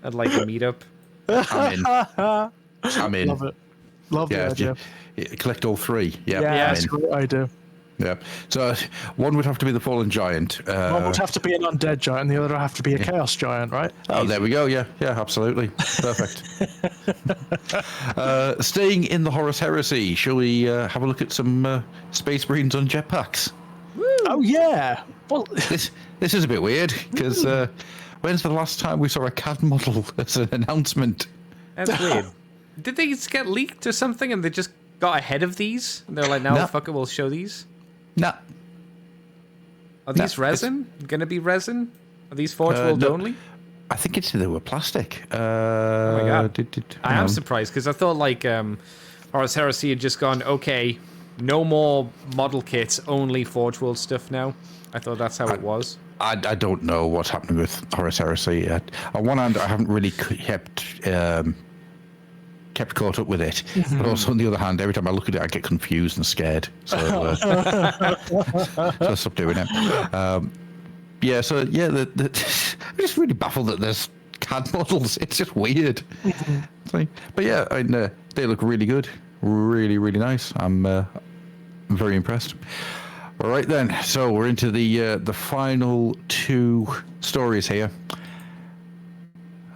at like a meetup. I'm in. Love it. Love the idea. Collect all 3. Yeah, that's what I do. Yeah. So one would have to be the fallen giant. One would have to be an undead giant, and the other would have to be a chaos giant, right? Oh, there we go. Yeah, absolutely. Perfect. Staying in the Horus Heresy, shall we have a look at some Space Marines on jetpacks? Woo. Oh, yeah. Well, this is a bit weird, because when's the last time we saw a CAD model as an announcement? That's weird. Did they just get leaked or something, and they just got ahead of these? And they're like, no, fuck it, we'll show these? No. Are these resin? Gonna be resin? Are these Forge World only? I think they were plastic. Oh my god. I am surprised, because I thought like Horus Heresy had just gone, okay, no more model kits, only Forge World stuff now. I thought that's how it was. I don't know what's happening with Horus Heresy yet. On one hand, I haven't really kept caught up with it, but also on the other hand, every time I look at it, I get confused and scared. So I stopped doing it. I'm just really baffled that there's hand models. It's just weird. But yeah, they look really good. Really, really nice. I'm very impressed. All right then, so we're into the final 2 stories here.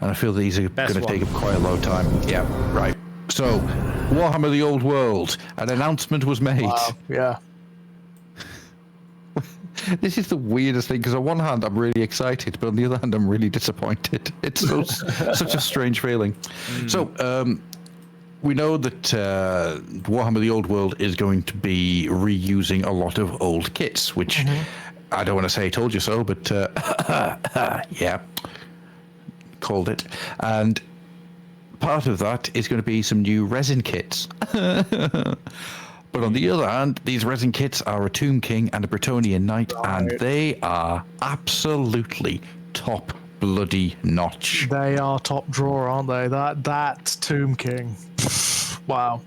And I feel these are going to take up quite a lot of time. Yeah, right. So, Warhammer the Old World. An announcement was made. Wow, yeah. This is the weirdest thing, because on one hand I'm really excited, but on the other hand I'm really disappointed. It's such a strange feeling. So, we know that Warhammer the Old World is going to be reusing a lot of old kits, which I don't want to say I told you so, but yeah, called it. And part of that is going to be some new resin kits. But on the other hand, these resin kits are a Tomb King and a Bretonian Knight, and they are absolutely top bloody notch. They are top drawer, aren't they? That Tomb King. Wow.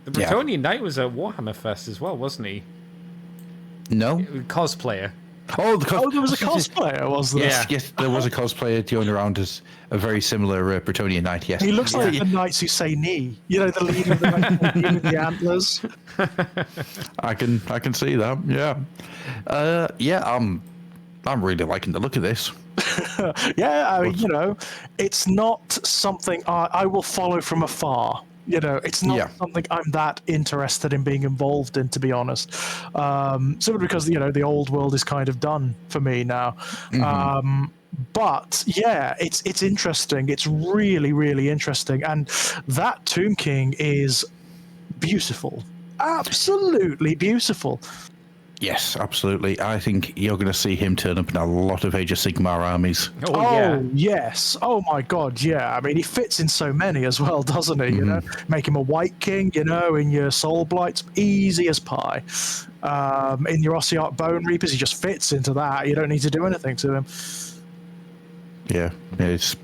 The Bretonian Knight was at Warhammer Fest as well, wasn't he? No. Cosplayer. Oh, there was a cosplayer, was there? Yes, there was a cosplayer going around as a very similar Bretonian Knight, yes. He looks like the knights who say knee. You know, the leader of the knights with the antlers. I can see that, yeah. I'm really liking the look of this. Yeah, I mean, you know, it's not something I will follow from afar. You know, it's not something I'm that interested in being involved in, to be honest. Simply because, you know, the old world is kind of done for me now. But yeah, it's interesting. It's really, really interesting. And that Tomb King is beautiful. Absolutely beautiful. Yes, absolutely. I think you're going to see him turn up in a lot of Age of Sigmar armies. Oh, yes. Oh, my God, yeah. I mean, he fits in so many as well, doesn't he? You know, make him a White King, you know, in your Soul Blights, easy as pie. In your Ossiarch Bone Reapers, he just fits into that. You don't need to do anything to him. Yeah, it's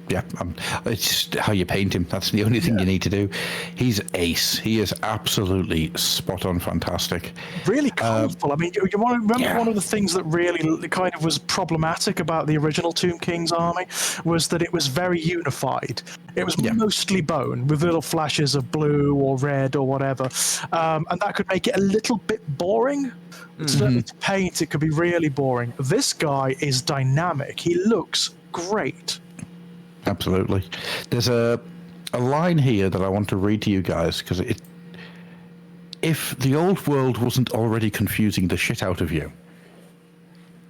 how you paint him. That's the only thing you need to do. He's ace. He is absolutely spot on, fantastic. Really colourful. I mean, you want to remember one of the things that really kind of was problematic about the original Tomb King's army was that it was very unified. It was mostly bone with little flashes of blue or red or whatever, and that could make it a little bit boring. Certainly to paint, it could be really boring. This guy is dynamic. He looks great. Absolutely. There's a line here that I want to read to you guys, because if the old world wasn't already confusing the shit out of you,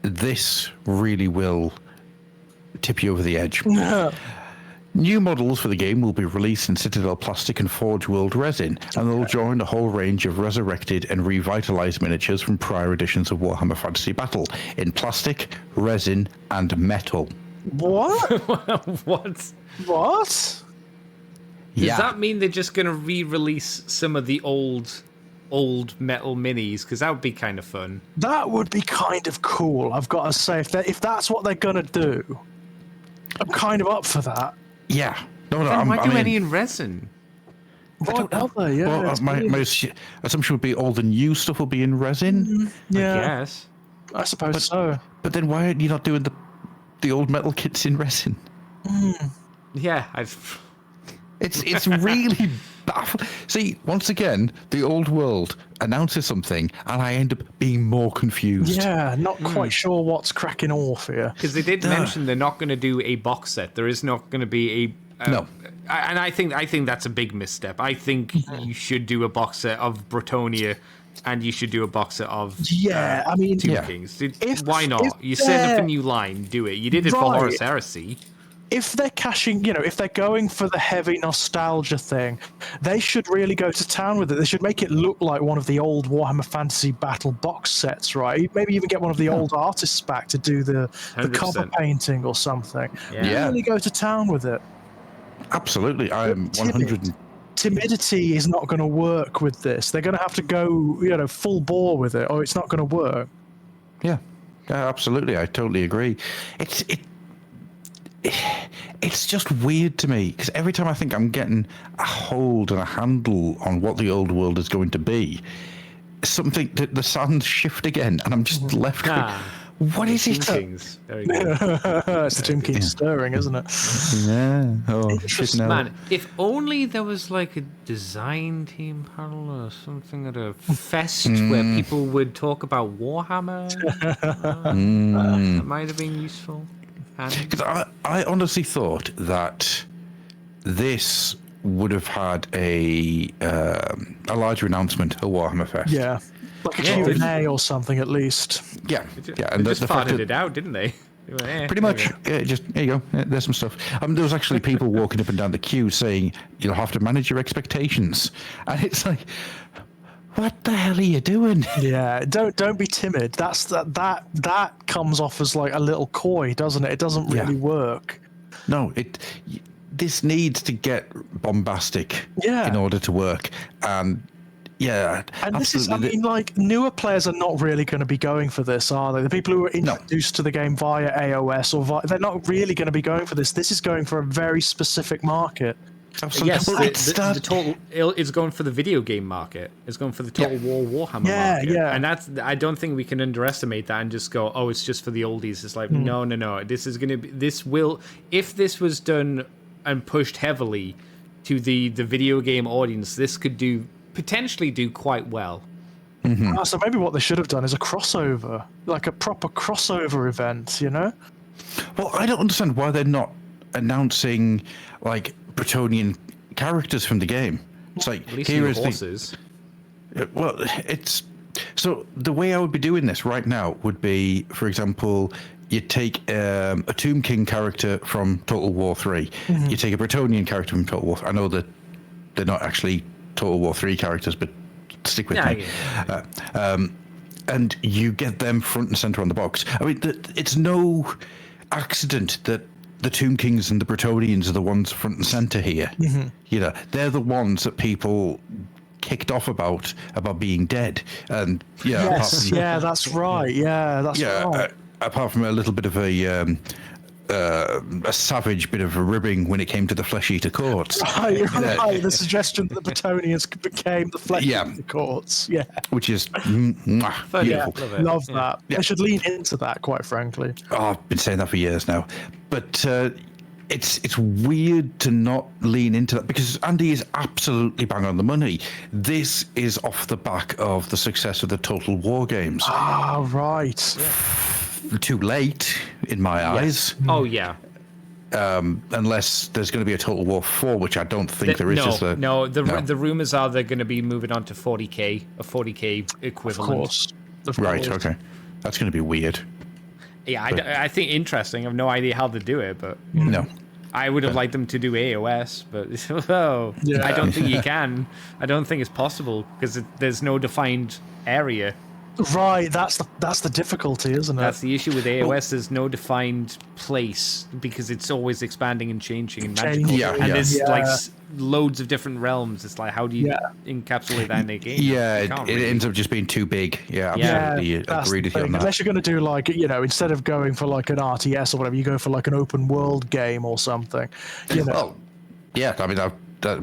this really will tip you over the edge. New models for the game will be released in Citadel Plastic and Forge World resin, and they'll join a whole range of resurrected and revitalized miniatures from prior editions of Warhammer Fantasy Battle in plastic, resin, and metal. What? What? What? Does that mean they're just going to re-release some of the old metal minis? Because that would be kind of fun. That would be kind of cool, I've got to say. If that's what they're going to do, I'm kind of up for that. Yeah. No, why do any in resin? I don't know. Yeah, well, my assumption would be all the new stuff will be in resin. Yeah. I guess. I suppose so. But then why are you not doing the old metal kits in resin? Yeah, It's really baffling. See, once again, the old world announces something, and I end up being more confused. Yeah, not quite sure what's cracking off here. Because they did mention they're not going to do a box set. There is not going to be a no. And I think that's a big misstep. I think you should do a box set of Bretonia, and you should do a box set of I mean, Tomb Kings. Why not? You set up a new line, do it. You did it for Horus Heresy. If they're cashing, if they're going for the heavy nostalgia thing, they should really go to town with it. They should make it look like one of the old Warhammer Fantasy Battle box sets, right? Maybe even get one of the old artists back to do the cover painting or something. Yeah. Really go to town with it. Absolutely. I am 100. Timidity is not going to work with this. They're going to have to go, full bore with it, or it's not going to work. Yeah, absolutely. I totally agree. It's just weird to me, because every time I think I'm getting a hold and a handle on what the old world is going to be, the sands shift again, and I'm just left with, What is it? Kings. Very good. It's the Tomb King stirring, isn't it? Yeah. Oh, shit, no. Man, if only there was like a design team panel or something at a fest where people would talk about Warhammer. That might have been useful. Because I honestly thought that this would have had a larger announcement at Warhammer Fest. Yeah. Like a Q&A or something, at least. Yeah. Yeah. And they just farted it out, didn't they? Pretty much. Yeah, just, there you go. Yeah, there's some stuff. There was actually people walking up and down the queue saying, you'll have to manage your expectations. And it's like, what the hell are you doing? Yeah, don't be timid. That comes off as like a little coy, doesn't it? It doesn't really work. No, this needs to get bombastic in order to work. And yeah, and absolutely. this is, I mean, like, newer players are not really going to be going for this, are they? The people who are introduced to the game via AOS or they're not really going to be going for this. This is going for a very specific market. Absolutely. Yes, the total. It's going for the video game market. It's going for the Total War Warhammer market. Yeah. And I don't think we can underestimate that and just go, oh, it's just for the oldies. It's like, no. This is going to be. If this was done and pushed heavily to the video game audience, this could potentially do quite well. Mm-hmm. So maybe what they should have done is a crossover, like a proper crossover event, you know? Well, I don't understand why they're not announcing like Bretonian characters from the game. It's like, at least here is horses. Well, it's so the way I would be doing this right now would be, for example, you take a Tomb King character from Total War 3. You take a Bretonian character from Total War. I know that they're not actually Total War 3 characters, but stick with me. Yeah. And you get them front and center on the box. I mean, it's no accident that the Tomb Kings and the Bretonians are the ones front and center here. You know, they're the ones that people kicked off about being dead. And that's right. Yeah, that's right. Apart from a little bit of a savage bit of a ribbing when it came to the Flesh Eater courts. Right. The suggestion that the Bretonians became the Flesh Eater courts. Yeah. Which is beautiful. Yeah, love that. Yeah. They should lean into that, quite frankly. Oh, I've been saying that for years now. But it's weird to not lean into that because Andy is absolutely bang on the money. This is off the back of the success of the Total War games. Ah, right. Too late, in my eyes. Oh, yeah. Unless there's going to be a Total War 4, which I don't think there is. The rumors are they're going to be moving on to 40k, a 40k equivalent. Of course. Right, okay. That's going to be weird. Yeah, I think interesting. I have no idea how to do it, but no. I would have liked them to do AOS, but I don't think you can. I don't think it's possible because there's no defined area. Right, that's the difficulty, isn't it? That's the issue with AOS. There's no defined place because it's always expanding and changing and magical. And there's like loads of different realms. It's like, how do you encapsulate that in a game? Yeah, it ends up just being too big. Yeah, absolutely. Agreed with you on that. Unless you're going to do like, instead of going for like an RTS or whatever, you go for like an open world game or something. Well, yeah, I mean,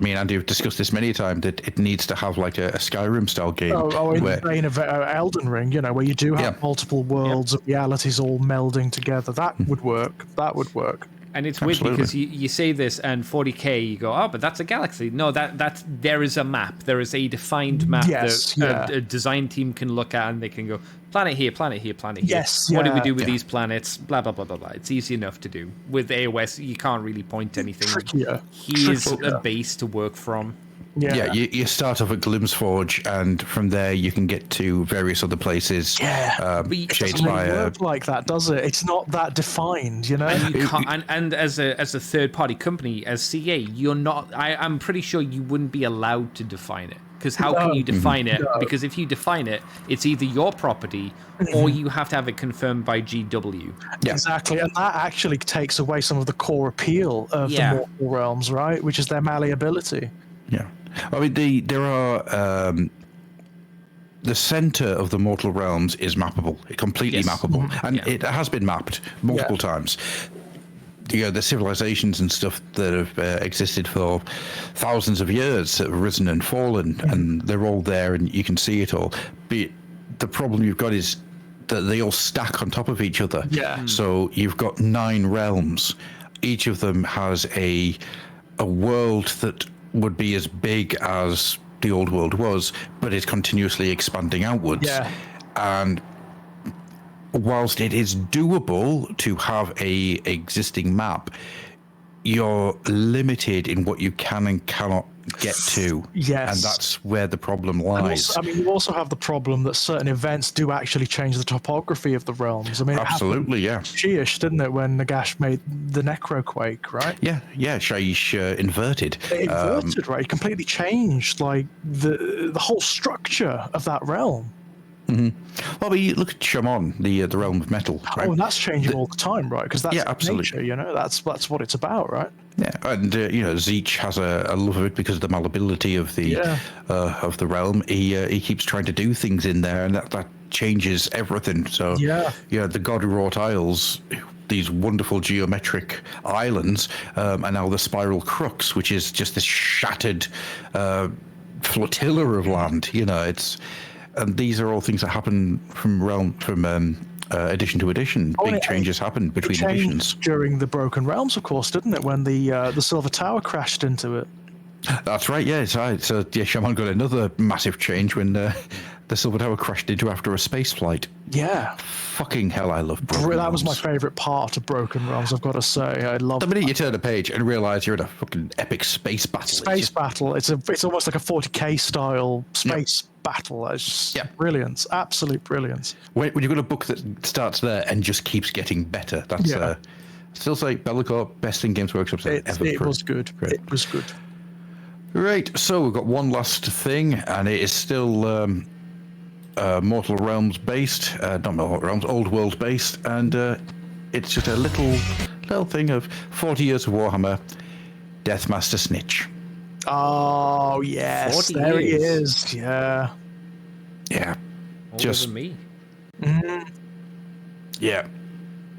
me and Andy have discussed this many times, that it needs to have like a Skyrim style game. In the vein of Elden Ring, where you do have multiple worlds of realities all melding together. That would work. And it's weird because you say this and 40k, you go, oh, but that's a galaxy. No, there is a map. There is a defined map that a design team can look at and they can go, planet here, planet here, planet here. Yes. What do we do with these planets? Blah, blah, blah, blah, blah. It's easy enough to do. With AOS, you can't really point to anything. Trickier. Here's a base to work from. Yeah, you start off at Glimsforge, and from there you can get to various other places. Yeah, but it doesn't really work like that, does it? It's not that defined, And you can't. And as a third-party company, as CA, you're not. I'm pretty sure you wouldn't be allowed to define it. Because how can you define it? Because if you define it, it's either your property or you have to have it confirmed by GW. Yeah. Exactly, and that actually takes away some of the core appeal of the Mortal Realms, right? Which is their malleability. Yeah. I mean, there are the center of the Mortal Realms is mappable, completely mappable, and it has been mapped multiple times. The civilizations and stuff that have existed for thousands of years that have risen and fallen, and they're all there, and you can see it all. But the problem you've got is that they all stack on top of each other. Yeah. So you've got 9 realms. Each of them has a world that would be as big as the old world was, but is continuously expanding outwards. Yeah. And whilst it is doable to have a existing map, you're limited in what you can and cannot get to. Yes. And that's where the problem And lies. also, I mean, you also have the problem that certain events do actually change the topography of the realms. I mean, Absolutely, yeah. Shyish, didn't it, when Nagash made the Necroquake, right? Yeah, Shyish inverted. It inverted, right? It completely changed, like, the whole structure of that realm. Well, but you look at Shaman, the realm of metal, right? Oh, and that's changing all the time, right? Because that's Yeah, absolutely. nature, that's what it's about, right? Yeah, and Zeech has a love of it because of the malleability of the realm. He keeps trying to do things in there, and that changes everything. So the God who wrought isles, these wonderful geometric islands, are now the Spiral Crux, which is just this shattered flotilla of land. And these are all things that happen from edition to edition. Big changes happen between editions. During the Broken Realms, of course, didn't it? When the Silver Tower crashed into it. That's right. Yeah. So Shaman got another massive change when the Silver Tower crashed into after a space flight. Yeah. Fucking hell, I love Broken Realms. That was my favourite part of Broken Realms, I've got to say. I love the minute you turn a page and realise you're in a fucking epic space battle. It's almost like a 40k style space battle. It's just brilliance, absolute brilliance. When you've got a book that starts there and just keeps getting better, that's still say Bellicor, best thing Games Workshop's ever. It was good. It was good. Right, so we've got one last thing, and it is still Mortal Realms based, not Mortal Realms, Old World based, and it's just a little thing of 40 years of Warhammer, Deathmaster Snitch. Oh yes, there he is. Yeah. Older than me. Yeah,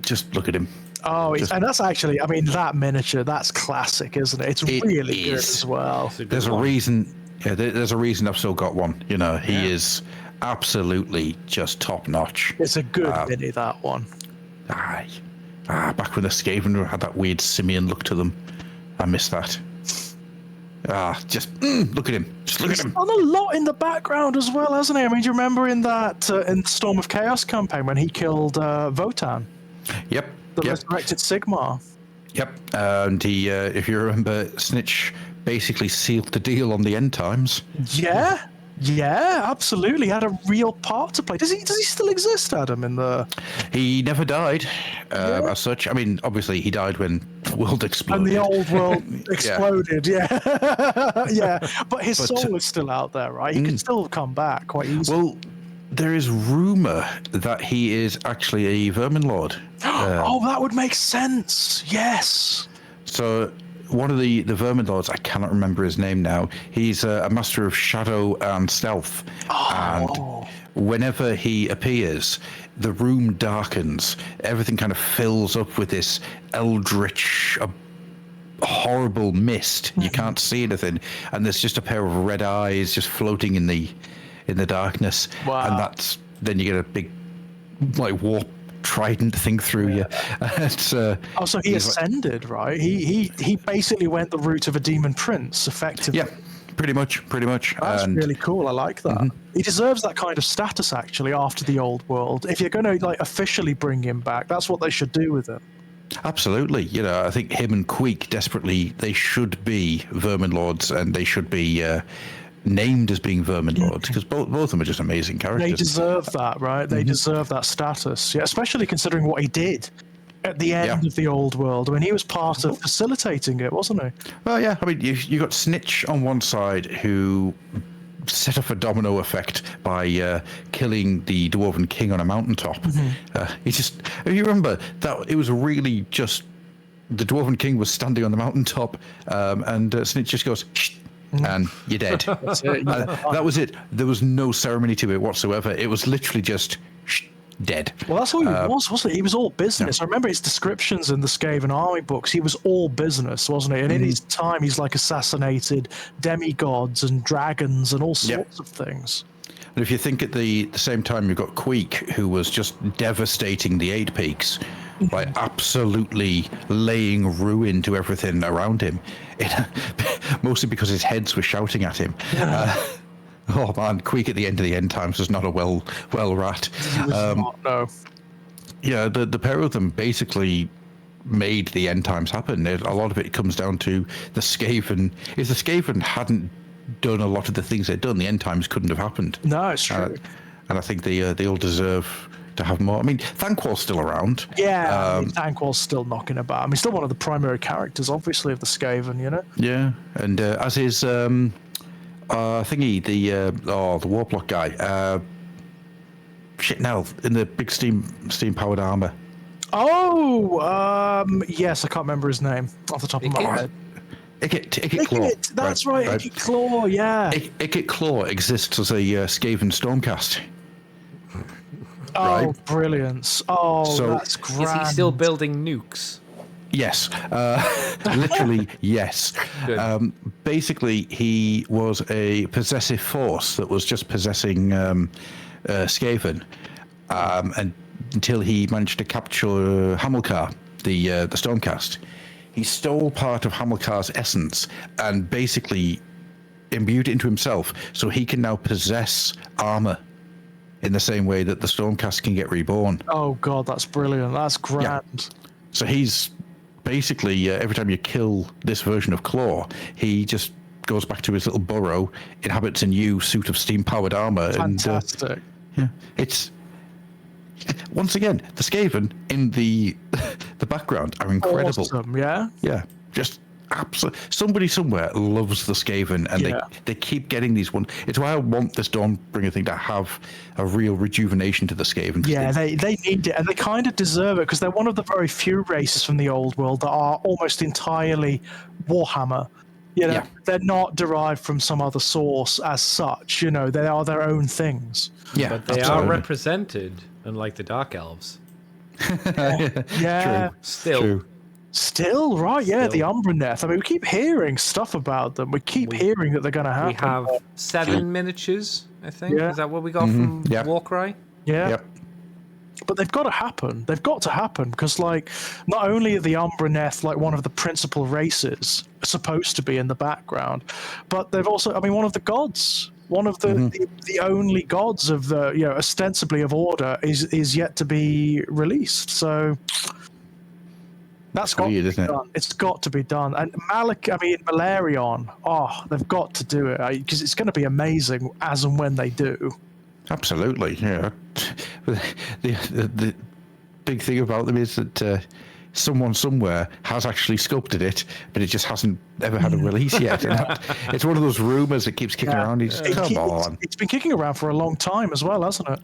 just look at him. Oh, and that's actually, I mean, that miniature, that's classic, isn't it? It's really good as well. There's a reason. Yeah, there's a reason I've still got one. He is absolutely just top notch. It's a good mini, that one. Back when the Skaven had that weird simian look to them, I miss that. Look at him. Just look at him. He's done a lot in the background as well, hasn't he? I mean, do you remember in that in the Storm of Chaos campaign when he killed Votan? Yep. The resurrected Sigmar. Yep. And he, if you remember, Snitch basically sealed the deal on the end times. Yeah, absolutely. He had a real part to play. Does he still exist, Adam? He never died, as such. I mean, obviously, he died when the world exploded. And the old world exploded. Yeah. But his soul is still out there, right? He can still come back quite easily. Well, there is rumor that he is actually a Vermin Lord. That would make sense. Yes. So one of the Vermin Lords, I cannot remember his name now. He's a master of shadow and stealth. And whenever he appears, the room darkens. Everything kind of fills up with this eldritch, horrible mist. You can't see anything. And there's just a pair of red eyes just floating in the darkness. Wow. And then you get a big warp trident thing through you. So he ascended, right? He basically went the route of a demon prince, effectively. Yeah, pretty much. That's really cool. I like that. He deserves that kind of status, actually, after the old world. If you're going to officially bring him back, that's what they should do with him. Absolutely. I think him and Queek desperately, they should be Vermin Lords, and they should be named as being Vermin Lords, because both of them are just amazing characters. They deserve that, right? They deserve that status, especially considering what he did at the end of the old world. I mean, he was part of facilitating it, wasn't he? Well, yeah. I mean, you got Snitch on one side, who set off a domino effect by killing the Dwarven King on a mountaintop. If you remember, that it was really just the Dwarven King was standing on the mountaintop, and Snitch just goes, shh, and you're dead. That's it, that was it. There was no ceremony to it whatsoever. It was literally just dead. Well, that's what he was, wasn't it? He was all business. I remember his descriptions in the Skaven army books. He was all business, wasn't he? And in his time, he's assassinated demigods and dragons and all sorts of things. And if you think at the same time, you've got Queek, who was just devastating the Eight Peaks by absolutely laying ruin to everything around him. Mostly because his heads were shouting at him. Oh man, Queek at the end of the end times was not a well rat. No. Yeah, the pair of them basically made the end times happen. A lot of it comes down to the Skaven. If the Skaven hadn't done a lot of the things they'd done, the end times couldn't have happened. No, it's true. And I think they all deserve to have more. I mean, Thanquol's still around. Yeah, Thanquol's still knocking about. I mean, still one of the primary characters, obviously, of the Skaven, you know? Yeah, and as is the Warplock guy. Shit, now in the big steam powered armor. Oh, yes, I can't remember his name off the top of my head. Ikit Claw. That's right, Ikit Claw, yeah. Ikit Claw exists as a Skaven Stormcast. Oh, right? Brilliance. Oh, So- that's grand. Is he still building nukes? Yes, literally yes. Good. Basically, he was a possessive force that was just possessing Skaven, and until he managed to capture Hamilcar, the Stormcast. He stole part of Hamilcar's essence and basically imbued it into himself, so he can now possess armor in the same way that the Stormcast can get reborn. Oh, God, that's brilliant. That's grand. So he's basically, every time you kill this version of Claw, he just goes back to his little burrow, inhabits a new suit of steam-powered armor. Fantastic. And it's... Once again, the Skaven in the background are incredible. Awesome, yeah? Yeah, just absolutely. Somebody somewhere loves the Skaven, and Yeah. they keep getting these one. It's why I want this Dawnbringer thing to have a real rejuvenation to the Skaven. 'Cause Yeah, they need it, and they kind of deserve it, because they're one of the very few races from the old world that are almost entirely Warhammer. You know, Yeah. they're not derived from some other source as such. You know, they are their own things. yeah, But they are absolutely. represented, unlike the Dark Elves. Yeah, Still. True. still right. Yeah, the Still. Umbraneth. I mean, we keep hearing stuff about them. We keep hearing that they're going to happen. We have 7 miniatures, I think. Yeah. Is that what we got from Yeah. Warcry? Yeah. Yep. But they've got to happen. They've got to happen because, like, not only are the Umbraneth like one of the principal races supposed to be in the background, but they've also, I mean, one of the gods, one of the only gods of the, you know, ostensibly of order is yet to be released. So that's got weird, to be isn't it? done. It's got to be done. And Malarion, they've got to do it because it's going to be amazing as and when they do. Absolutely, yeah. The big thing about them is that someone somewhere has actually sculpted it, but it just hasn't ever had a release yet. And it's one of those rumors that keeps kicking around. Come on. It's been kicking around for a long time as well, hasn't it?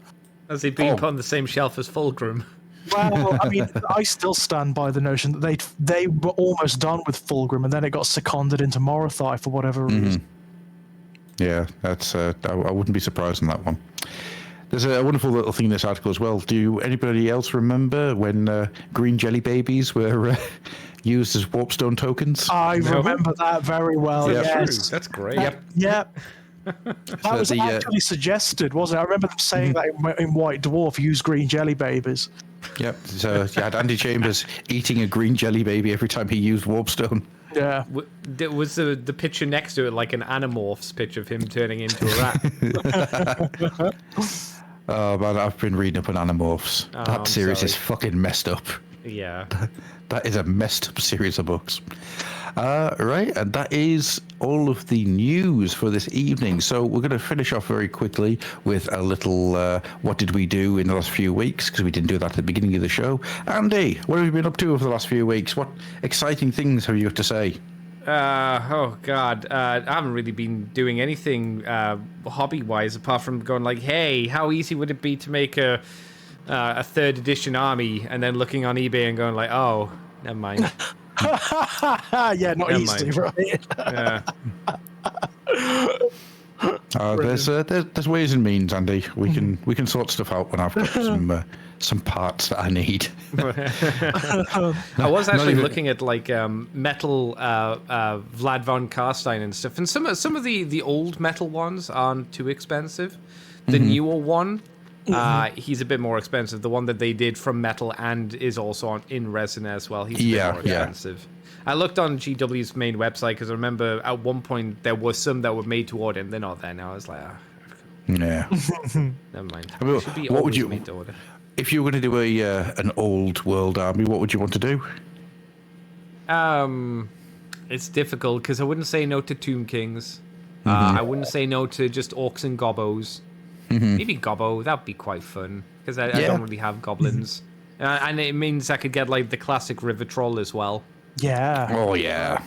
Has he been put on the same shelf as Fulgrim? Well, I mean, I still stand by the notion that they were almost done with Fulgrim, and then it got seconded into Morathai for whatever reason. Yeah, that's. I wouldn't be surprised on that one. There's a wonderful little thing in this article as well. Do anybody else remember when green jelly babies were used as warpstone tokens? I remember that very well. Yeah. Yes. That's great. Yep. That was actually suggested, wasn't it? I remember them saying that in White Dwarf, use green jelly babies. Yep. So you had Andy Chambers eating a green jelly baby every time he used warpstone. Yeah. Was the picture next to it like an Animorphs picture of him turning into a rat? Oh man, I've been reading up on Animorphs. Oh, That I'm series sorry. is fucking messed up. Yeah. That is a messed up series of books. Right, and that is all of the news for this evening. So we're going to finish off very quickly with a little what did we do in the last few weeks, because we didn't do that at the beginning of the show. Andy, what have you been up to over the last few weeks? What exciting things have you got to say? Oh God, I haven't really been doing anything hobby-wise apart from going like, hey, how easy would it be to make a 3rd edition army, and then looking on eBay and going like, oh, never mind. Yeah, not Never easy, mind. right? Yeah. There's ways and means, Andy. We can sort stuff out when I've got some parts that I need. I was actually looking at like metal Vlad von Karstein and stuff, and some of the old metal ones aren't too expensive. The newer one, he's a bit more expensive. The one that they did from metal and is also in resin as well. He's a bit more expensive. I looked on GW's main website because I remember at one point there were some that were made to order and they're not there now. I was like, yeah. never mind. I mean, should be what would you made to order. if you were going to do an old world army? What would you want to do? It's difficult because I wouldn't say no to Tomb Kings. I wouldn't say no to just orcs and gobbos. Maybe gobbo, that'd be quite fun because I don't really have goblins, and it means I could get like the classic river troll as well. Yeah. Oh yeah.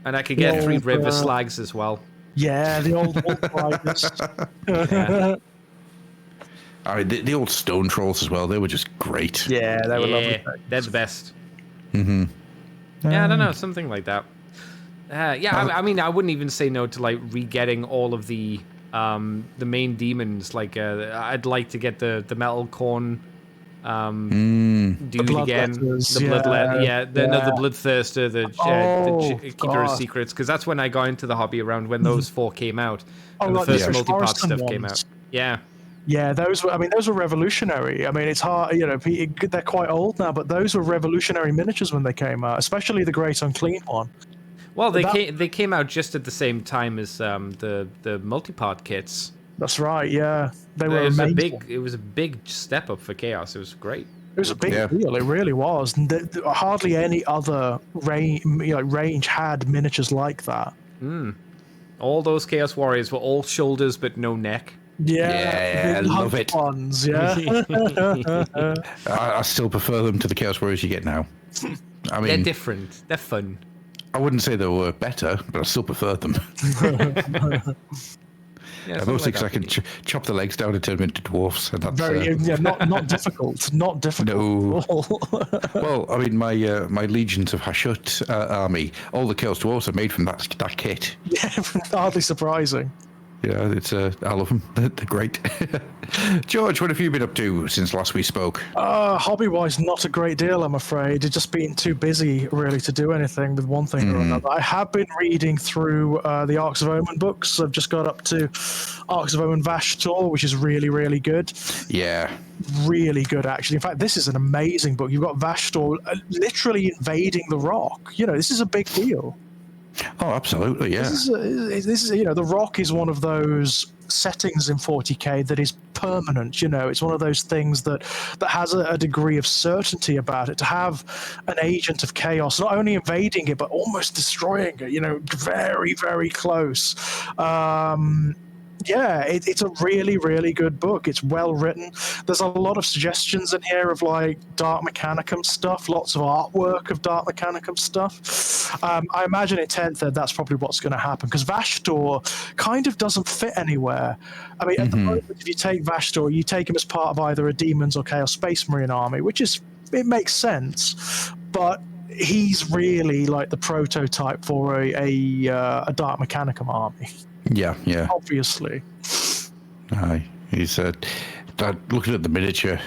And I could get 3 river slags as well. Yeah, the old riders. Yeah. I mean, the old stone trolls as well. They were just great. Yeah, they were lovely. They're the best. Yeah, I don't know, something like that. I mean, I wouldn't even say no to like re-getting all of the main demons. Like, I'd like to get the metal corn dude again. The bloodthirster, the keeper of secrets, because that's when I got into the hobby around when those 4 came out. And the first multi-part stuff came out. Yeah. Yeah, those were revolutionary. I mean, it's hard, they're quite old now, but those were revolutionary miniatures when they came out, especially the Great Unclean one. Well, they came out just at the same time as the multi-part kits. That's right. Yeah, they were amazing. It was a big step up for Chaos. It was great. It was a big deal. It really was. And hardly any other range had miniatures like that. All those Chaos Warriors were all shoulders but no neck. Yeah, I love it. Ones, yeah. I still prefer them to the Chaos Warriors you get now. I mean, they're different. They're fun. I wouldn't say they were better, but I still prefer them. Mostly because I can chop the legs down and turn them into dwarfs, and that's not difficult. Not difficult. No. Well, I mean, my Legions of Hashut army, all the Chaos Dwarfs are made from that kit. Yeah, hardly surprising. Yeah, I love them. They're great. George, what have you been up to since last we spoke? Hobby-wise, not a great deal, I'm afraid. It's just been too busy, really, to do anything with one thing or another. I have been reading through the Arcs of Omen books. I've just got up to Arcs of Omen Vashtor, which is really, really good. Yeah. Really good, actually. In fact, this is an amazing book. You've got Vashtor literally invading the Rock. This is a big deal. Oh, absolutely, yeah. This is the Rock is one of those settings in 40k that is permanent. It's one of those things that has a degree of certainty about it. To have an agent of chaos not only invading it but almost destroying it, very, very close. It's a really, really good book. It's well written. There's a lot of suggestions in here of like Dark Mechanicum stuff, lots of artwork of Dark Mechanicum stuff. I imagine in 10th ed that's probably what's going to happen because Vashtor kind of doesn't fit anywhere. I mean, at the moment, if you take Vashtor, you take him as part of either a Demons or Chaos Space Marine army, it makes sense, but he's really like the prototype for a Dark Mechanicum army. Yeah. Obviously. Aye. He's looking at the miniature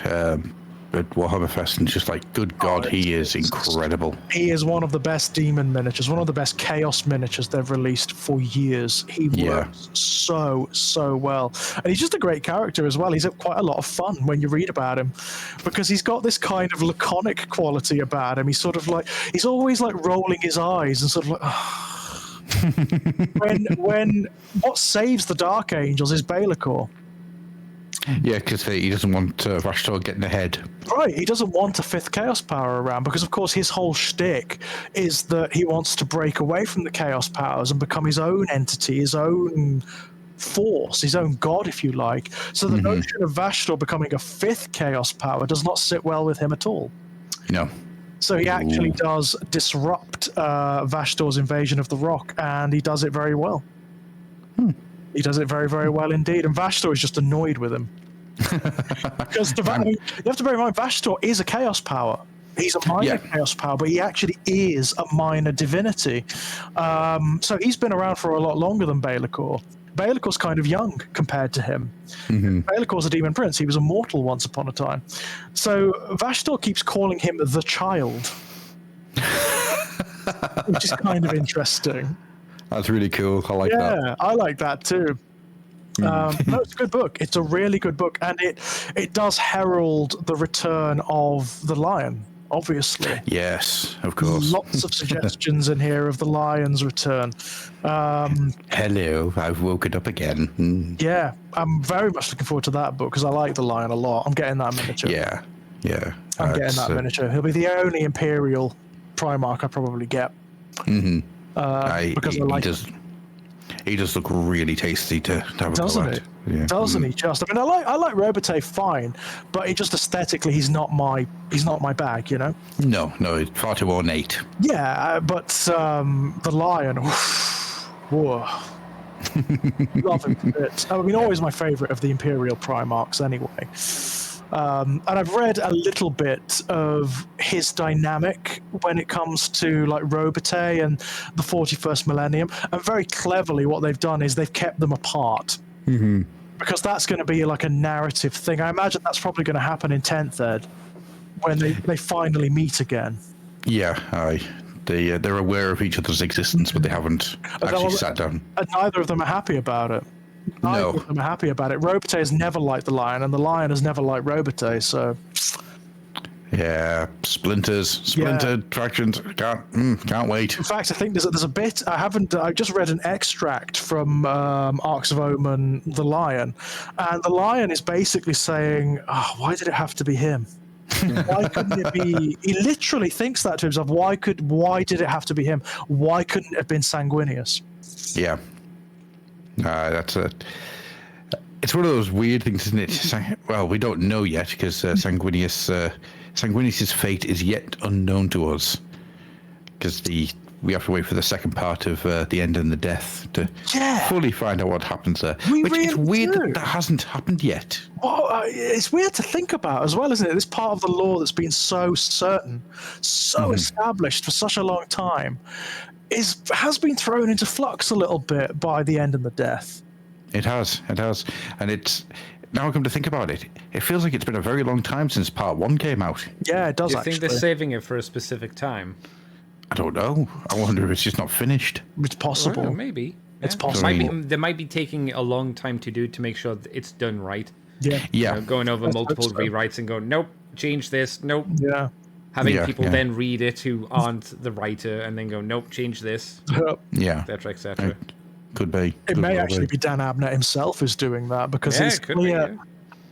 at Warhammer Fest and just like, good God, he is incredible. He is one of the best demon miniatures, one of the best chaos miniatures they've released for years. He works so well. And he's just a great character as well. He's quite a lot of fun when you read about him because he's got this kind of laconic quality about him. He's sort of like, he's always like rolling his eyes and sort of like, when what saves the Dark Angels is Baelacor. Yeah, because he doesn't want Vashtor getting ahead. Right, he doesn't want a 5th Chaos Power around because, of course, his whole shtick is that he wants to break away from the Chaos Powers and become his own entity, his own force, his own god, if you like. So the notion of Vashtor becoming a 5th Chaos Power does not sit well with him at all. No. So he actually does disrupt Vashtor's invasion of the Rock, and he does it very well. He does it very, very well indeed. And Vashtor is just annoyed with him. Because you have to bear in mind, Vashtor is a chaos power. He's a minor chaos power, but he actually is a minor divinity. So he's been around for a lot longer than Baelacor. Baelacor's kind of young compared to him. Baelacor's a demon prince. He was a mortal once upon a time. So Vashtor keeps calling him the child, which is kind of interesting. That's really cool. I like that. Yeah, I like that too. No, it's a good book. It's a really good book, and it does herald the return of the lion. Obviously, Yes, of course. lots of suggestions in here of the lion's return. Hello, I've woken up again. Yeah, I'm very much looking forward to that book because I like the lion a lot. I'm getting that miniature. Yeah, yeah. I'm getting that miniature. He'll be the only Imperial Primarch I probably get. Because I like he does look really tasty to have a Doesn't go at. it? Yeah. Doesn't he just? I mean, I like Robotay fine, but just aesthetically, he's not my bag, you know. No, it's far too ornate. Yeah, but the lion, whoa, love him to bits. I mean, always my favourite of the Imperial Primarchs, anyway. And I've read a little bit of his dynamic when it comes to like Robotay and the 41st Millennium, and very cleverly, what they've done is they've kept them apart. Because that's going to be like a narrative thing. I imagine that's probably going to happen in 10th Ed when they finally meet again. Yeah, they're aware of each other's existence, but they haven't actually sat down. And neither of them are happy about it. Neither of them are happy about it. Robotay has never liked the lion, and the lion has never liked Robotay, so... Yeah, splintered fractions. Can't wait. In fact, I think there's a bit I just read an extract from Arcs of Omen, the lion, and the lion is basically saying, "Oh, why did it have to be him? Why couldn't it be?" He literally thinks that to himself. Why did it have to be him? Why couldn't it have been Sanguinius? Yeah, it's one of those weird things, isn't it? Well, we don't know yet because Sanguinius' fate is yet unknown to us, because we have to wait for the second part of the End and the Death to fully find out what happens there. It's weird that hasn't happened yet. Well, it's weird to think about as well, isn't it? This part of the lore that's been so certain, so established for such a long time, has been thrown into flux a little bit by the End and the Death. It has, and it's. Now I come to think about it, it feels like it's been a very long time since part 1 came out. Yeah, it does. Do you think they're saving it for a specific time? I don't know. I wonder if it's just not finished. It's possible. Well, maybe. It's possible. They might be taking a long time to do to make sure that it's done right. Yeah. Yeah. Going over multiple rewrites and going, nope, change this, nope. Yeah. Having people then read it who aren't the writer and then go, nope, change this. Yeah. Etc. Etc. Could be. It may actually be Dan Abnett himself who's doing that, because it's clear.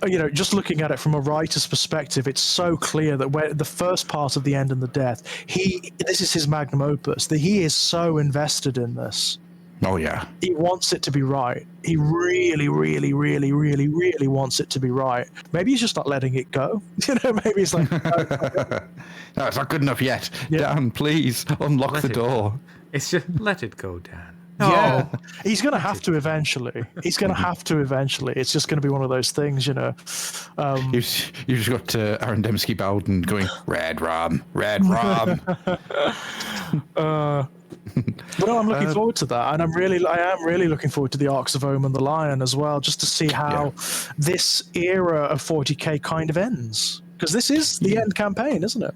You know, just looking at it from a writer's perspective, it's so clear that where the first part of the End and the Death, this is his magnum opus. That he is so invested in this. Oh yeah. He wants it to be right. He really, really, really, really, really wants it to be right. Maybe he's just not letting it go. You know, maybe he's like, no, it's not good enough yet. Yeah. Dan, please unlock the door. It's just let it go, Dan. No. Yeah, he's going to have to eventually. He's going to have to eventually. It's just going to be one of those things, you know. You just got Aaron Dembski Bowden going, red rum. But no, I'm looking forward to that, and I am really looking forward to the Arcs of Omen, the Lion as well, just to see how this era of 40k kind of ends, because this is the end campaign, isn't it?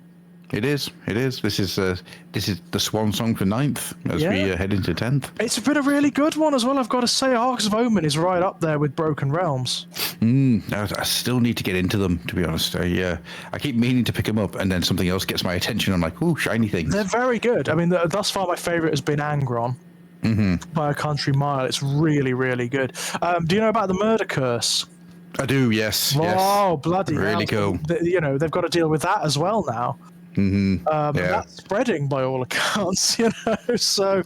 It is. This is the swan song for 9th as we head into 10th. It's been a really good one as well. I've got to say, Arcs of Omen is right up there with Broken Realms. I still need to get into them, to be honest. I keep meaning to pick them up, and then something else gets my attention. I'm like, ooh, shiny things. They're very good. I mean, thus far my favourite has been Angron. By a country mile. It's really, really good. Do you know about the Murder Curse? I do, yes. Oh, bloody really hell. cool. You know, they've got to deal with that as well now. That's spreading by all accounts, you know. So,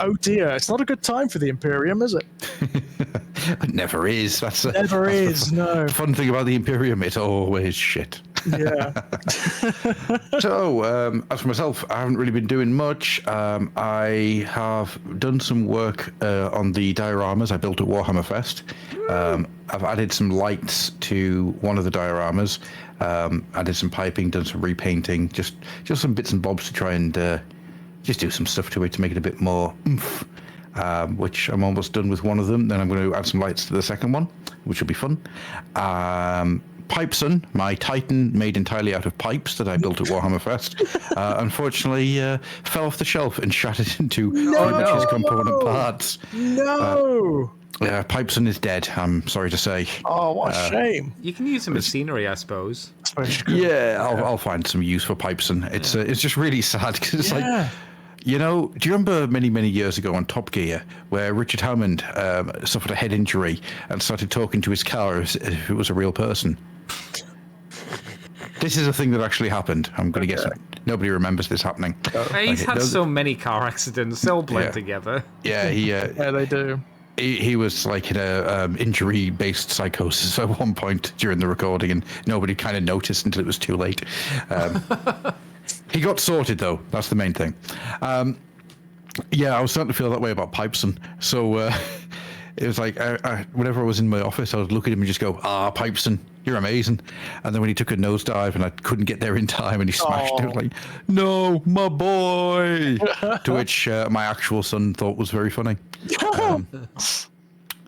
oh dear, it's not a good time for the Imperium, is it? It never is. Never is. No. The fun thing about the Imperium, it's always shit. Yeah. So, as for myself, I haven't really been doing much. I have done some work on the dioramas I built at Warhammer Fest. I've added some lights to one of the dioramas. Added some piping, done some repainting, just some bits and bobs to try and just do some stuff to it to make it a bit more oomph. Which I'm almost done with one of them. Then I'm going to add some lights to the second one, which will be fun. Pipeson, my Titan made entirely out of pipes that I built at Warhammer Fest, unfortunately fell off the shelf and shattered into pretty much his component parts. No! Pipeson is dead, I'm sorry to say. Oh, what a shame. You can use him as scenery, I suppose. Yeah, I'll find some use for Pipeson. It's just really sad because it's like, do you remember many years ago on Top Gear where Richard Hammond suffered a head injury and started talking to his car as if it was a real person? This is a thing that actually happened. I'm going to guess nobody remembers this happening. He's had so many car accidents, they all blend together. Yeah, yeah, they do. He was like in a injury-based psychosis at one point during the recording, and nobody kind of noticed until it was too late. He got sorted, though. That's the main thing. I was starting to feel that way about Pipeson. So it was like, whenever I was in my office, I would look at him and just go, Pipeson, you're amazing. And then when he took a nosedive and I couldn't get there in time and he smashed it, I was like, no, my boy. To which my actual son thought was very funny.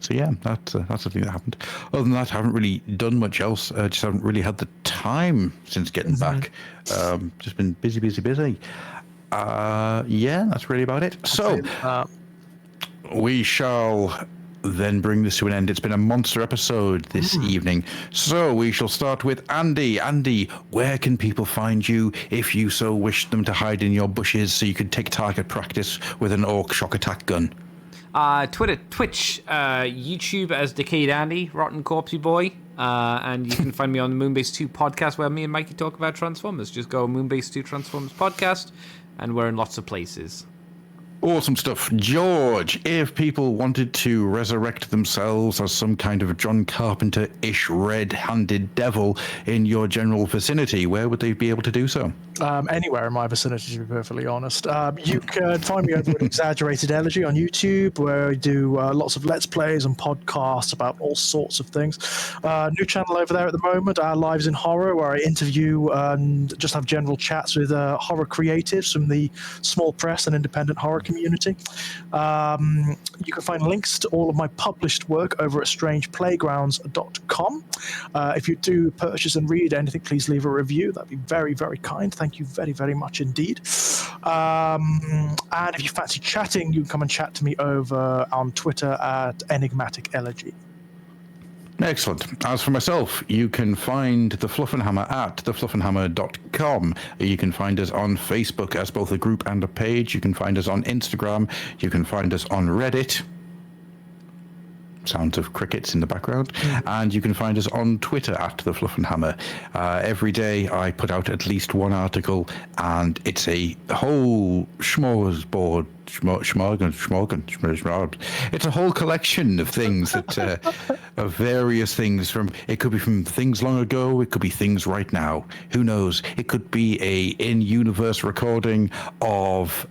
So yeah, that's the thing that happened. Other than that, I haven't really done much else. Just haven't really had the time since getting back. Just been busy. That's really about it. So we shall then bring this to an end. It's been a monster episode this evening. So we shall start with Andy. Andy, where can people find you if you so wish them to hide in your bushes so you could take target practice with an orc shock attack gun? Twitter, Twitch, YouTube as Decayed Andy, Rotten Corpsey Boy. And you can find me on the Moonbase 2 podcast where me and Mikey talk about Transformers. Just go Moonbase 2 Transformers podcast, and we're in lots of places. Awesome stuff. George, if people wanted to resurrect themselves as some kind of John Carpenter-ish red-handed devil in your general vicinity, where would they be able to do so? Anywhere in my vicinity, to be perfectly honest. You can find me over at Exaggerated Elegy on YouTube, where I do lots of Let's Plays and podcasts about all sorts of things. New channel over there at the moment, Our Lives in Horror, where I interview and just have general chats with horror creatives from the small press and independent horror community. You can find links to all of my published work over at strangeplaygrounds.com. If you do purchase and read anything, please leave a review. That'd be very, very kind. Thank you very, very much indeed. And if you fancy chatting, you can come and chat to me over on Twitter at Enigmatic Elegy. Excellent. As for myself, you can find the Fluffenhammer at thefluffenhammer.com. You can find us on Facebook as both a group and a page. You can find us on Instagram. You can find us on Reddit. Sounds of crickets in the background. And you can find us on Twitter at the Fluffenhammer. Every day I put out at least one article, and it's a whole smorgasbord. It's a whole collection of things that of various things. From it could be from things long ago, it could be things right now. Who knows? It could be a in-universe recording of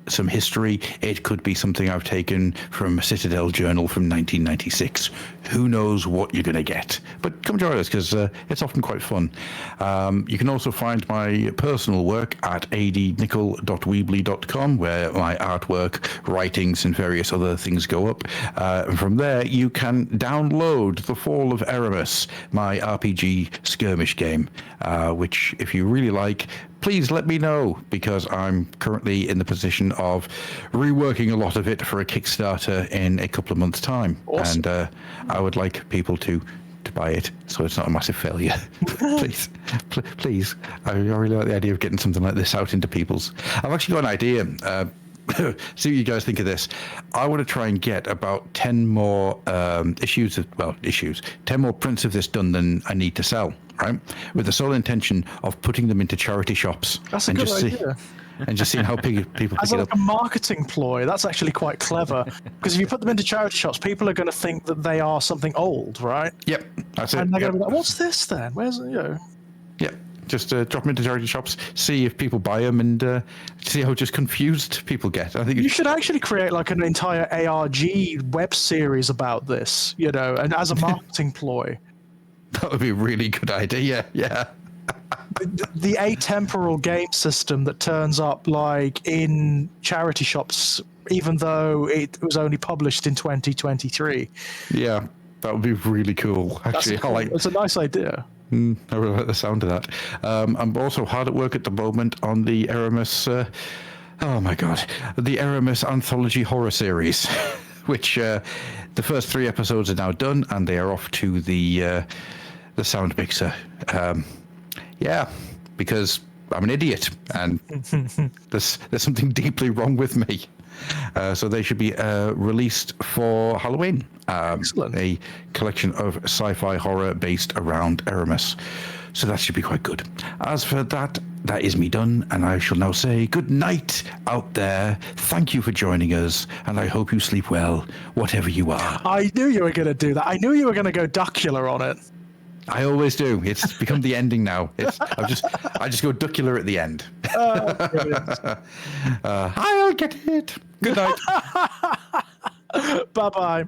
some history. It could be something I've taken from a Citadel journal from 1996. Who knows what you're going to get? But come join us, because it's often quite fun. You can also find my personal work at adnickel.weebly.com, where my artwork, writings, and various other things go up. And from there, you can download The Fall of Eramis, my RPG skirmish game, which, if you really like, please let me know, because I'm currently in the position of reworking a lot of it for a Kickstarter in a couple of months' time. Awesome. And I would like people to buy it so it's not a massive failure. Please. I really like the idea of getting something like this out into people's. I've actually got an idea. See what you guys think of this. I want to try and get about 10 more 10 more prints of this done than I need to sell, right? With the sole intention of putting them into charity shops. That's a good idea. And just seeing how people pick As it like up. a marketing ploy, that's actually quite clever. Because if you put them into charity shops, people are going to think that they are something old, right? Yep, that's it. And they're going to be like, what's this then? Where's it? Yep. Just drop them into charity shops, see if people buy them, and see how just confused people get. I think you should actually create like an entire ARG web series about this, and as a marketing ploy. That would be a really good idea. Yeah. The atemporal game system that turns up like in charity shops, even though it was only published in 2023. Yeah, that would be really cool. Actually, it's a nice idea. I really like the sound of that. I'm also hard at work at the moment on the Eramis. The Eramis Anthology Horror Series. which the first 3 episodes are now done, and they are off to the sound mixer. Yeah, because I'm an idiot, and there's something deeply wrong with me. So they should be released for Halloween. Excellent. A collection of sci-fi horror based around Aramis. So that should be quite good. As for that is me done, and I shall now say good night out there. Thank you for joining us, and I hope you sleep well, whatever you are. I knew you were going to do that. I knew you were going to go Duckula on it. I always do. It's become the ending now. I just go Duckula at the end. I'll get it. Good night. Bye-bye.